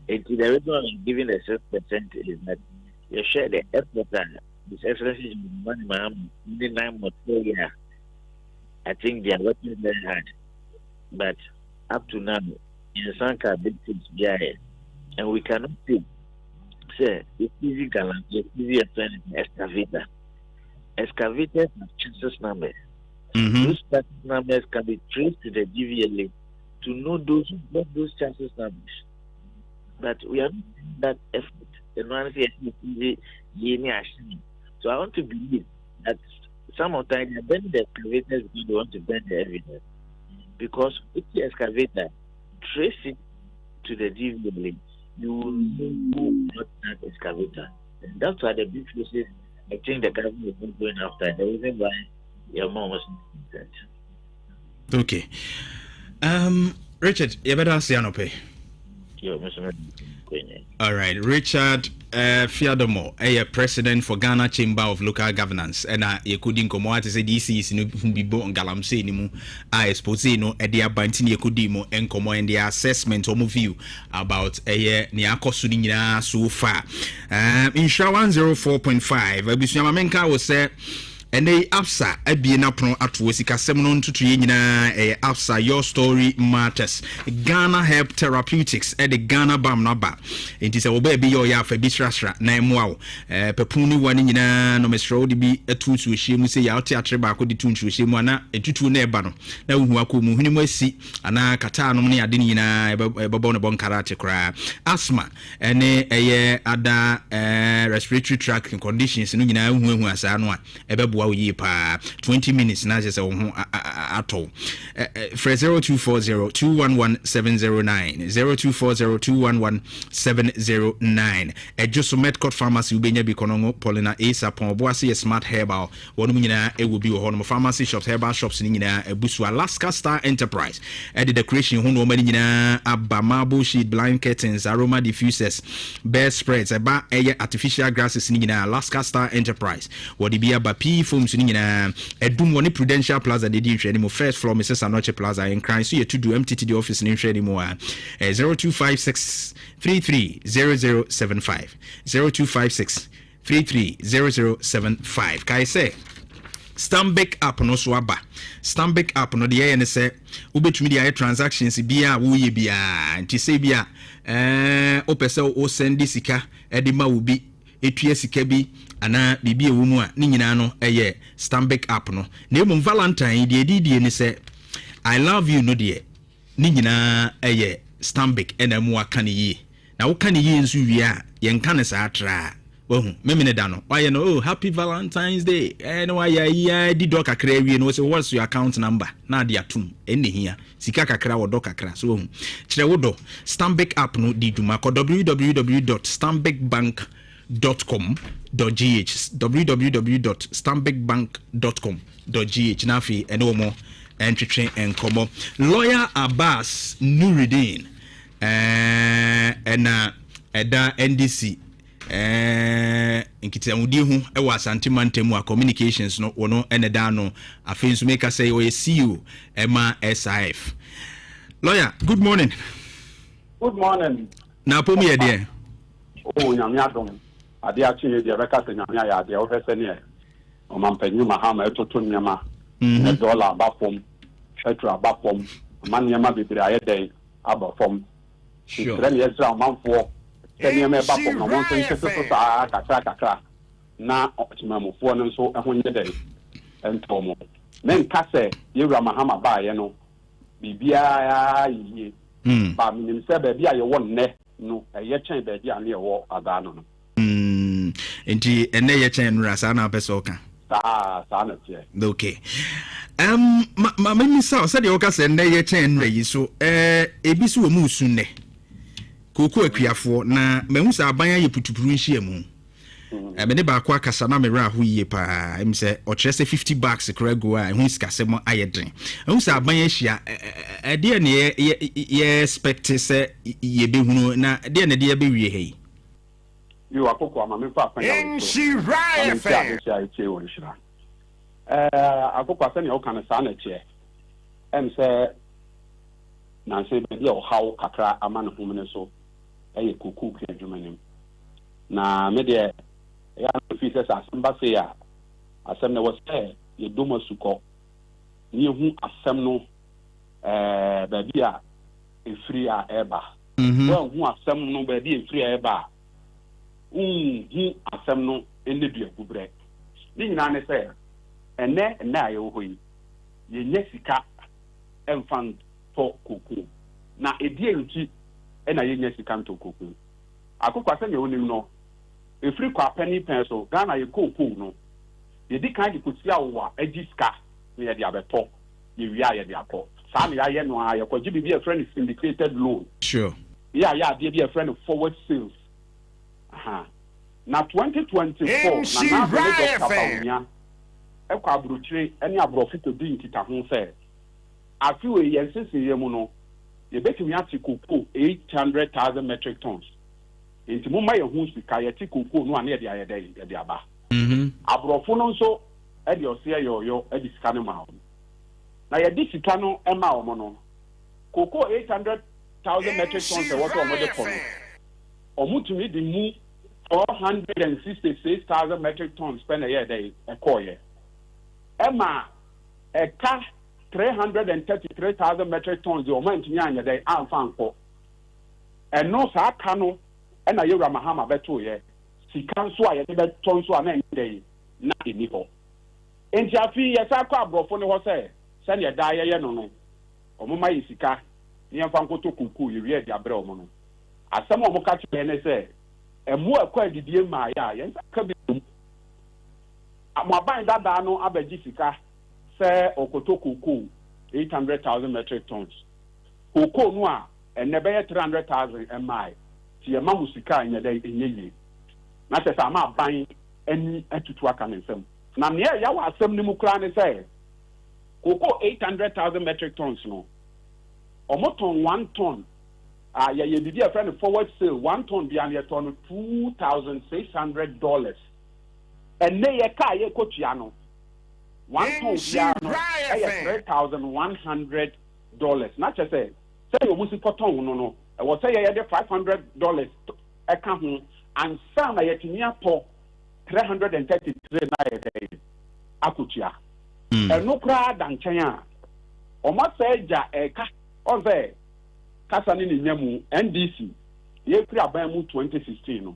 The reason I'm giving the 6% is that you share the effort and this exercise is money in the 9 months year. I think they are working very hard. But up to now in Sanka big things behind and we cannot see. Say, it's easy galant, it's easy to excavator. Excavators have census numbers. Those census numbers can be traced to the GVLA to know those who got those census numbers. But we are not that effort. So I want to believe that some of the time they burn the excavators because they want to burn the evidence. Because if the excavator trace it to the GVLA, you will know not that excavator. And that's why the big places, I think the government is not going after. The reason why your mom was not that. Okay. Richard, you better say anope. All right, Richard Fiadomo, president for Ghana Chamber of Local Governance, and you couldn't come out to say DC is no bibo on Galamsey anymore. I suppose no at the abantin you could demo and come on the assessment or view about a year Niako Sudina so far. In Shaw 104.5, Abishamamenka was said. And they APSA Abiena Pro at Wesika Semonon to Triena APSA Your Story Matters Ghana Help Therapeutics at the Ghana Bam Naba. It is a baby your yafa bitrasra na wow Pepuni wanina no mesro de bi atu to shemu say ya theatre ba ko de tunchu shemu ana etutu na eba no na hu akomu huni mwesi ana kata no ne ade nyina ebabo no bon karate kra asthma ene eye ada respiratory tract conditions no nyina hu asa no a ebebo 20 minutes na just ato 0240-211-709 0240-211-709 Ejoso Medcourt Pharmacy ubenya bikonongo Paulina Asa Ponboase Smart Herbal wonu nyina e will be ho pharmacy shops herbal shops ni nyina ebusu Alaska Star Enterprise the decoration ho no mani nyina abamabo sheet blind curtains aroma diffusers bear spreads eba artificial grasses ni nyina Alaska Star Enterprise wodi bia ba forms ni nyina edum woni Prudential Plaza de di hwani mo first floor Mrs. Anoche Plaza in Crime so ye to do MTT the office ni hwani mo 0256 330075 0256 330075 kai say Stanbic app no so aba Stanbic app no de ye ne say ubetumi de transactions bia wo ye bia nti say bia opese o send sika e ma wo bi etua sika bi ana bibi ewu mu a ni nyina no eye Stanbic app no na emu Valentine de edidie ne say I love you no de ni nyina eye Stanbic ena mu aka ne yi na wo ka ne yi nso wi a ye nka ne sa atra memene da no why no oh happy Valentine's Day no why ya di do kakra wi no say what's your account number na de atum enne hia sika kakra wo do kakra so kire wo do Stanbic app no di duma ko www.stanbicbank.com.gh www.stanbicbank.com.gh na fi ene mo entwetwe enkomo lawyer Abbas Nuruddin ena eda NDC nkiti amudi hu ewa Asante Mantemu a communications no wono ene da no afensu make say o CEO Emma SIF lawyer good morning. Good morning. Na pomu ye de oh nyame adom ade a chinye de beka se nyame ya de o fese ne o mampanyu mahama etoto nyama e dollar abafom petro abafom man nyama bebre aye den abafom sure then yes manfo sɛnea mɛba fam na wɔn nso nhyɛ so saa kakra na ɔtemamufoɔ no nso ho nyɛ dɛ ntɔ mo menka sɛ yɛwura mahama baayɛ no biribiara yie ba menim sɛ baabi a yɛwɔ nnɛ no ɛyɛ kyɛn baabi a ne yɛwɔ adaa no nti ɛnɛ yɛ kyɛn nura saa na apɛ sɛ ɔka saa na teɛ okay ma misa sɛdeɛ wɔka sɛ nnɛ yɛ kyɛn nura yi so ebi so wɔ mu usu nnɛ koko akuafoɔ na mahu sɛ aban ayɛ putupuru nhyia mu mene baako akasa na mmerɛ aho yie paa ɛm sɛ ɔkyerɛ sɛ 50 bucks kora go a ɛho sikasɛm ayɛ den ɛhu sɛ aban ahyia ɛdeɛ ne yɛ expect sɛ yɛbɛhunu na ɛdeɛ ne deɛ yɛbɛwie ha yi yo akoko ama me fa akoko asɛ ne ɔka no saa na kyɛ ɛm sɛ nanse baabi a ɔhaw kakra ama ne hom ne so ɛyɛ koko kua adwuma nim na me deɛ ɛyɛ no fi sɛ sɛ asɛm ba se a asɛm no wɔ sɛ yɛdom asukɔ ne yɛhu asɛm no baabi a ɛfiri a ɛba woahu asɛm no baabi a ɛfiri a ɛba a wonhu asɛm no ɛnɛ duaguberɛ ne nyinaa ne sɛ ɛnɛ a yɛwɔ hɔ yi yɛnyɛ sika ɛmfa ntɔ koko na ɛdeɛ nti ɛna yɛnyɛ sika ntɔ koko akokɔ asɛm yɛwɔ nim no ɛfiri kɔ apɛni pɛn so Ghana yɛ kookoo no yɛdi kan de kɔsi awowa agyi sika na yɛde abɛtɔ yɛwie a yɛde akɔ saa na yɛayɛ no a yɛkɔgye biribi a yɛfrɛ no syndicated loan yɛayɛ adeɛ bi a yɛfrɛ no forward sales na 2024 na naasɛ Dr. Bawumia ɛkɔ aburokyire ne aborɔfo kɔdi nkitaho sɛ afi wei yɛn seseyɛ mu no yɛbɛtumi ate koko 800,000 metric tons nti mo ma yɛ ho sika yɛte koko no a ne yɛde ayɛ dɛ yɛde aba aborɔfo no nso ɛde ɔseɛ yɔyɔ ɛde sika no ma wɔn na yɛde sika no ɛma wɔn no koko 800,000 metric tons ɛwɔ sɛ wɔn de kɔ no wɔn tumi de mu 466,000 metric tons pɛ na yɛ dɛ ɛkɔɔyɛ ɛma ɛka 333,000 metric tons o man tinya anya dai amfa nkɔ ɛno saa ka no ɛna yɛwura mahama bɛto yɛ sika nso a yɛde bɛtɔ nso a na ɛnyɛ na ɛni hɔ enti afi yɛsa kɔ aborɔfo ne hɔ sɛ sɛneɛ daa yɛyɛ no ɔmo ma yɛ sika ne yɛmfa nkɔtɔ kuku yɛwie de abrɛ ɔmo no asɛm a ɔmo ka kyerɛ ne sɛ ɛmo ɛkɔ adidie maa yɛ a yɛnsa ka bi mo aban dadaa no abɛgye sika sɛ okoto koko 800,000 metric tons koko no a ɛnɛ bɛyɛ 300,000 ml ti yɛ ma mo sika nyɛ dɛ ɛnyɛ yie na sɛ sɛ ama aban ani atutu aka ne nsɛm na nea ɛyɛ wɔ asɛm no mu koraa ne sɛ koko 800,000 metric tons no ɔmo tɔn 1 ton a yɛyɛ bibi a fɛ no forward sale 1 ton bia no yɛtɔn no $2,600 ɛnɛ yɛ kaa yɛ kɔtua no 1 ton bia no ɛyɛ $3,100 na kyɛ sɛ yɛ musi kɔtɔn no ɛwɔ sɛ yɛyɛ de $500 ɛka ho ansa na yɛtumi atɔ 333 na yɛ dɛ akɔtua ɛno koraa da nkyɛn a ɔmo sɛ gya ɛka ɔsɛ kasa ne ne nya mu NDC yɛfiri aban mu 2016 no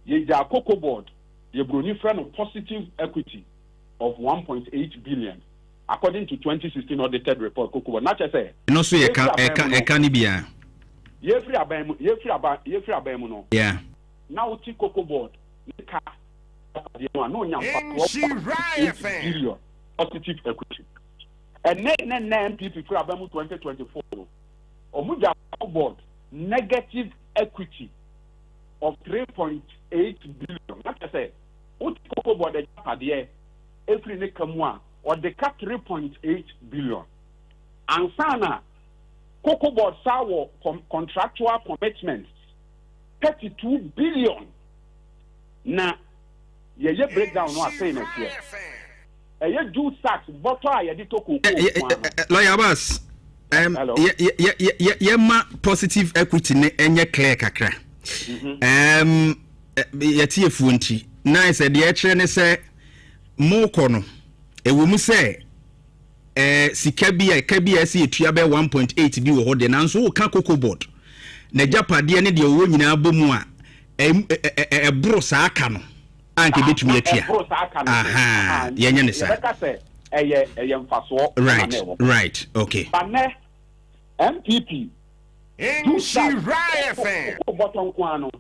yɛgya cocoa board yɛbroni frɛ no positive equity of 1.8 billion according to 2016 audited report cocoa board na kyɛ sɛ no so ɛka ne bia yɛfiri aban mu no na woti cocoa board ne ka deɛ no a na onya mfa billion positive equity ɛnɛ NPP firi aban mu 2024 no Omuja board negative equity of 3.8 billion. Like I say, what cocoa board the Japadia every nekamwa or the cut 3.8 billion. And sana cocoa board saw contractual commitments 32 billion. Na ye breakdown no say next year. Ye do tax bottle ye did cocoa. Lawyer Abbas. Yema positive equity ne enye clear kakra. Yati efuonti. Na se de ekire ne se moko no. Ewomu se sika bi a se etua be 1.8 bi wo ho de nanso wo ka cocoa board. na japade ne de owo nyina bomu a ebro saa aka no anke betumi atua aha yenye ne sa eye mfaso right okay bane MPP KuroYiMuNsem bottom kwano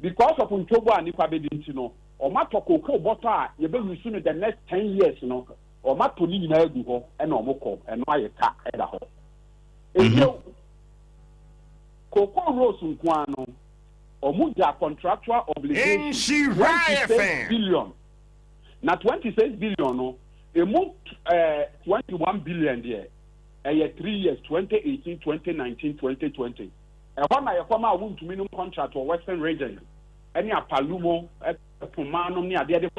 because of ntobo ani kwa bedinti no o matoko ko bottom a ye be use no the next 10 years no o matoni nyina agu ho e na omokọ eno ayeka eda ho ejo koko rose nkwano omuja contractual obligation 26 billion na 26 billion no emu 21 billion there 3 years 2018 2019 2020 na yakoma won't minimum contract or Western region any apalumo pumano ni ade de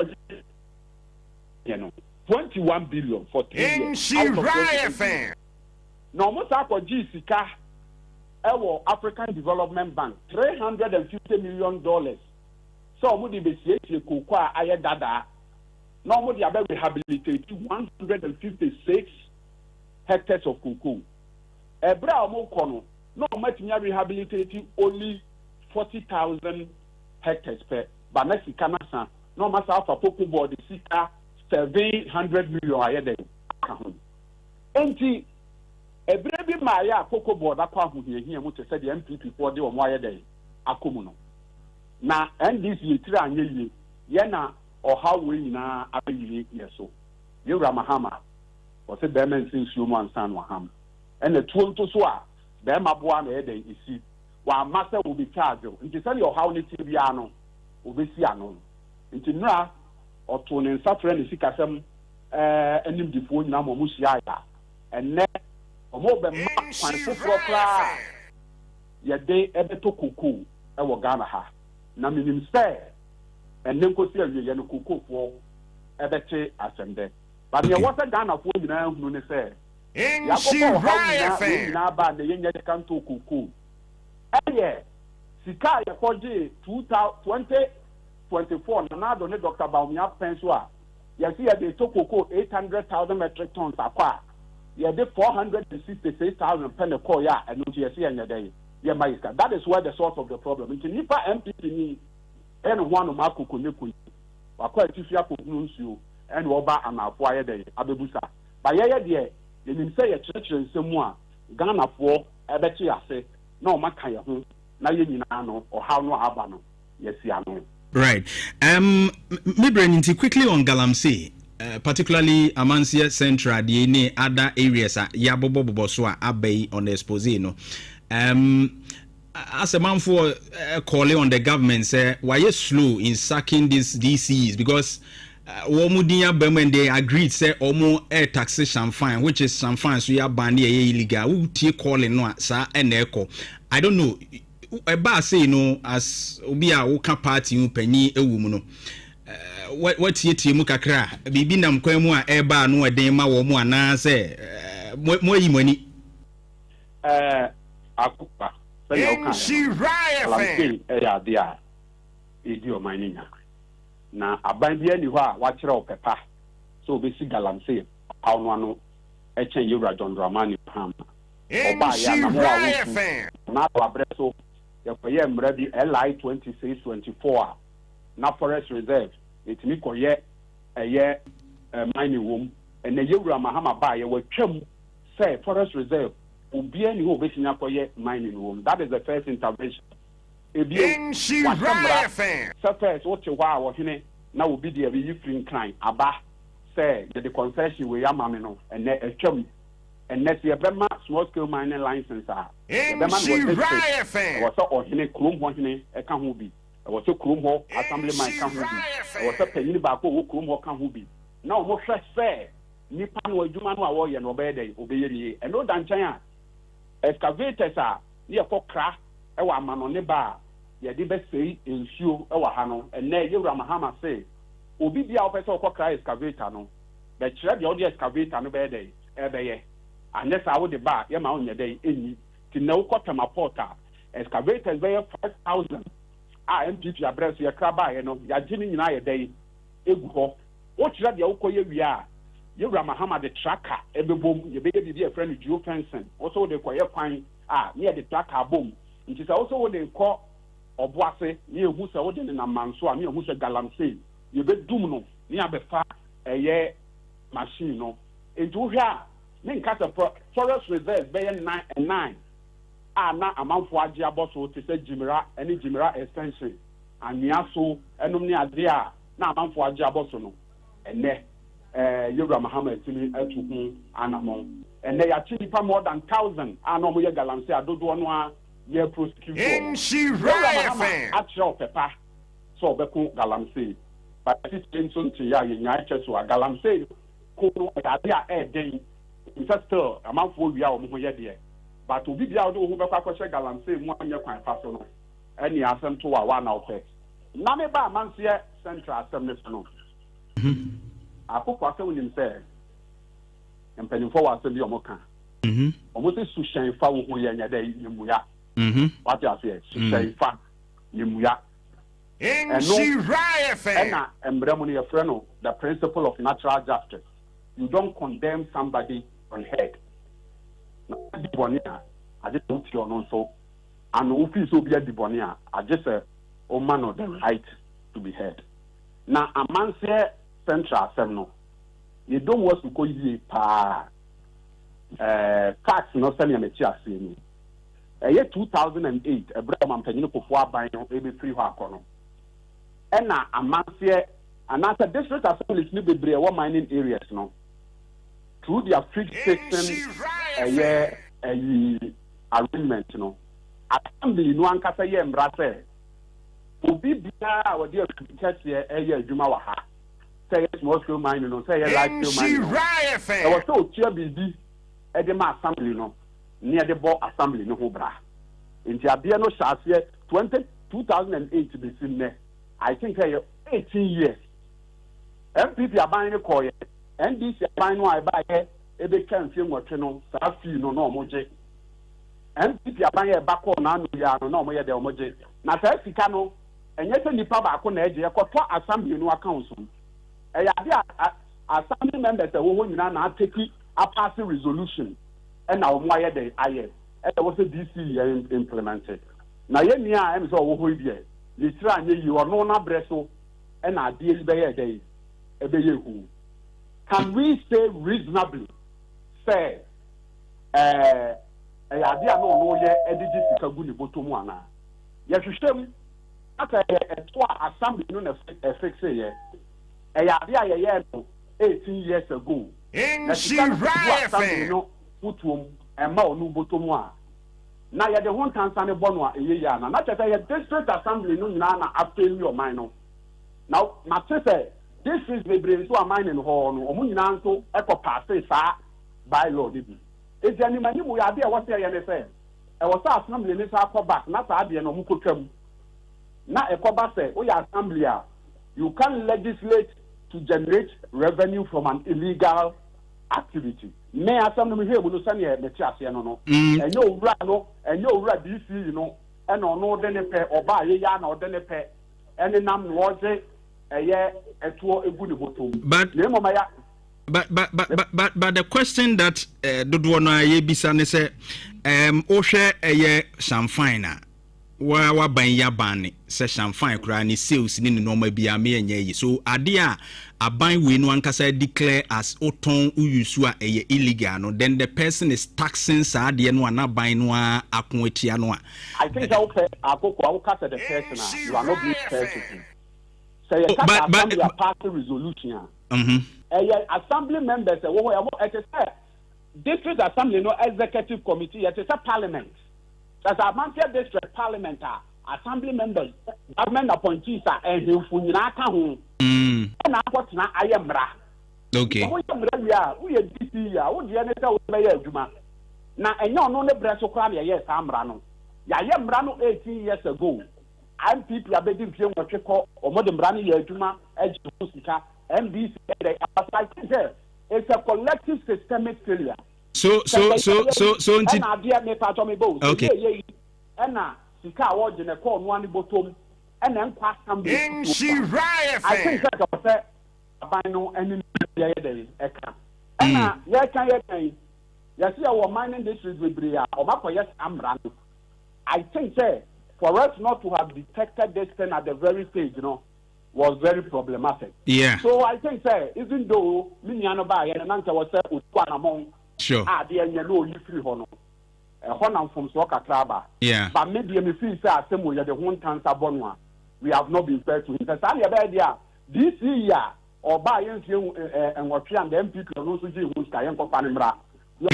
21 billion for 3 years KuroYiMuNsem no mo sa ko gisika ewo African Development Bank $350 million so mo di besie koko a aye dada no mo di abe rehabilitate 156 hectares of cocoa ebra mo kono no matimi rehabilitate only 40,000 hectares per banasi kanasa no masa afa cocoa board sika 700 million ayede enti ebra bi ma ya cocoa board akwa ahohiahia mu te se de MPP for de omo ayede akomu no na NDC yetira anyeye ye na oha we nyina abeyire yeso yewra mahama o se be men sin suo mu ansan wa ham ene tuo nto so a be ma boa na ede isi wa masa will be charged nti se your how ne ti bia no obesi ano nti nra oto ne nsafre ne sikasem enim difo nyina mo musia ya enne omo be ma kwan foforo kra ye de ebeto koko e wo Ghana ha na minim se enne nkosi awie ye no kokofo ebete asende but ye what Ghana fo nyina hunu ne se KuroYiMuNsem na ba na yenye de kanto koko eye sika ye koje 2024 na do ne Dr. Baumia penso a ye see ye de to koko 800,000 metric tons akwa ye de 466,000 pen ko ya eno ye see ye dey ye maiska. That is where the source of the problem nti nipa MPP ni eno one ma koko ne ko akwa tifia ko nsuo eno oba anafo aye dey abebusa ba ye de yenim say ye church nsemu a Ghana fo ebechi ase na o maka ye ho na ye nyina no o how no aba no yesi ano. Right. Me bring quickly on Galamsey, particularly Amansia Central, the any other areas yabobo so abay on the expose no. As a man for calling on the government say why you slow in sacking these DCs because Womudia when they agreed say omo air taxation fine, which is some fines we are banning illegal. Who take calling no sir and echo. I don't know. Eba say no as obi a woka party mu panyi ewum no. What tie mu kakra bibi nam kwan mu a eba no eden ma wo mu ana say mo yi mani. Akupa. KuroYiMuNsem ya dia. Idi o maninya. Na aban bia ni ho a wa kire o pepa so obesi Galamsey awno ano echen yewra John Dramani pam oba ya na mo awu na abreso ye mra bi LI 2624 na forest reserve etimi koye eye mining wom ene yewra mahama ba ye watwam say forest reserve obia ni ho obesi nya koye mining wom. That is the first intervention. KuroYiMuNsem first what you wa wo hene na obi de be free climb aba say the concession we amame no ene atwam ene se be ma small scale mining license a be ma KuroYiMuNsem wo so ohene krom ho hene e ka ho bi wo so krom ho assembly man ka ho bi wo so panyin ba ko wo krom ho ka ho bi na o mo hwe say nipa no adwuma no a wo ye no be dey obeye ni e no dan chan a excavators a ye kokra e wa amano ne ba ye de be sei ensuo e wa ha no ene yewra mahama say obi bia o pese okokra excavator no be kire de o de excavator no be dey e be ye ane sa wo de ba ye ma onye dey eni ti na ukotama porta excavators be 5,000 MPP address ye kra ba ye no ya gini nyina ye dey egu ho o kire de ukoye wi a yewra mahama de tracker e be bom ye be bibia friend duo fencing o so de koye kwan near the tracker bom nti sɛ wo so wo de nkɔ ɔboase ne ehu sɛ wo de ne nam so a ne ehu sɛ galamsey yɛbɛdum no ne abɛfa ɛyɛ machine no nti wohwɛ a ne nka sɛ forest reserve bɛyɛ 9 a na amanfo agye abɔ so te sɛ Jimira ɛne Jimira extension anwea so ɛnom ne ade a na amanfo agye abɔ so no ɛnɛ Yewura Muhammad tini atu ho anamon ɛnɛ yɛakye nipa more than 1,000 a na ɔmo yɛ galamsey adodoɔ no a yɛ prosecute Yewura Muhammad akyerɛ ɔpɛpa sɛ ɔbɛko galamsey bàtí tí nso nti yà yẹ nyà ẹkyẹ so a galamsey kó no ẹdade a ẹẹdẹn nfa still amanfo wia ọmọ ho yẹ deɛ but obi bia ọdún ohun bɛkɔ akɔhyɛ galamsey mu anyɛ kwan fa so no ɛni asɛm to wa na ɔpɛ na me ba amanseɛ central asɛm ne so no akoko asɛm nim sɛ mpanyinfo wɔ asɛm bi ɔmo ka ɔmo sɛ suhyɛn fa wo ho yɛ nyɛ dɛ yɛmuya wate aseɛ suhyɛn fa yɛmuya. And the principle of natural justice. You don't condemn somebody on head. I just don't feel no so. And who feels so be a dibonia, I just say, oh man, of the right to be heard. Now, a man say central seminal. You don't want to call you facts no send you a chair saying. Year 2008, a brother man penny for 4 buying maybe 3 hakono. Ena amanse another district assemblies ni bebre wa mining areas no through their free system arrangement no assembly no ankasa ye mbrase obi bia a wodi akukase adwuma wa ha say small scale mining no say large scale mining e was so tia bibi e de ma assembly no ne de bo assembly no ho bra enti abia no hyase 2008 besim I think 18 years. MPP aban ne koye. NDC aban no ai ba ye ebe kan fie nwotwe no saa fie no no omoje. MPP aban ye ba ko na anu ya no omoye de omoje. Na saa sika no enye se nipa ba ko na eje ye koto assembly no account so. E ya de assembly members e wo ho nyina na take a pass resolution e na omo aye de aye. E de wo se DC implemented. Na ye nia em so wo ho die. Litra anye yi ono na breso e na ade be day ebe yehu. Can we say reasonably say ade a no ye edigi sika gu ni botomu ana ye hwehwem aka to assembly no na fix ye ade a ye no 18 years ago in Shiraya no putuom e ma onu botomu a na ye de hon kansa ne bɔ no a eye ya na chete ye district assembly no nyina na appeal your mind no now ma chete district bebre so amine no ho no omu nyina nso e ko pass sa by law de bi enti ani mani mu ya de e wo se ye ne se e wo sa assembly ne sa ko back na sa de no mu ko twam na e ko ba se o ya assembly a you can legislate to generate revenue from an illegal activity. Me asam no me hebu no sane me ti ase no enye owura no enye owura DC no e no no de ne pe oba ye ya na ode ne pe ene nam no oje eye eto egu ne botom but the question that dodo no ye bisa ne se o hwe eye champagne na wa ban ya ban se champagne kura ni sales ni normal bia me enye yi so ade a aban we no ankasa declare as oton uyusu a eye illegal no then the person is taxing sa ade no na ban no akon atia no a I think that okay akoko I will cut the person you are not being person say you can't pass a resolution assembly members district assembly no executive committee it is a parliament. That's a Manchester district parliament assembly members government appointees and nyina ka ho na akotena ayemra okay we DC ya wo de ne ta wo be ya adwuma na enye ono ne breso kra na ye sa amra no ya ye mra no 18 years ago MPP abedi mfie nwotwe ko omode mra no ya adwuma age sika MDC it's a collective systemic failure. So and idea me part of me both. Okay. And sika award ne call no ani bottom and then pass some in Shiraya. I think that was by no any day eka. And ya can you see our mining district with Bria or Mako yes amran. I think for us not to have detected this thing at the very stage, was very problematic. Yeah. So I think even though Minianoba and Nanta was among sure. You free hono. Honam from Soka Kraba. Yeah. But maybe me feel say asemo ya the one cancer bonwa. We have not been fair to him. That's this year or by and what and the MP no so ji who sky and Panimra. You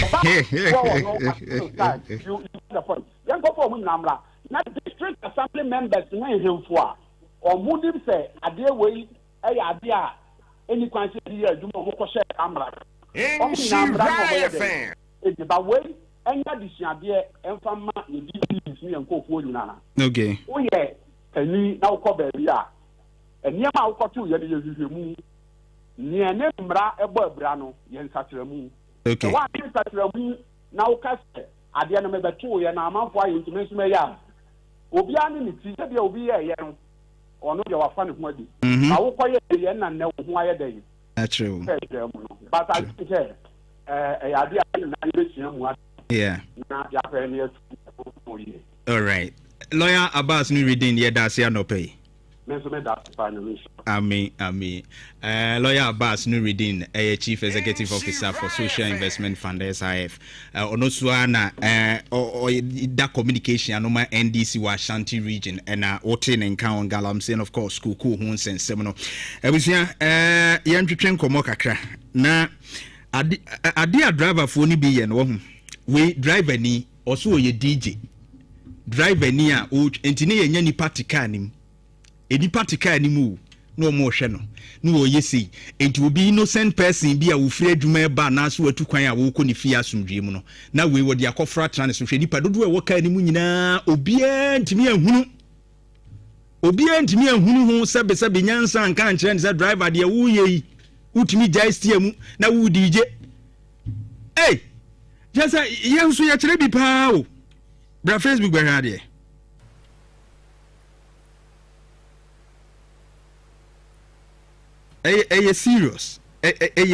the point. Young go for Namra. Not district assembly members name him for or Mudim say a dear way idea any quantity here do more share camera. But way any addition idea and from me and co for you. Okay. Oh yeah, and me now cover ya. And near my cotton you near Nembra a boy brano yen satramu. Okay. What is satramu now cast at the end of the 2 and I'm for you to mention me ya. Obiani ni ti obi ye no ono de wa fa ne ho adi na wo koye ye na ne ho aye dey that's true but I think ade na be tia mu yeah na ya fa ne all right lawyer Abbas ni reading ye da se anope Amen. Lawyer Abbas Nuruddin, Chief Executive Officer for Social Investment Fund SIF. Onoswana that communication anoma NDC wa Ashanti region and Oten and Kawan Galamse and of course KuroYiMuNsem Seminole. Ebusia yantwetwen komo kakra na ade driver for ni bi ye no we driver ni also ye DJ driver ni a entine ye nya ni party car nim eni party car animu no mo hwe no no wo yesi enti obi innocent person bi a wo free adwuma ba na so atu kwan a wo ko ni fie asomdwe mu no na we wo de akofra tra ne so hwe nipa dodo e wo car animu nyina obi antimi ahunu ho sebe nyansa nka nkyere ne driver de wo yi utimi jai stia mu na wo DJ just ye so ya kire bi pa o bra Facebook be ha de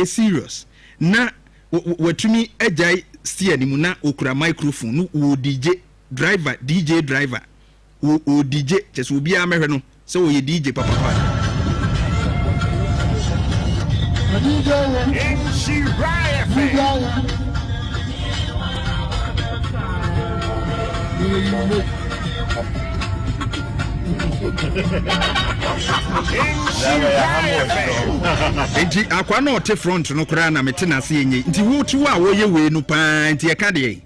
serious na watumi ajai steer ni mu na okura microphone no wo DJ driver wo DJ cheso obi amehwe no se wo ye DJ papa Enti akwa na ote front no kura na mete na se yenye nti wo tu a wo ye we no pa nti e ka de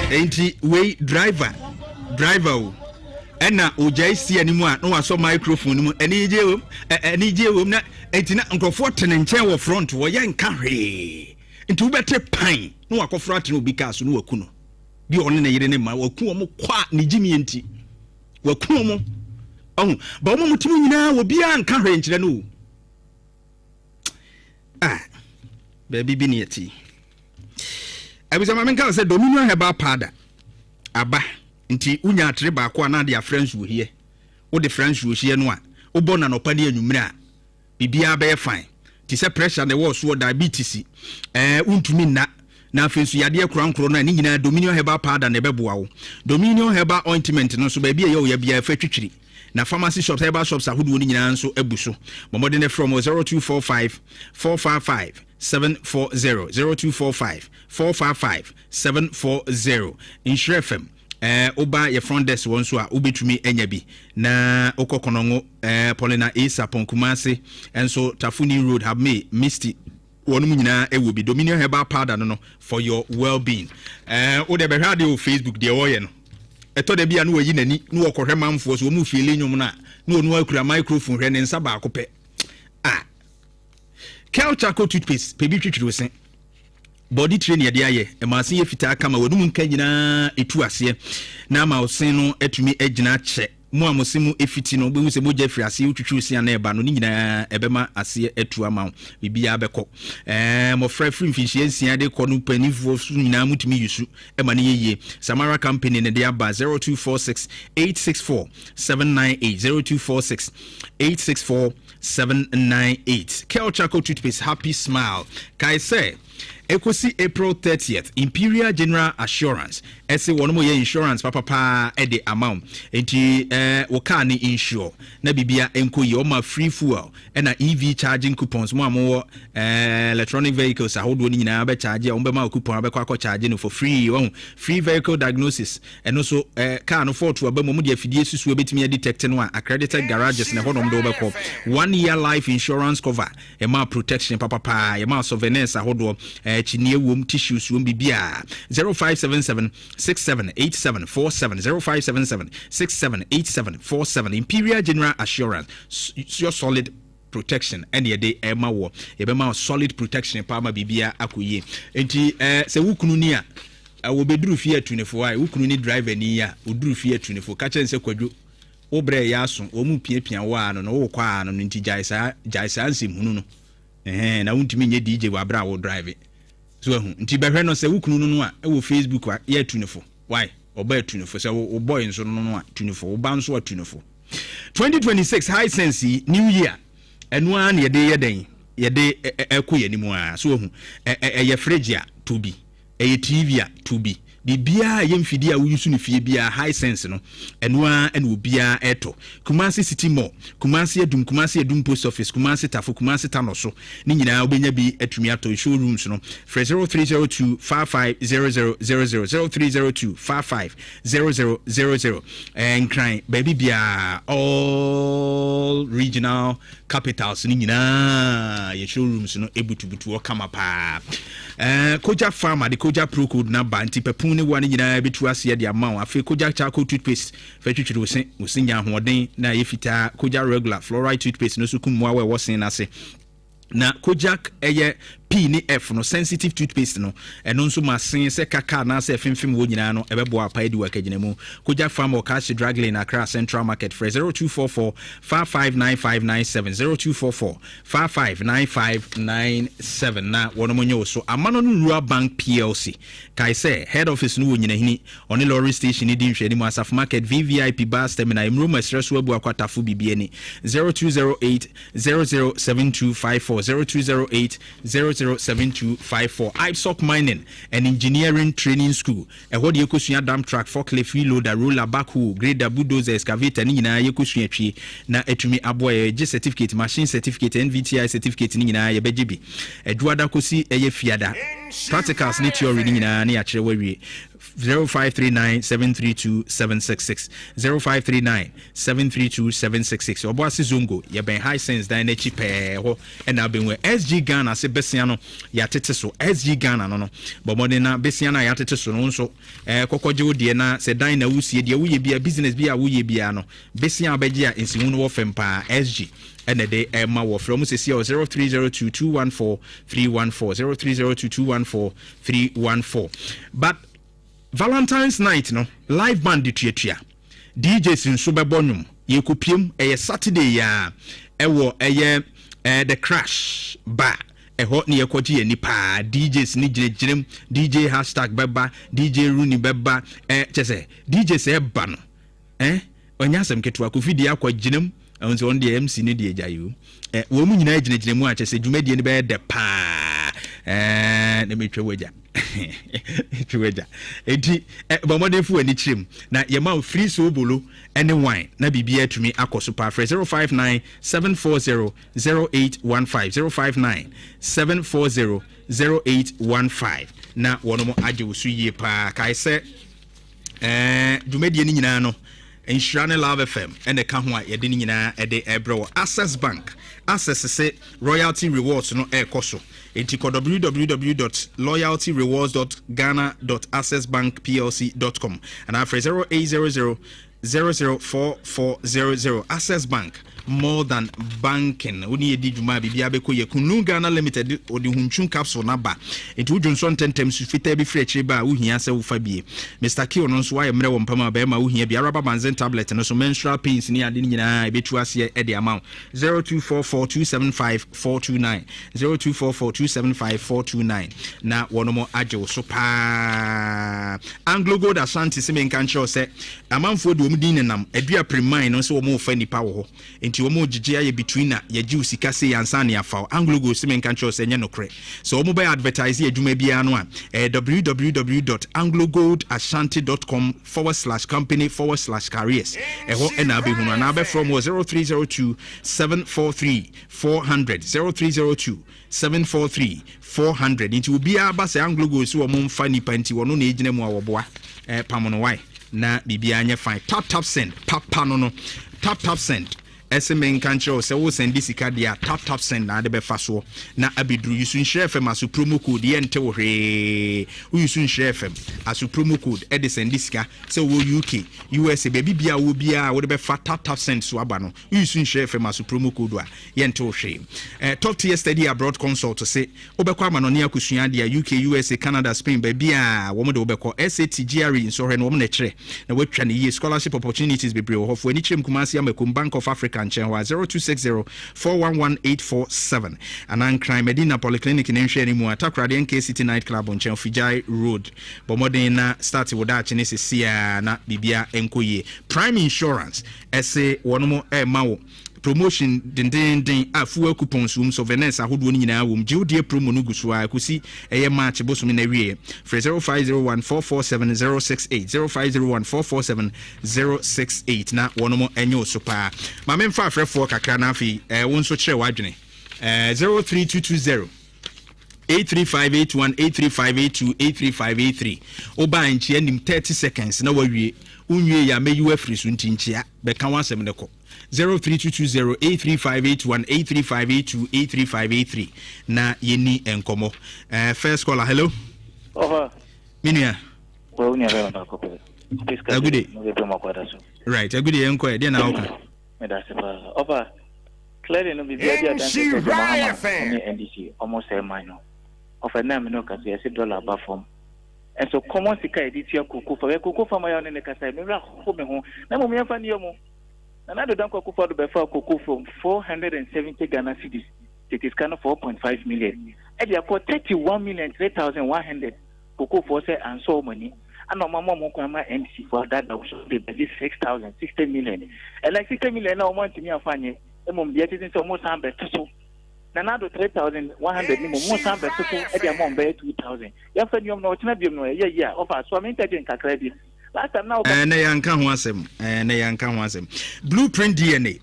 Enti we driver ena ojai si animu a no waso microphone mu eni je wom na enti na nkofo tene nchen wo front wo ye nka hwe enti wo bete pan no wakofra tene obi ka so no waku no bi one na yire ne ma waku wo kwa ne jimi enti waku wo ba wo mutimi nyina wo bia nka hwe nkyere no baby bi ne yeti abisa ma menka say Dominion Herbal powder aba nti unya atre ba ko na de friends wo hie wo de friends wo hie no a wo bo na no pa ne anwumre a bibia be fine ti se pressure ne wo so diabetes untumi na afensu yade krankro no ni nyina Dominion Herbal powder ne beboa wo Dominion Herbal ointment no so ba bia ye wo ya bia fa twitwiri na pharmacy shops herbal shops ahodo ni nyina nso abuso momode ne from 0245 455 740 0245 455 740 Insure FM oba ye front desk won so a obetumi enya bi na okokonongo Polina Isa Ponkumase enso Tafuni Road have me Misty wɔnom nyinaa ɛwɔ bi Dominion Herbal powder no for your well-being wo de bɛhwɛ ade o Facebook deɛ wɔyɛ no ɛtɔ da bia no wɔyi n'ani no wɔkɔhwɛ manfoɔ so wɔmu fiele nnwom no a no ɔno akura microphone hwɛ ne nsa baako pɛ Charcoal toothpaste pebi twitwiri sen body train yɛ de ayɛ ɛmaase yɛ fitaa kama wɔnum nka nyinaa etu aseɛ na ma osen no atumi agyina kyɛ mo amosimu efiti no behu se mo gya firi ase utwitwi osia na eba no ni nyinaa ebema ase atu ama bibia abekɔ mo fra free mfinhie nsia de kɔ no panifo so nyinaa mutumi yusu ema ne yeye Samara company ne de aba 0246 864 798 0246 864 798 Charcoal toothpaste happy smile kai say Ekosi April 30th Imperial General Assurance ese wono ye insurance papa ede amount enti woka ni insure na bibia enko ye o ma free fuel na EV charging coupons mo amo electronic vehicles ahodo ni nyina be charge o be ma coupon be kwa charge no for free free vehicle diagnosis and also car no for to aba mo de afidie susu betimi detect no accredited garages na hono do be ko 1 year life insurance cover e ma protection papa e ma surveillance ahodo chinie wom tissues wom bibia 0577 678747 0577 678747 Imperial General Assurance your solid protection and ye de ema wo ye be ma solid protection pa ma bibia akoye enti se wukunu ni a wo beduru fie atunefo ai wukunu ni driver ni a oduru fie atunefo ka chen se kwadwo wo bre ya so o mu piapia wa no wo kwa no nti jaisa nsem hunu no na wuntimi nye DJ wa bra wo drive so nti behwe no se wukunu no a wo Facebook a ye atunefo why oba atunefo se wo boy nso no a tunefo wo ba nso atunefo 2026 high sense new year enu an ye de yeden ye de ekoye ni mu a so hu ye fridge a to be ye TV a to be bibia ye mfidi a wuyusu ne fie bia high sense no enu an ene obia eto Kumasi City Mall Kumasi Edum Post Office Kumasi Tafo Kumasi Tanoso ni nyina obenya bi atumi ato showrooms no 0302 550000 0302 550000 enkran baby bia all regional capitals ni nyina ye showrooms no ebutubutu o kama pa Koja Farmer the Koja Pro Code number antipepu ne wane nyina betu ase de amount afi Koja Charcoal toothpaste fetwitwiri osinya hoden na ye fita Koja regular fluoride toothpaste no so kumwa we wosen na se na Kojak eye P ni F no sensitive toothpaste no eno nso masen se kaka na se fimfim wo nyina no ebebo apa edi wakagina mu Kojak Farm or Cash Drag Lane Accra Central Market for 0244 559597 0244 559597 na wono monyo so amano no Rural Bank PLC kai se head office no wo nyina hini on lorry station ni dinhwe ni Asaf Market VVIP bus terminal imro masreso abu akwatafu bibie ni 0208 007254 0208 007254 IPSOC Mining and Engineering Training School ehodi ekosua dump truck forklift loader roller backhoe grader bulldozer excavator ni nyina yekosua twi na etumi aboye G certificate machine certificate NVTI certificate ni nyina yebegibi eduada kosi eye fiada practicals ni theory ni nyina na yakire wawie 0539732766 0539732766 oboase zongo ye ben high sense dan na chipe ho na benwe SG Ghana se besia no ya tete so SG Ghana no bomode na besia na ya tete so no nso kokoje wodie na se dan na wusie die woye bia business bia woye bia no besia abeje a ensimu no wo fempa SG ene de ma wo from se 0302214314 0302214314 but Valentine's night no live band tuatua DJs nso bebonum ye kopiem Saturday ya ewo the crash bar eho ne yekoji ani pa DJs ni girem DJ #beba DJ Rooney beba chese DJs eba no onyasem ketua Kofi akwa girem onse on the MC ne de jayu wo mu nyina giremu a chese dwumadie ne be de pa ne metwe waja Twiweda enti bomodefu ani chim na yema free so bolo any wine na bibia tumi akoso pa 059 740 0815 059 740 0815 na wono age wusu yie pa kai se dwumadie ni nyina no Insurance Love FM and the Kahwa Yedini Ede Ebro Access Bank access say royalty rewards no koso enti ko www.loyaltyrewards.ghana.accessbankplc.com and after 0800 004400 Access Bank more than banking uni edi dwuma bibia beko ye Kunu Ghana Limited odi hunchun capsule na ba enti udwonso tentem sufita bi frechire ba uhia se ufa bie Mr. Kio no so aye mre wo mpama ba ma uhia bia rubber banzen tablet no so menstrual pains ni ade nyina ebetu ase e de amount 0244275429 0244275429 na wonomo agye so pa Anglo Gold Ashanti se menka nche se amanfo de omdi nenam adua primine no se wo mo fa nipa wo ho enti wo mo gigi aye between na ye gi usika se yansa ne afa Anglo Gold se menka nche se nye nokre so wo mo ba advertise adwuma bia no a www.anglogoldashanti.com/company/careers eho ena be hunu na be from 0302 743 400 0302 743 400 into bia ba se Anglo Gold so wo mo mfa nipa enti wono na ejina mu awoboa pamono why na bibia anya fine tap send papa no tap send SMS control se wo send this card dia tap send na de be fa so na abidru yusun share fm asu promo code ye nte wo hwe yusun share fm asu promo code e de send this card se wo UK USA baby bia wo bia wo de be fa tap send so aba no yusun share fm asu promo code a ye nte wo hwe talk to yesterday abroad consult to say obekwa manoni akusua dia UK USA Canada Spain baby a wo mo de obekọ SAT GRE so hwe no wo mo na kire na watwa ne scholarship opportunities bebre wo hofo ani chem Kumasi Amakum Bank of Africa 0260411847 and crime Medina Polyclinic in Ensheni mu Atakrade NK City Night Club on Chen Fijai Road bomodena start with that chinese sia na bibia enkoye Prime Insurance ese wonomo mawo promotion den afuwa coupons so Venice ahodo ni nyina wom jiwdie promo no guso a kusi eye match bosom na wie 0501447068 0501447068 na wonomo enyo so pa ma memfa afrefo kakra na afi wonso kire wadwene 03220 83581 83582 83583 oba nchi anim 30 seconds na wawie unwie ya meyu afri so ntinchia be kan wasem ne ko 03220 83581 83582 83583 na yeni enkomo first caller hello over minia well nya be na ko good day right a good day enko e na oka me da se pa over clearly no be dia dan NDC almost a minor of a name no ka say $1 above form and so common sika editia kuku for my own in the kasa me ra ho me ho na mo me fa ni omo na na do dan kuku for the befa kuku from 470 Ghana cedis it is kind of 4.5 million e dia for 31,003,100 kuku for say and so money and no mama mo kwa ma NC for that so they be 6,000 60 million and like 60 million na o want me afanye e mo bia tin so mo san be so na do 3,100 ni mo sambe so e dia mo be 2,000 ya fa niom no tena biom no ye offer so am intelligent kakra bi last time now na yanka ho asem blueprint DNA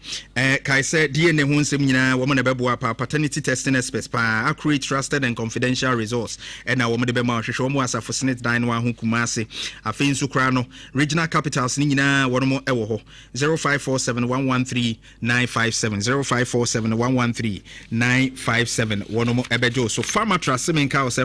kai say DNA ho nsem nyina wo mo na bebo apa paternity testing experts pa accurate trusted and confidential resource na wo mo de be ma hwehwe wo mo asafo senate dan no ho Kumasi afei nso kra no regional capitals ni nyina wo mo ewo ho 0547113957 0547113957 wo mo ebejo so farmer trust menka o say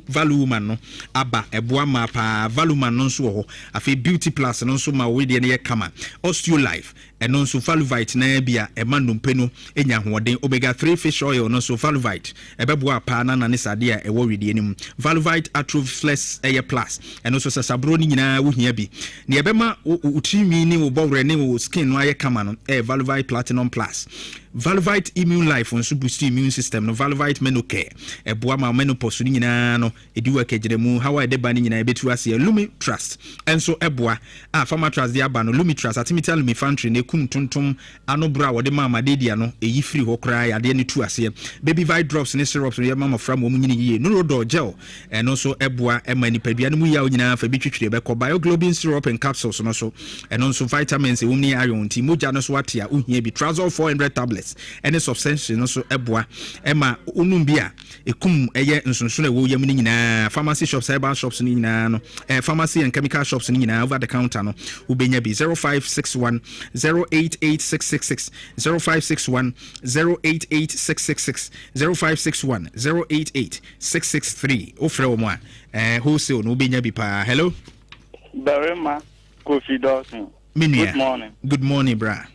value man no aba eboa ma pa value man no nso ho afi beauty plus no nso ma we de ne kama osteo life eno nso valuvite na bia ema nnompe no enya hoden omega 3 fish oil no nso valuvite ebeboa pa na ne sade a ewo we de anim valuvite atroflex eye plus eno nso sasabro ni nyina wo hia bi ne ebema utimi ni wo bowre ne wo skin no aye kama no valuvite platinum plus Valuvite immune life on boost immune system no Valuvite menocare eboa ma menopause ni nyina no edi wa kagiremu how I de ba ni nyina betu ase Lumi Trust enso eboa farmer trust dia ba no Lumi Trust atimita Lumi Fantry ne kum tontom anobra wo de mama dedia no eyi free ho kra ya de ne tu ase baby vite drops ne syrups no mama fra mo nyini yie no do gel eno so eboa ema ni padua no mu ya nyina fa bi twetwere be ko bioglobin syrup and capsules no so eno so vitamins e woni iron ti moja no so atia ohia bi Trazol 400 tablets any substance no so eboa ema unum bia ekum eye nsonso na wo yam ni nyina pharmacy shops herbal shops ni nyina no pharmacy and chemical shops in over the counter no ubenya bi 0561 088666 0561 088666 0561 088663 ofre wo mo wholesale no ubenya bi pa. Hello Barima Kofi Dawson. Minia. Good morning. Good morning, bra.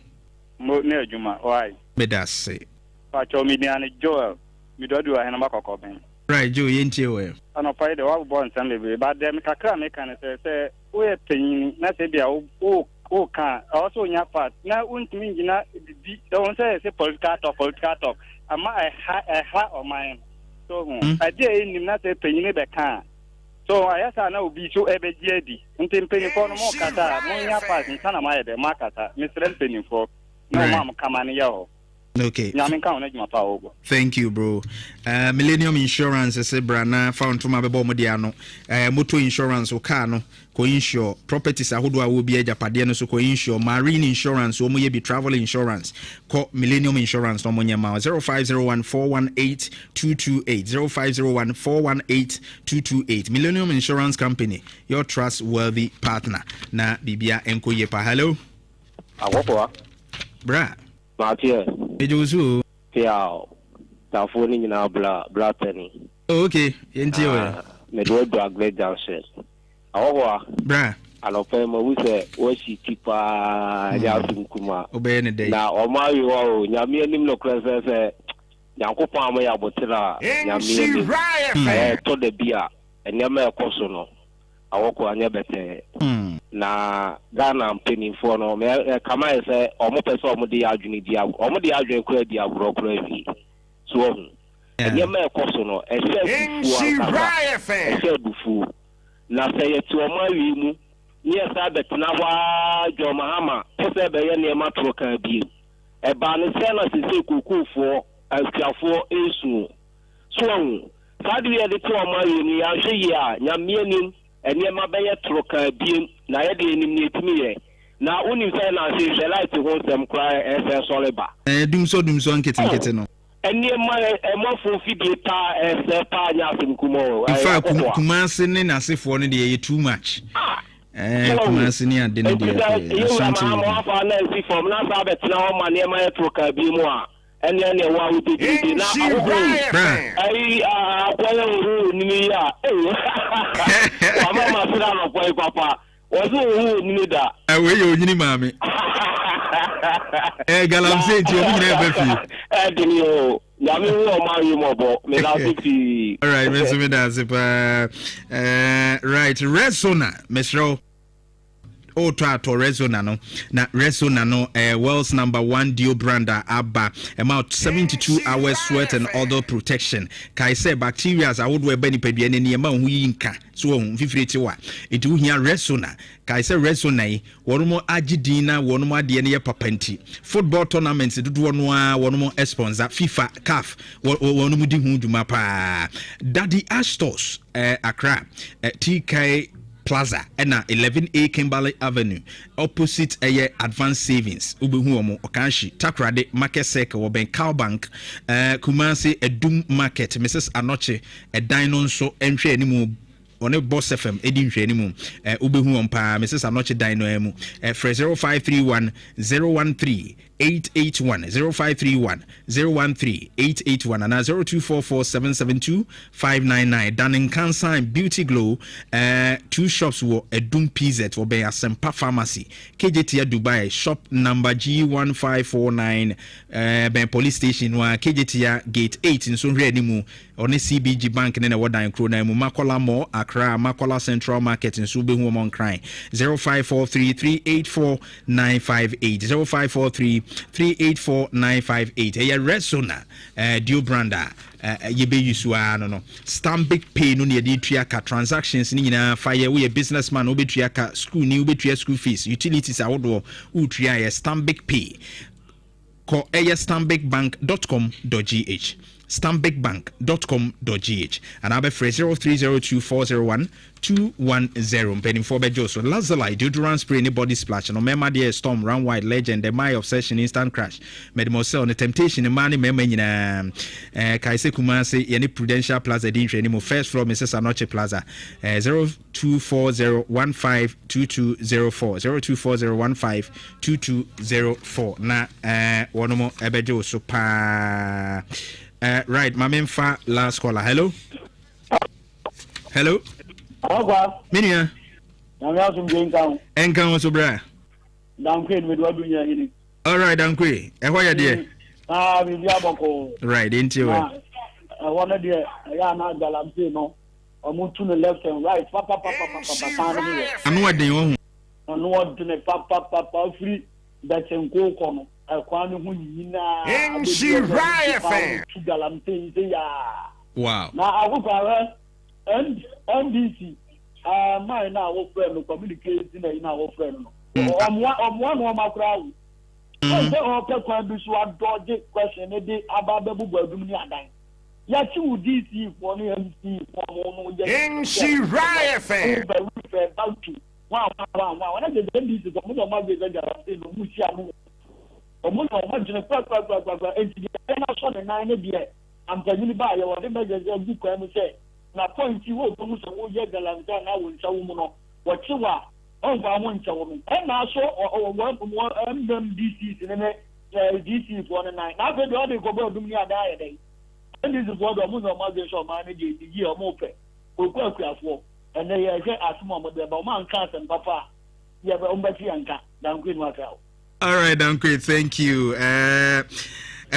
Mo ne Juma. Why? Bedase. Pacho Minia Joel. Mi do do ahena makoko ben. Right, Joe, yenti we. Ano pa de wa born Sunday, but dem kakra me kan say we penyin na say dia o kan also nya part na untimi ngina di don say political talk ama I ha o mine. So I dey nim na say penyin be kan. So I ask na obi so ebe di ntem penyin for no mo kata mo nya part nta na ma ye de makata Mr. penyin for no ma mo kamane ya ho. Okay. Thank you, bro. Millennium Insurance is a brand found to my bomodiano. Motor insurance or car no co-insure properties. I will be a Japadiano so co-insure marine insurance or maybe travel insurance. Call Millennium Insurance no money amount 0501 418 228 0501 418 228. Millennium Insurance Company, your trustworthy partner. Na Bibia Enko Yepa. Hello. Bra. Mathieu. Ejosu. Yeah. The phone in our bra penny. Okay. Yenti we. Me do drag le Johnson. Awa. Bra. Alope mo we say o si tipa ya kuma. Obey ne day. Na o ma yo o nyame anim no kra say Yankopon am ya botira nyame anim. To the bia enyama ekoso no. Awoko anya bete na Ghana penny for no me kama say omo pese omo de adwene dia omo de adwene kura dia bro kura bi so anya me ekoso no ese bufu na say ti omo wi mu ni esa betina wa jo mahama pese be ye ne matro kan bi e ba ne se na se kukufo afiafo esu so sadi ye de ti omo wi ni ya hwe ya nyame nim eni ma beye troka biem na ye de enim ne timi ye na unim say na say light ho sem kra ese soleba dum so nkete no eni ma fo fidie ta ese pa nya asem kumo ifa kumase ne nasefo no de ye too much kumase ne ade ne de ye something ma fa na si form na sa betina o ma ne ma troka biem a ene wa wuti na ai akwala uru ni ya mama masira no kwai papa ozo uru ni da we ye onyini maame galamse ti obi na befi dini o yami wo ma yi mobo me la ti all right me that's right resona mesro to Resona no na Resona no world's #1 deodorant abba about 72 hours sweat and odor protection kai say bacteria I would wear bani pedua ne ma hu yinka so hu fifiriti wa etu hia Resona kai say Resona yi wono agidin na wono ade ne ye papanti football tournaments dudu wono a wono sponsor FIFA CAF wono mu di hu duma pa Daddy Astos Accra TK Plaza and 11A Kimberley Avenue opposite Advanced Savings ubehu omo okanshi Takrade Market Circle oben Cow Bank Kumasi Edum Market Mrs. Anoche Dinon so entry animu on a Boss FM edin hwe animu ubehu ompa Mrs. Anoche Dino emu 0531 013 881 0531 013 881 and 0244 772 599 Danning Cancer Beauty Glow 2 shops were Edum PZ or by Asempa Pharmacy KJT Dubai shop number G1549 by police station wa KJT gate 8 in Sunre Nimu on a CBG Bank in a Wadan Krona Makola Mo Accra Makola Central Market in Sube Humon Crime 0543 384 958 0543 384-958 Resona deodorant yebe yusua no Stanbic Pay no ne de tuaka transactions ni nyina fire we businessman obe tuaka school ni obe tuaka school fees utilities awodo utua Stanbic Pay call stanbicbank.com.gh stanbicbank.com.gh and I'll be 0302401210 penny for bejo so Lazalite deodorant spray any body splash no mema dey storm run wide legend the my obsession instant crash medimosel on the temptation money mema nyina kaise kuma say any Prudential Plaza din hwe any first floor Mrs. Anoche Plaza 0240152204 0240152204 na wonomo ebejo so pa right mamemfa last caller hello Agwa. Minia. Na me asum je nkan. Enkan so bra. Dankwe me do adunya hini. All right, dankwe. E ho ye de. Mi bia boko. Right, into it. One de ya na galamse no. Omo to the left and right. Papa. Anu wadin wo hu. Anu wadin papa free that enko ko no. Akwanu hu nyina. Rivalry fan. Galamse ya. Wow. Na agukwa and NDC my now our friend communicating in our friend one crowd okay can be so dodge question dey about the bubu ni adan ya chi u DC for no MC for no Rivalry fan wow when the NDC so mo ma be dey no mu sia no mo no ma jine kwa enti na so the nine be am telling you ba ya wo dey meje good kwa me say na point wo bomu so wo ye galanta na wo nchawo mu no wo chiwa on gwa mo nchawo mu e na so o MDC ne DC for 9 na fe do dey go bo dum ni ada ye dey and this is what the mo no ma dey so ma ne dey yi o mo pe oku akuafo and ye je asmo mo dey ba o man kan sem papa ye ba o mbati anka dan queen maka. All right, Dankwe, thank you. I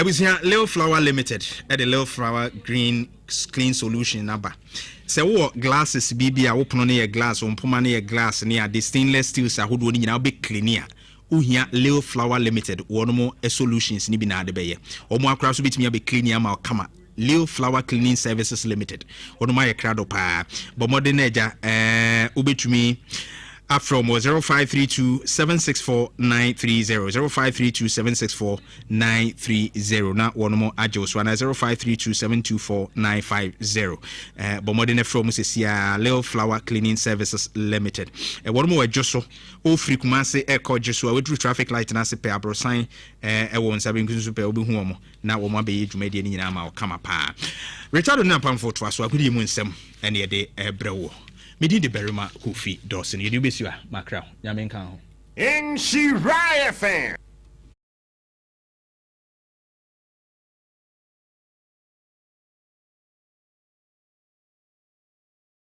was here, Lil Flower Limited, at the Lil Flower Green Clean Solution number. So, what glasses BB are open on a glass, on Pomani a glass near the stainless steels are holding in our big cleaner. Uhia Lil Flower Limited, one more solutions Nibina de Bay. Or more crowds bit me a big cleaner, Malkama. Lil Flower Cleaning Services Limited. One of my crowd pa. But more than Ube to me. From 0532 764 930 0532 764 930 na one more ajos 0532 724 950 but more than from Sia Lil Flower Cleaning Services Limited one more ajoso o free kumase echo joso we through traffic light na se pe abrosan won sabe nkunsu pe obi hu omo na wo mo be dwumade ni nyina ma o kama pa Richard na pamfo to aso KuroYiMuNsem ene ye de ebrewo Midi de Barima Kofi Dawson. You do be sure, Macra. Yamen can. Rivalry fan.